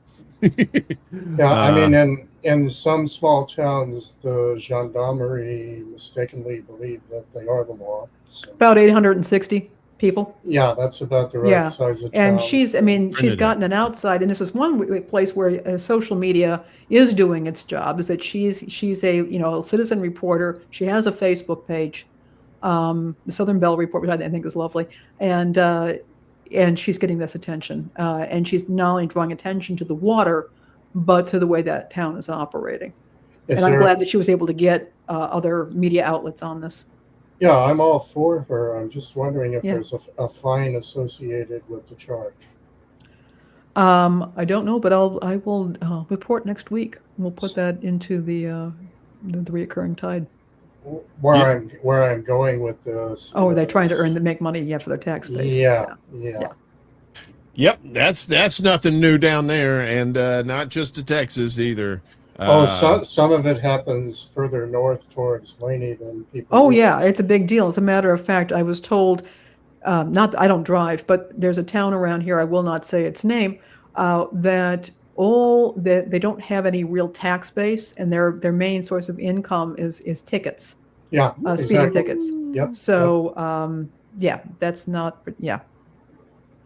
Yeah, I mean, in some small towns, the gendarmerie mistakenly believe that they are the law. So, About 860 people. yeah, that's about the right size of town. And she's gotten an outside, and this is one place where social media is doing its job, is that she's a citizen reporter. She has a Facebook page, the Southern Bell Report, which I think is lovely, and she's getting this attention, and she's not only drawing attention to the water, but to the way that town is operating. I'm glad that she was able to get other media outlets on this. Yeah, I'm all for her. I'm just wondering if there's a fine associated with the charge. I don't know, but I will report next week. We'll put that into the reoccurring tide. Where I'm going with this. Oh, they're trying to make money for their tax base. Yeah. Yep, that's nothing new down there, and not just to Texas either. Some of it happens further north towards Laney than people. Oh, yeah, it's a big deal. As a matter of fact, I was told, not that I don't drive, but there's a town around here, I will not say its name, that they don't have any real tax base, and their main source of income is tickets. Yeah, speeding tickets. Yep. So, that's not,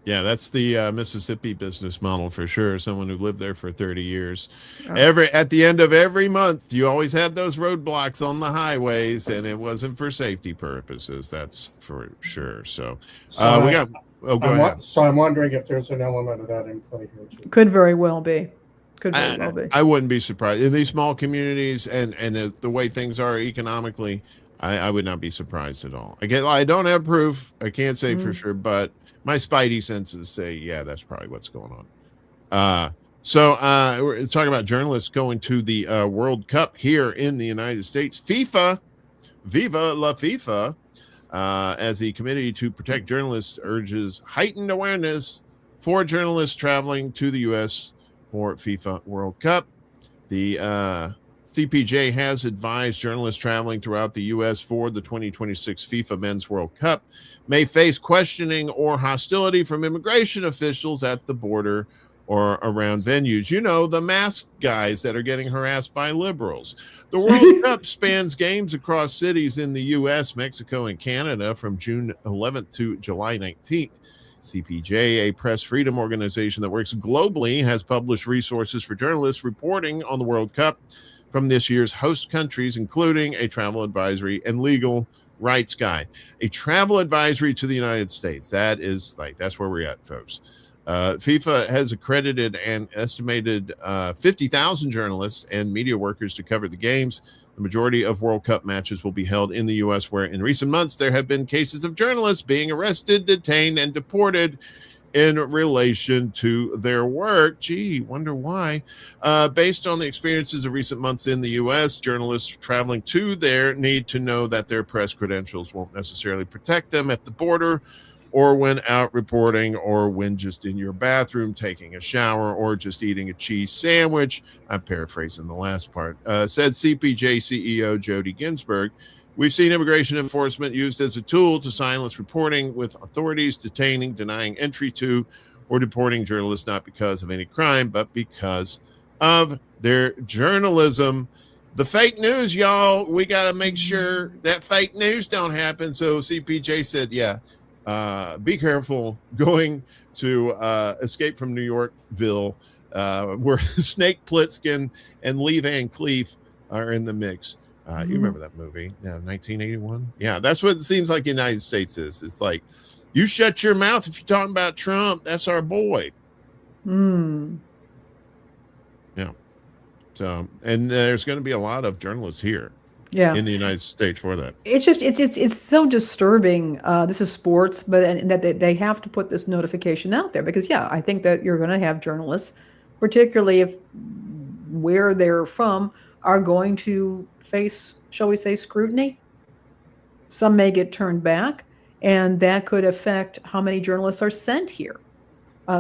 Yeah, that's the Mississippi business model for sure. Someone who lived there for 30 years. Oh. At the end of every month, you always had those roadblocks on the highways, and it wasn't for safety purposes. That's for sure. So go ahead. So I'm wondering if there's an element of that in play here too. Could very well be. Could very well be. I wouldn't be surprised in these small communities and the way things are economically. I would not be surprised at all. Again, I don't have proof. I can't say for sure, but my spidey senses say, yeah, that's probably what's going on. So we're talking about journalists going to the World Cup here in the United States. FIFA, Viva la FIFA, as the Committee to Protect Journalists urges heightened awareness for journalists traveling to the U.S. for FIFA World Cup. The CPJ has advised journalists traveling throughout the U.S. for the 2026 FIFA Men's World Cup may face questioning or hostility from immigration officials at the border or around venues. You know, the masked guys that are getting harassed by liberals. The World Cup spans games across cities in the U.S., Mexico, and Canada from June 11th to July 19th. CPJ, a press freedom organization that works globally, has published resources for journalists reporting on the World Cup from this year's host countries, including a travel advisory and legal rights guide. A travel advisory to the United States. That's where we're at, folks. FIFA has accredited an estimated 50,000 journalists and media workers to cover the games. The majority of World Cup matches will be held in the U.S., where in recent months there have been cases of journalists being arrested, detained, and deported in relation to their work. Gee, wonder why. Based on the experiences of recent months in the U.S., journalists traveling to there need to know that their press credentials won't necessarily protect them at the border, or when out reporting, or when just in your bathroom taking a shower, or just eating a cheese sandwich. I'm paraphrasing the last part. Said CPJ CEO Jody Ginsburg. We've seen immigration enforcement used as a tool to silence reporting, with authorities detaining, denying entry to, or deporting journalists not because of any crime, but because of their journalism. The fake news, y'all, we got to make sure that fake news don't happen. So CPJ said, be careful going to Escape from New Yorkville, where Snake Plissken and Lee Van Cleef are in the mix. You remember that movie? Yeah, 1981. Yeah, that's what it seems like the United States is. It's like, you shut your mouth if you're talking about Trump. That's our boy. Yeah. So, and there's going to be a lot of journalists here. Yeah. In the United States for that. It's just it's so disturbing. This is sports, but and that they have to put this notification out there, because I think that you're going to have journalists, particularly if where they're from, are going to face, shall we say, scrutiny. Some may get turned back, and that could affect how many journalists are sent here.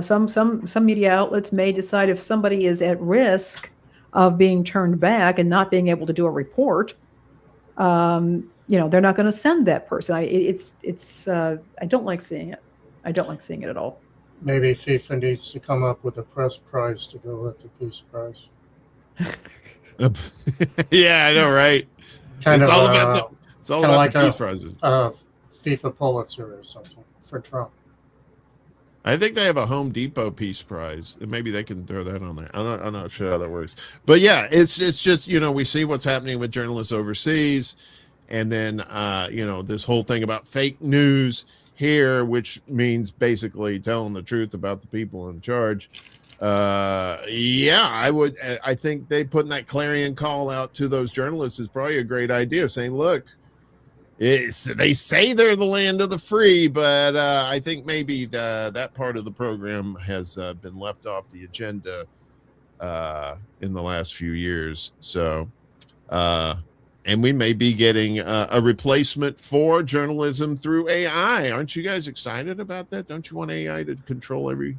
Some media outlets may decide if somebody is at risk of being turned back and not being able to do a report, they're not going to send that person. I don't like seeing it. I don't like seeing it at all. Maybe FIFA needs to come up with a press prize to go with the Peace Prize. Yeah, I know, right? It's all about the Peace Prizes. FIFA Pulitzer or something for Trump. I think they have a Home Depot Peace Prize, and maybe they can throw that on there. I'm not sure how that works, but yeah, it's just we see what's happening with journalists overseas, and then this whole thing about fake news here, which means basically telling the truth about the people in charge. I think they putting that clarion call out to those journalists is probably a great idea, saying, look, they say they're the land of the free, but I think maybe that part of the program has been left off the agenda in the last few years. So, and we may be getting a replacement for journalism through AI. Aren't you guys excited about that? Don't you want AI to control every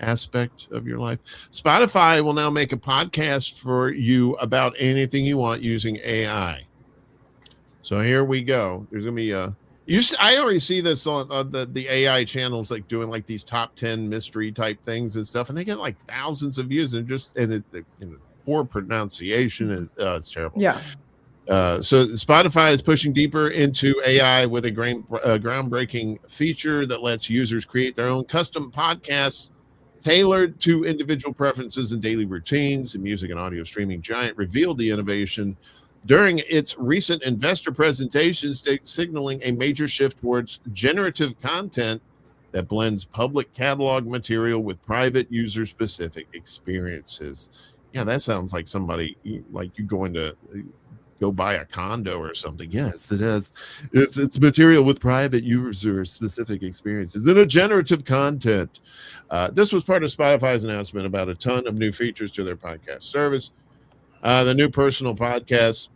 aspect of your life? Spotify will now make a podcast for you about anything you want using AI. So here we go. There's gonna be I already see this on the AI channels, like doing like these top 10 mystery type things and stuff, and they get like thousands of views, and poor pronunciation is it's terrible. Yeah. So Spotify is pushing deeper into AI with a groundbreaking feature that lets users create their own custom podcasts tailored to individual preferences and daily routines. The music and audio streaming giant revealed the innovation during its recent investor presentation, signaling a major shift towards generative content that blends public catalog material with private user-specific experiences. Yeah, that sounds like somebody, like you going to go buy a condo or something. Yes, it is. It's material with private user-specific experiences and a generative content. This was part of Spotify's announcement about a ton of new features to their podcast service. The new personal podcasts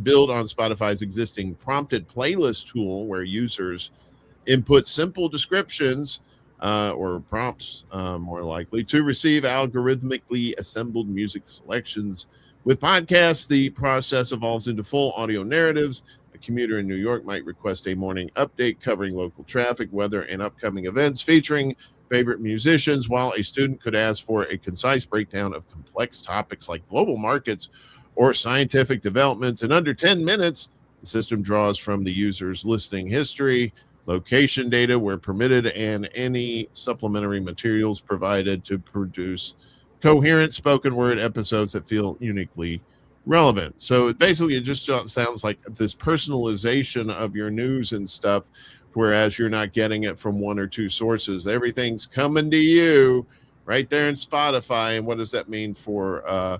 build on Spotify's existing prompted playlist tool, where users input simple descriptions or prompts, more likely, to receive algorithmically assembled music selections. With podcasts, the process evolves into full audio narratives. A commuter in New York might request a morning update covering local traffic, weather, and upcoming events featuring favorite musicians, while a student could ask for a concise breakdown of complex topics like global markets or scientific developments. In under 10 minutes, the system draws from the user's listening history, location data where permitted, and any supplementary materials provided to produce coherent spoken word episodes that feel uniquely relevant. So basically, it just sounds like this personalization of your news and stuff, whereas you're not getting it from one or two sources. Everything's coming to you right there in Spotify. And what does that mean for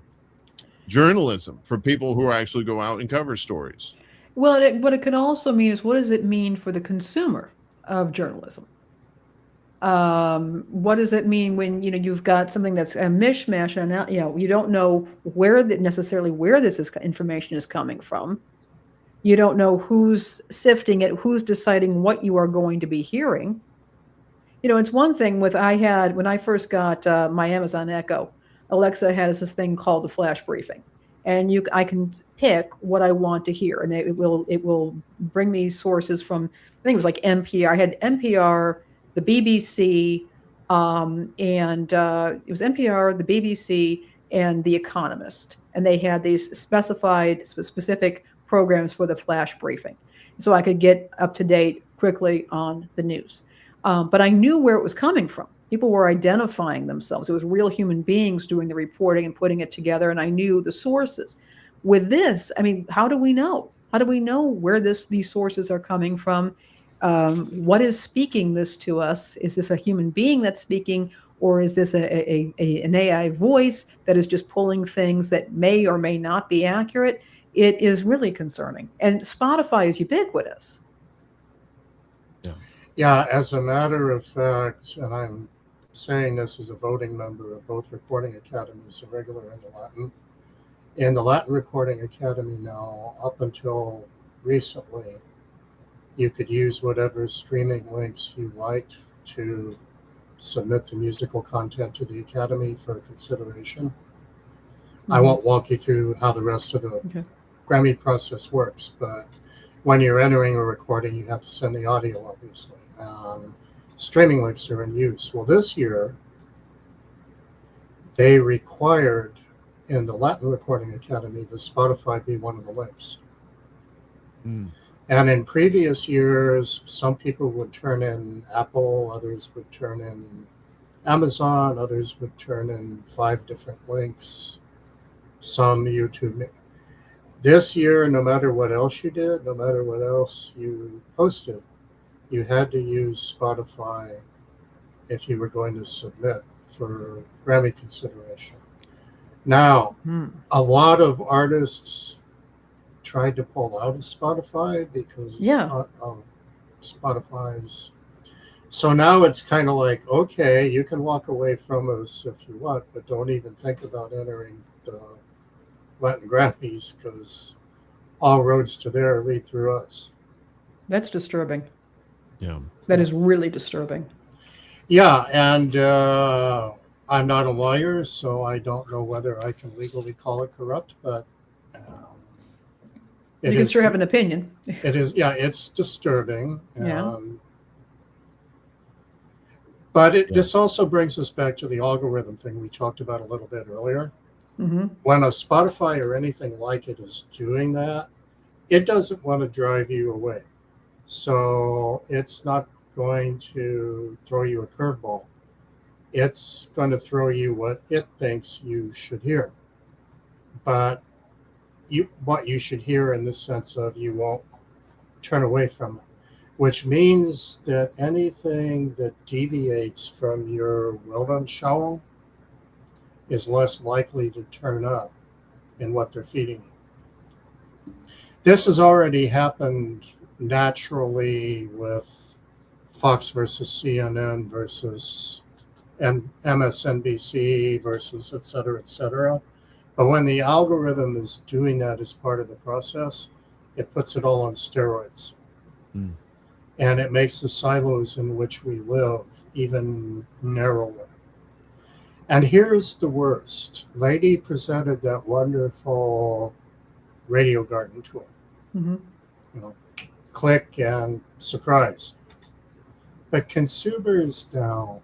journalism, for people who actually go out and cover stories? Well, what it could also mean is, what does it mean for the consumer of journalism? What does it mean when, you've got something that's a mishmash and, you don't know necessarily where information is coming from. You don't know who's sifting it, who's deciding what you are going to be hearing. It's one thing when I first got my Amazon Echo, Alexa has this thing called the flash briefing. And I can pick what I want to hear, and it will bring me sources from, I think it was like NPR. I had NPR, the BBC, and it was NPR, the BBC, and The Economist, and they had these specific programs for the flash briefing, so I could get up to date quickly on the news. But I knew where it was coming from. People were identifying themselves. It was real human beings doing the reporting and putting it together, and I knew the sources. With this, I mean, how do we know? How do we know where these sources are coming from? What is speaking this to us? Is this a human being that's speaking, or is this an AI voice that is just pulling things that may or may not be accurate? It is really concerning. And Spotify is ubiquitous. Yeah, as a matter of fact, and I'm saying this as a voting member of both recording academies, a regular and the Latin. In the Latin Recording Academy now, up until recently, you could use whatever streaming links you liked to submit the musical content to the Academy for consideration. I won't walk you through how the rest of the Grammy process works, but when you're entering a recording, you have to send the audio, obviously. Streaming links are in use. Well, this year, they required in the Latin Recording Academy that Spotify be one of the links. And in previous years, some people would turn in Apple, others would turn in Amazon, others would turn in 5 different links, some YouTube. This year, no matter what else you did, no matter what else you posted, you had to use Spotify if you were going to submit for Grammy consideration. Now, a lot of artists tried to pull out of Spotify because of Spotify's. So now it's kind of like, okay, you can walk away from us if you want, but don't even think about entering the Latin Grammys because all roads to there lead through us. That's disturbing. Yeah. That is really disturbing. Yeah, and I'm not a lawyer, so I don't know whether I can legally call it corrupt, but you can sure have an opinion. It is, yeah, it's disturbing. Yeah. But this also brings us back to the algorithm thing we talked about a little bit earlier. When a Spotify or anything like it is doing that, it doesn't want to drive you away. So it's not going to throw you a curveball. It's going to throw you what it thinks you should hear. But what you should hear in the sense of you won't turn away from it, which means that anything that deviates from your Weltanschauung is less likely to turn up in what they're feeding you. This has already happened naturally with Fox versus CNN versus MSNBC versus et cetera, et cetera. But when the algorithm is doing that as part of the process, it puts it all on steroids. And it makes the silos in which we live even narrower. And here's the worst. Lady presented that wonderful radio garden tool. Click and surprise. But consumers now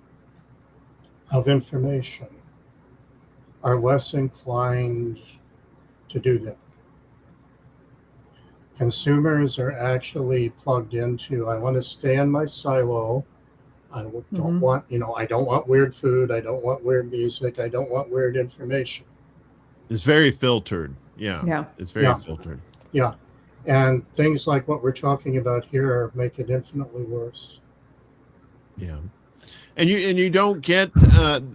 of information are less inclined to do that. Consumers are actually plugged into, I want to stay in my silo. I don't want, I don't want weird food. I don't want weird music. I don't want weird information. It's very filtered. Yeah. It's very filtered. Yeah. And things like what we're talking about here make it infinitely worse. Yeah. And you don't get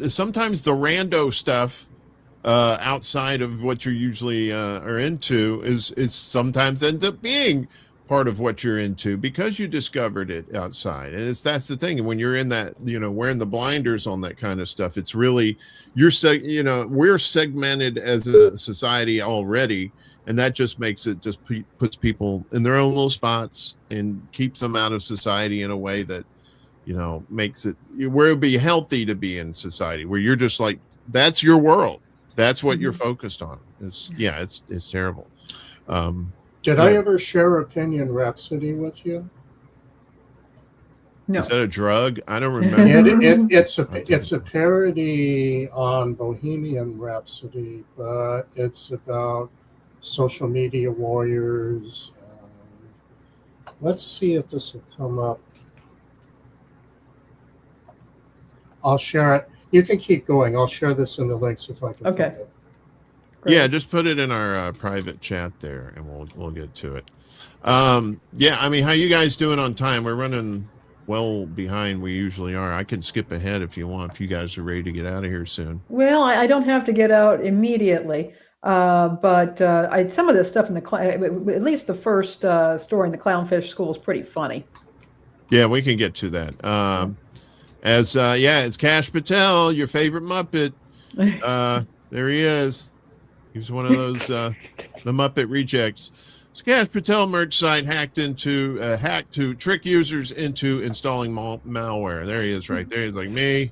sometimes the rando stuff outside of what you usually are into is sometimes ends up being part of what you're into because you discovered it outside. And that's the thing. And when you're in that, wearing the blinders on that kind of stuff, it's really, we're segmented as a society already. And that just makes it puts people in their own little spots and keeps them out of society in a way that, makes it where it'd be healthy to be in society where you're just like, that's your world. That's what you're focused on. It's terrible. Did I ever share Opinion Rhapsody with you? No. Is that a drug? I don't remember. It's a parody on Bohemian Rhapsody, but it's about social media warriors. Let's see if this will come up. I'll share it. You can keep going. I'll share this in the links if I can find it. Great. Yeah, just put it in our private chat there, and we'll get to it. I mean, how you guys doing on time? We're running well behind. We usually are. I can skip ahead if you want. If you guys are ready to get out of here soon. Well, I don't have to get out immediately, but some of this stuff in at least the first story in the Clownfish School is pretty funny. Yeah, we can get to that. It's Kash Patel, your favorite Muppet. There he is. He's one of those the Muppet rejects. Kash Patel merch site hacked to trick users into installing malware. There he is, right there. He's like me.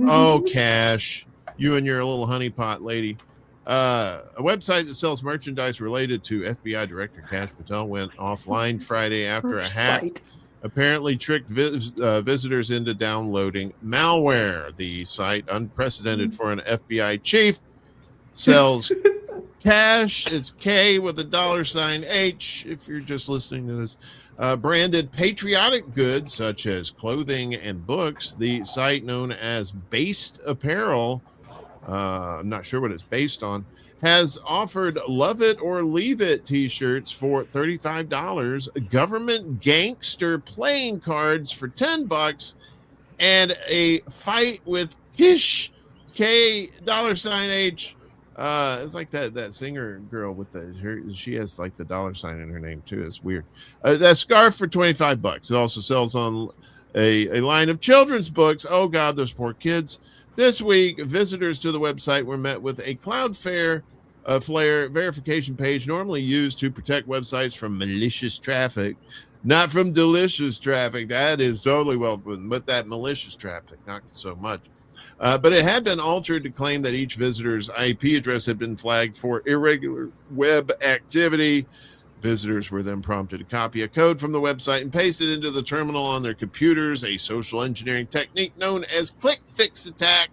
Oh, Kash, you and your little honeypot lady. A website that sells merchandise related to FBI Director Kash Patel went offline Friday after a hack apparently tricked visitors into downloading malware. The site, unprecedented for an FBI chief, sells cash. It's K with a $H. If you're just listening to this, branded patriotic goods such as clothing and books. The site, known as Based Apparel, I'm not sure what it's based on, has offered Love It or Leave It t-shirts for $35, government gangster playing cards for $10, and a fight with Kish, K $H. It's like that singer girl with she has like the $sign in her name too. It's weird. That scarf for $25. It also sells on a line of children's books. Oh God, those poor kids. This week, visitors to the website were met with a Cloudflare verification page normally used to protect websites from malicious traffic, not from delicious traffic. That is totally welcome, but that malicious traffic, not so much. But it had been altered to claim that each visitor's IP address had been flagged for irregular web activity. Visitors were then prompted to copy a code from the website and paste it into the terminal on their computers, a social engineering technique known as click fix attack.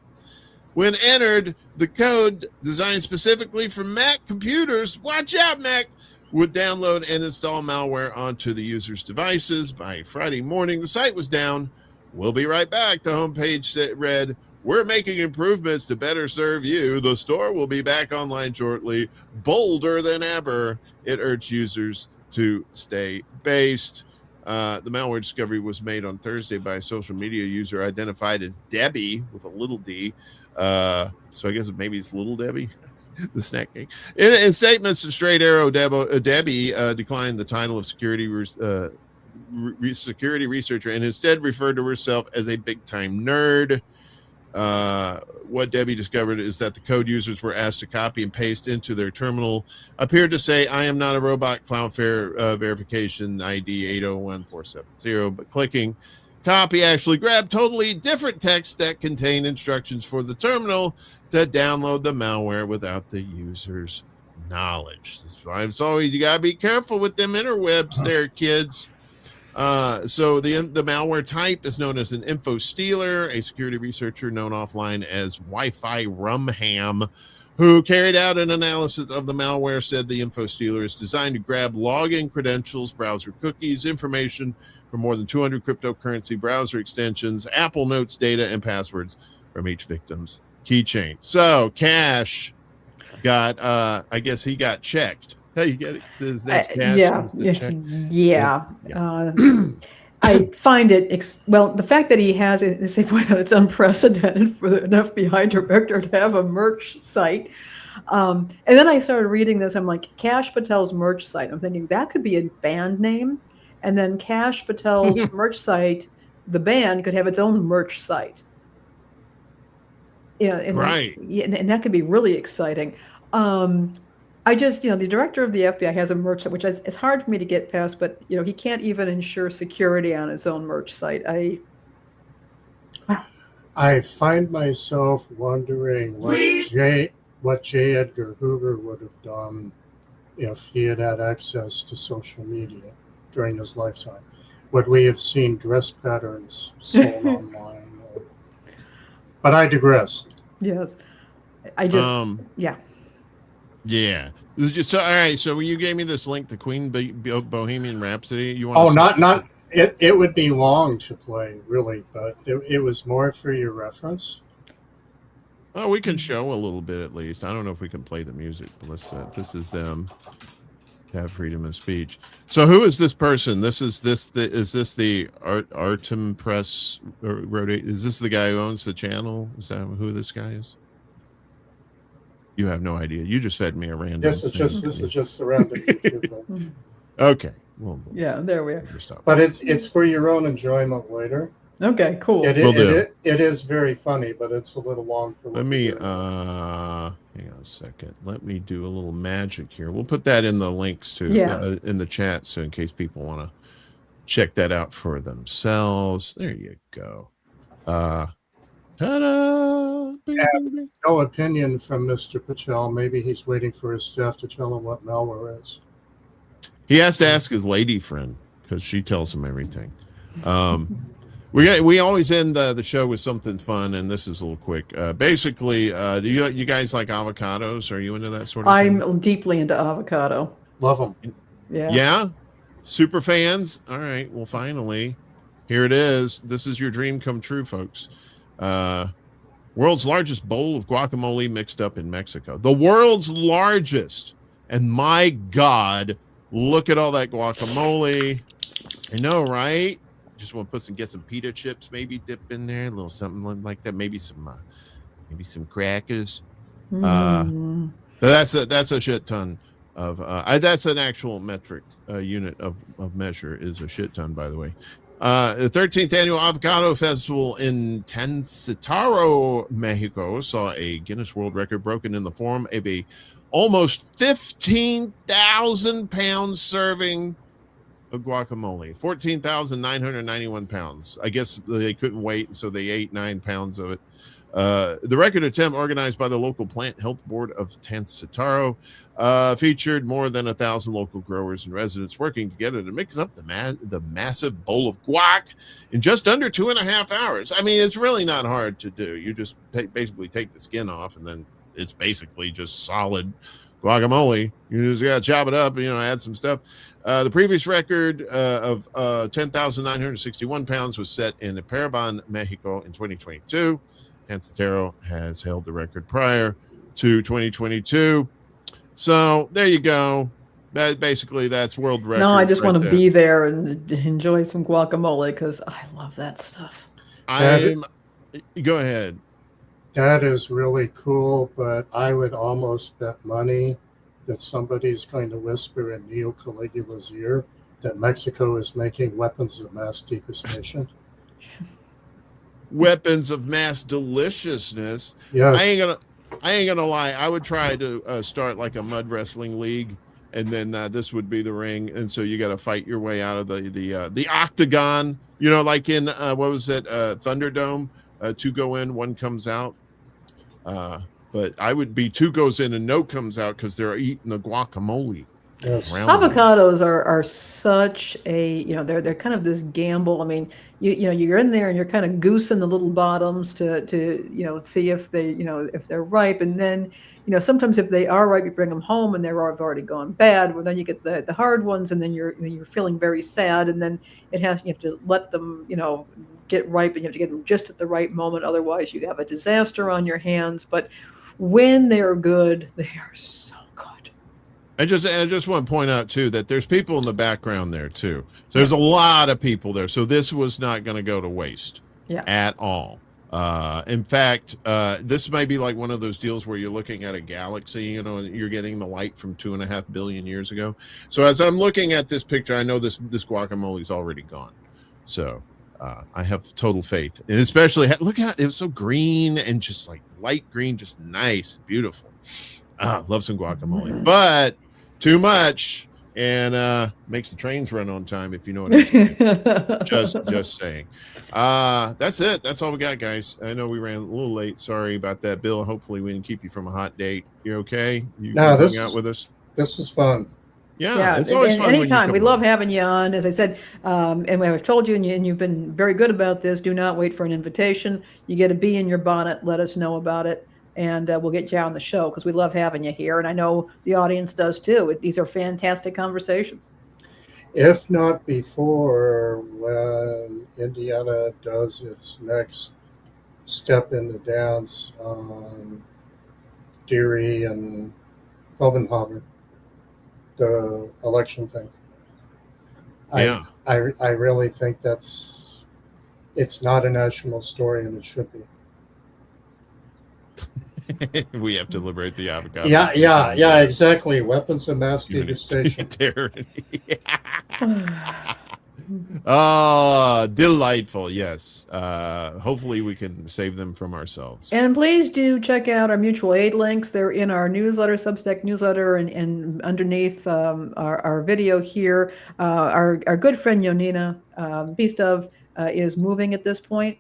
When entered, the code, designed specifically for Mac computers, watch out, Mac, would download and install malware onto the user's devices. By Friday morning, the site was down. We'll be right back. The homepage read, "We're making improvements to better serve you. The store will be back online shortly, bolder than ever." It urged users to stay based. The malware discovery was made on Thursday by a social media user identified as Debbie with a little d. So I guess maybe it's Little Debbie, the snack cake. In statements to Straight Arrow, Debbie declined the title of security researcher and instead referred to herself as a big-time nerd. What Debbie discovered is that the code users were asked to copy and paste into their terminal appeared to say, "I am not a robot," Cloudflare verification ID 801470, but clicking copy actually grabbed totally different text that contained instructions for the terminal to download the malware without the user's knowledge. That's why it's always, you gotta be careful with them interwebs there, kids. So the malware type is known as an info stealer. A security researcher known offline as Wi-Fi Rumham, who carried out an analysis of the malware, said the info stealer is designed to grab login credentials, browser cookies, information from more than 200 cryptocurrency browser extensions, Apple Notes data, and passwords from each victim's keychain. So Kash got, I guess he got checked. Hey, you get it? His name's Kash. I find it, well, the fact that he has it, as they point out, it's unprecedented for an FBI director to have a merch site. And then I started reading this. I'm like, Kash Patel's merch site. I'm thinking that could be a band name. And then Kash Patel's merch site, the band could have its own merch site. Yeah, and Right. and that could be really exciting. I just, the director of the FBI has a merch site, which it's hard for me to get past, but he can't even ensure security on his own merch site. I find myself wondering what J. Edgar Hoover would have done if he had had access to social media during his lifetime. Would we have seen dress patterns sold online? But I digress. Yes. I just, yeah. Yeah. So, all right. So you gave me this link to Queen Bohemian Rhapsody. You want? Not. It would be long to play, really, but it was more for your reference. Oh, we can show a little bit at least. I don't know if we can play the music, but let's. This is them. Have freedom of speech. So who is this person? Is this the Artem Press wrote it? Is this the guy who owns the channel? Is that who this guy is? You have no idea. You just fed me a random. This is just the random YouTube link. Okay. Well, yeah, there we are. But it's for your own enjoyment later. Okay, cool. It is very funny, but it's a little long for. Let me hang on a second. Let me do a little magic here. We'll put that in the links to in the chat, so in case people want to check that out for themselves. There you go. Ta-da! No opinion from Mr. Patel. Maybe he's waiting for his staff to tell him what malware is. He has to ask his lady friend because she tells him everything. We always end the show with something fun, and this is a little quick. Basically, do you guys like avocados? Are you into that sort of thing? I'm deeply into avocado. Love them. Yeah. Yeah? Super fans? All right. Well, finally, here it is. This is your dream come true, folks. World's largest bowl of guacamole mixed up in Mexico. The world's largest. And my God, look at all that guacamole. I know, right? Just want to get some pita chips, maybe dip in there, a little something like that. Maybe some crackers. That's a shit ton of. That's an actual metric unit of measure is a shit ton, by the way. The 13th annual Avocado Festival in Tensitaro, Mexico, saw a Guinness World Record broken in the form of a almost 15,000 pound serving of guacamole. 14,991 pounds. I guess they couldn't wait, so they ate 9 pounds of it. The record attempt, organized by the local plant health board of Tensitaro, featured more than 1,000 local growers and residents working together to mix up the massive bowl of guac in just under 2.5 hours. I mean, it's really not hard to do. You just basically take the skin off, and then it's basically just solid guacamole. You just got to chop it up, add some stuff. The previous record of 10,961 pounds was set in Paraban, Mexico in 2022. Tensitaro has held the record prior to 2022. So there you go. Basically, that's world record. No, I just want to be there and enjoy some guacamole because I love that stuff. Go ahead. That is really cool, but I would almost bet money that somebody's going to whisper in Neo Caligula's ear that Mexico is making weapons of mass degustation. Weapons of mass deliciousness. Yes. I ain't gonna lie. I would try to start like a mud wrestling league, and then this would be the ring. And so you got to fight your way out of the octagon. Like in what was it, Thunderdome? 2 go in, 1 comes out. But I would be 2 goes in and no comes out because they're eating the guacamole. Yes. Avocados are such a they're kind of this gamble. I mean, you're in there and you're kind of goosing the little bottoms to see if they if they're ripe, and then sometimes if they are ripe, you bring them home and they've already gone bad. Well, then you get the hard ones, and then you're feeling very sad, and then you have to let them get ripe, and you have to get them just at the right moment. Otherwise, you have a disaster on your hands. But when they're good, they are so good. I just want to point out too that there's people in the background there too. So there's a lot of people there. So this was not going to go to waste at all. In fact, this may be like one of those deals where you're looking at a galaxy, you know, and you're getting the light from 2.5 billion years ago. So as I'm looking at this picture, I know this guacamole is already gone. So I have total faith, and especially look at it was so green and just like light green, just nice, beautiful. Love some guacamole, but too much and makes the trains run on time, if you know what I'm saying. just saying. That's it. That's all we got, guys. I know we ran a little late. Sorry about that, Bill. Hopefully we didn't keep you from a hot date. You okay? You hang out with us? This was fun. Yeah, it's always fun. Anytime. We love having you on. As I said, and I've told you, and you've been very good about this. Do not wait for an invitation. You get a bee in your bonnet. Let us know about it, and we'll get you on the show because we love having you here. And I know the audience does too. These are fantastic conversations. If not before, when Indiana does its next step in the dance on Deary and Copenhagen, the election thing. I really think it's not a national story, and it should be. We have to liberate the avocado. Yeah, exactly. Weapons of mass devastation. Delightful. Yes. Hopefully we can save them from ourselves. And please do check out our mutual aid links. They're in our newsletter, Substack newsletter, and underneath our video here. Our good friend Yoninah, Beast of, is moving at this point,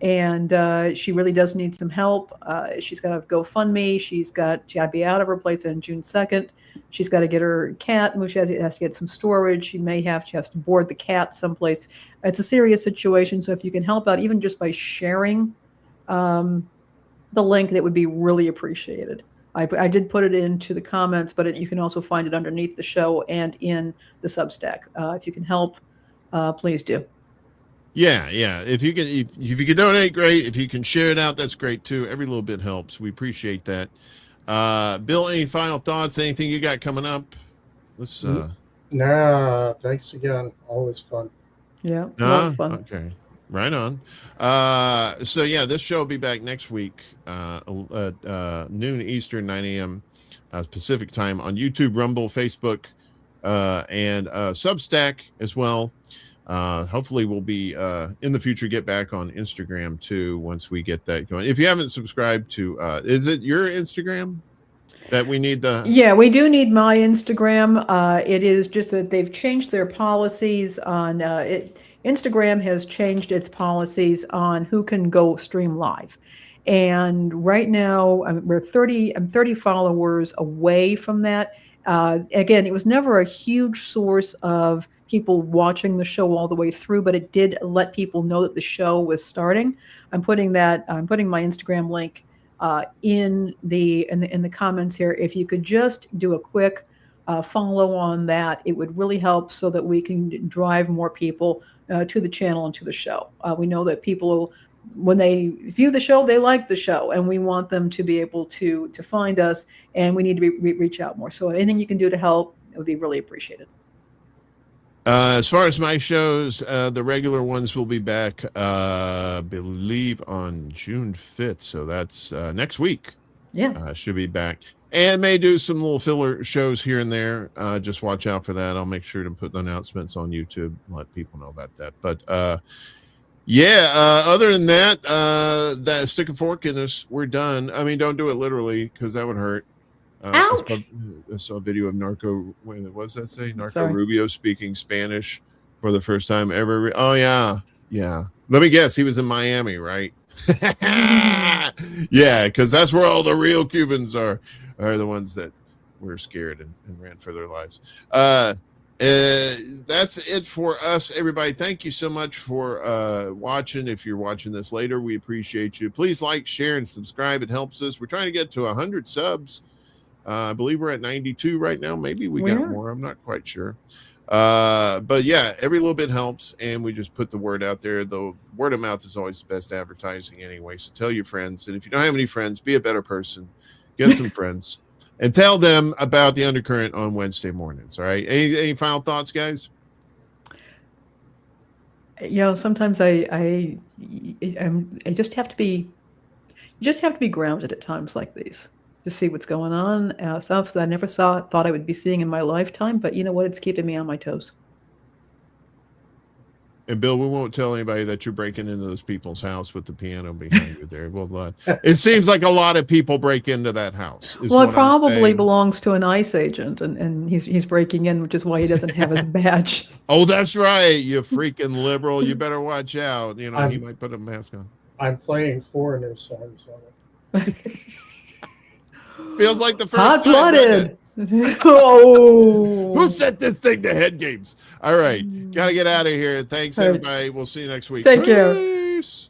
and she really does need some help. She's got a GoFundMe. She's got to be out of her place on June 2nd. She's got to get her cat moved. She has to get some storage. She has to board the cat someplace. It's a serious situation. So if you can help out, even just by sharing the link, that would be really appreciated. I did put it into the comments, but you can also find it underneath the show and in the Substack. If you can help, please do. Yeah. If you can donate, great. If you can share it out, that's great too. Every little bit helps. We appreciate that. Bill, any final thoughts? Anything you got coming up? Let's Nah, thanks again. Always fun. Yeah. Fun. Okay. Right on. So yeah, this show will be back next week, noon Eastern, 9 a.m. Pacific time on YouTube, Rumble, Facebook, and Substack as well. Hopefully we'll be in the future get back on Instagram too once we get that going. If you haven't subscribed to is it your Instagram that we need we do need my Instagram. It is just that they've changed their policies on it. Instagram has changed its policies on who can go stream live. And right now I'm 30 followers away from that. Again, it was never a huge source of people watching the show all the way through, but it did let people know that the show was starting. I'm putting my Instagram link in the comments here. If you could just do a quick follow on that, it would really help so that we can drive more people to the channel and to the show. We know that people, when they view the show, they like the show, and we want them to be able to find us, and we need to reach out more. So anything you can do to help, it would be really appreciated. As far as my shows, the regular ones will be back, believe on June 5th. So that's next week. Yeah. Should be back. And may do some little filler shows here and there. Just watch out for that. I'll make sure to put the announcements on YouTube, let people know about that. But other than that, that stick a fork in us, we're done. I mean, don't do it literally because that would hurt. I saw a video of Narco. What does that say? Narco Rubio speaking Spanish for the first time ever. Oh yeah. Let me guess. He was in Miami, right? Yeah, because that's where all the real Cubans are the ones that were scared and ran for their lives. That's it for us, everybody. Thank you so much for watching. If you're watching this later, we appreciate you. Please like, share, and subscribe. It helps us. We're trying to get to 100 subs. I believe we're at 92 right now. Maybe we got more. I'm not quite sure. But yeah, every little bit helps, and we just put the word out there. The word of mouth is always the best advertising anyway. So tell your friends, and if you don't have any friends, be a better person. Get some friends. and tell them about the Undercurrent on Wednesday mornings. All right. Any final thoughts, guys? Sometimes I just have to be, you just have to be grounded at times like these to see what's going on. Stuff that I never thought I would be seeing in my lifetime, but you know what? It's keeping me on my toes. And Bill, we won't tell anybody that you're breaking into those people's house with the piano behind you there. Well, it seems like a lot of people break into that house. Well, it probably belongs to an ICE agent, and he's breaking in, which is why he doesn't have his badge. Oh, that's right. You freaking liberal. You better watch out. He might put a mask on. I'm playing Foreigner songs on it. Feels like the first hot-blooded. Oh, who sent this thing to Head Games? All right, gotta get out of here. Thanks, everybody. We'll see you next week. Take care. Peace.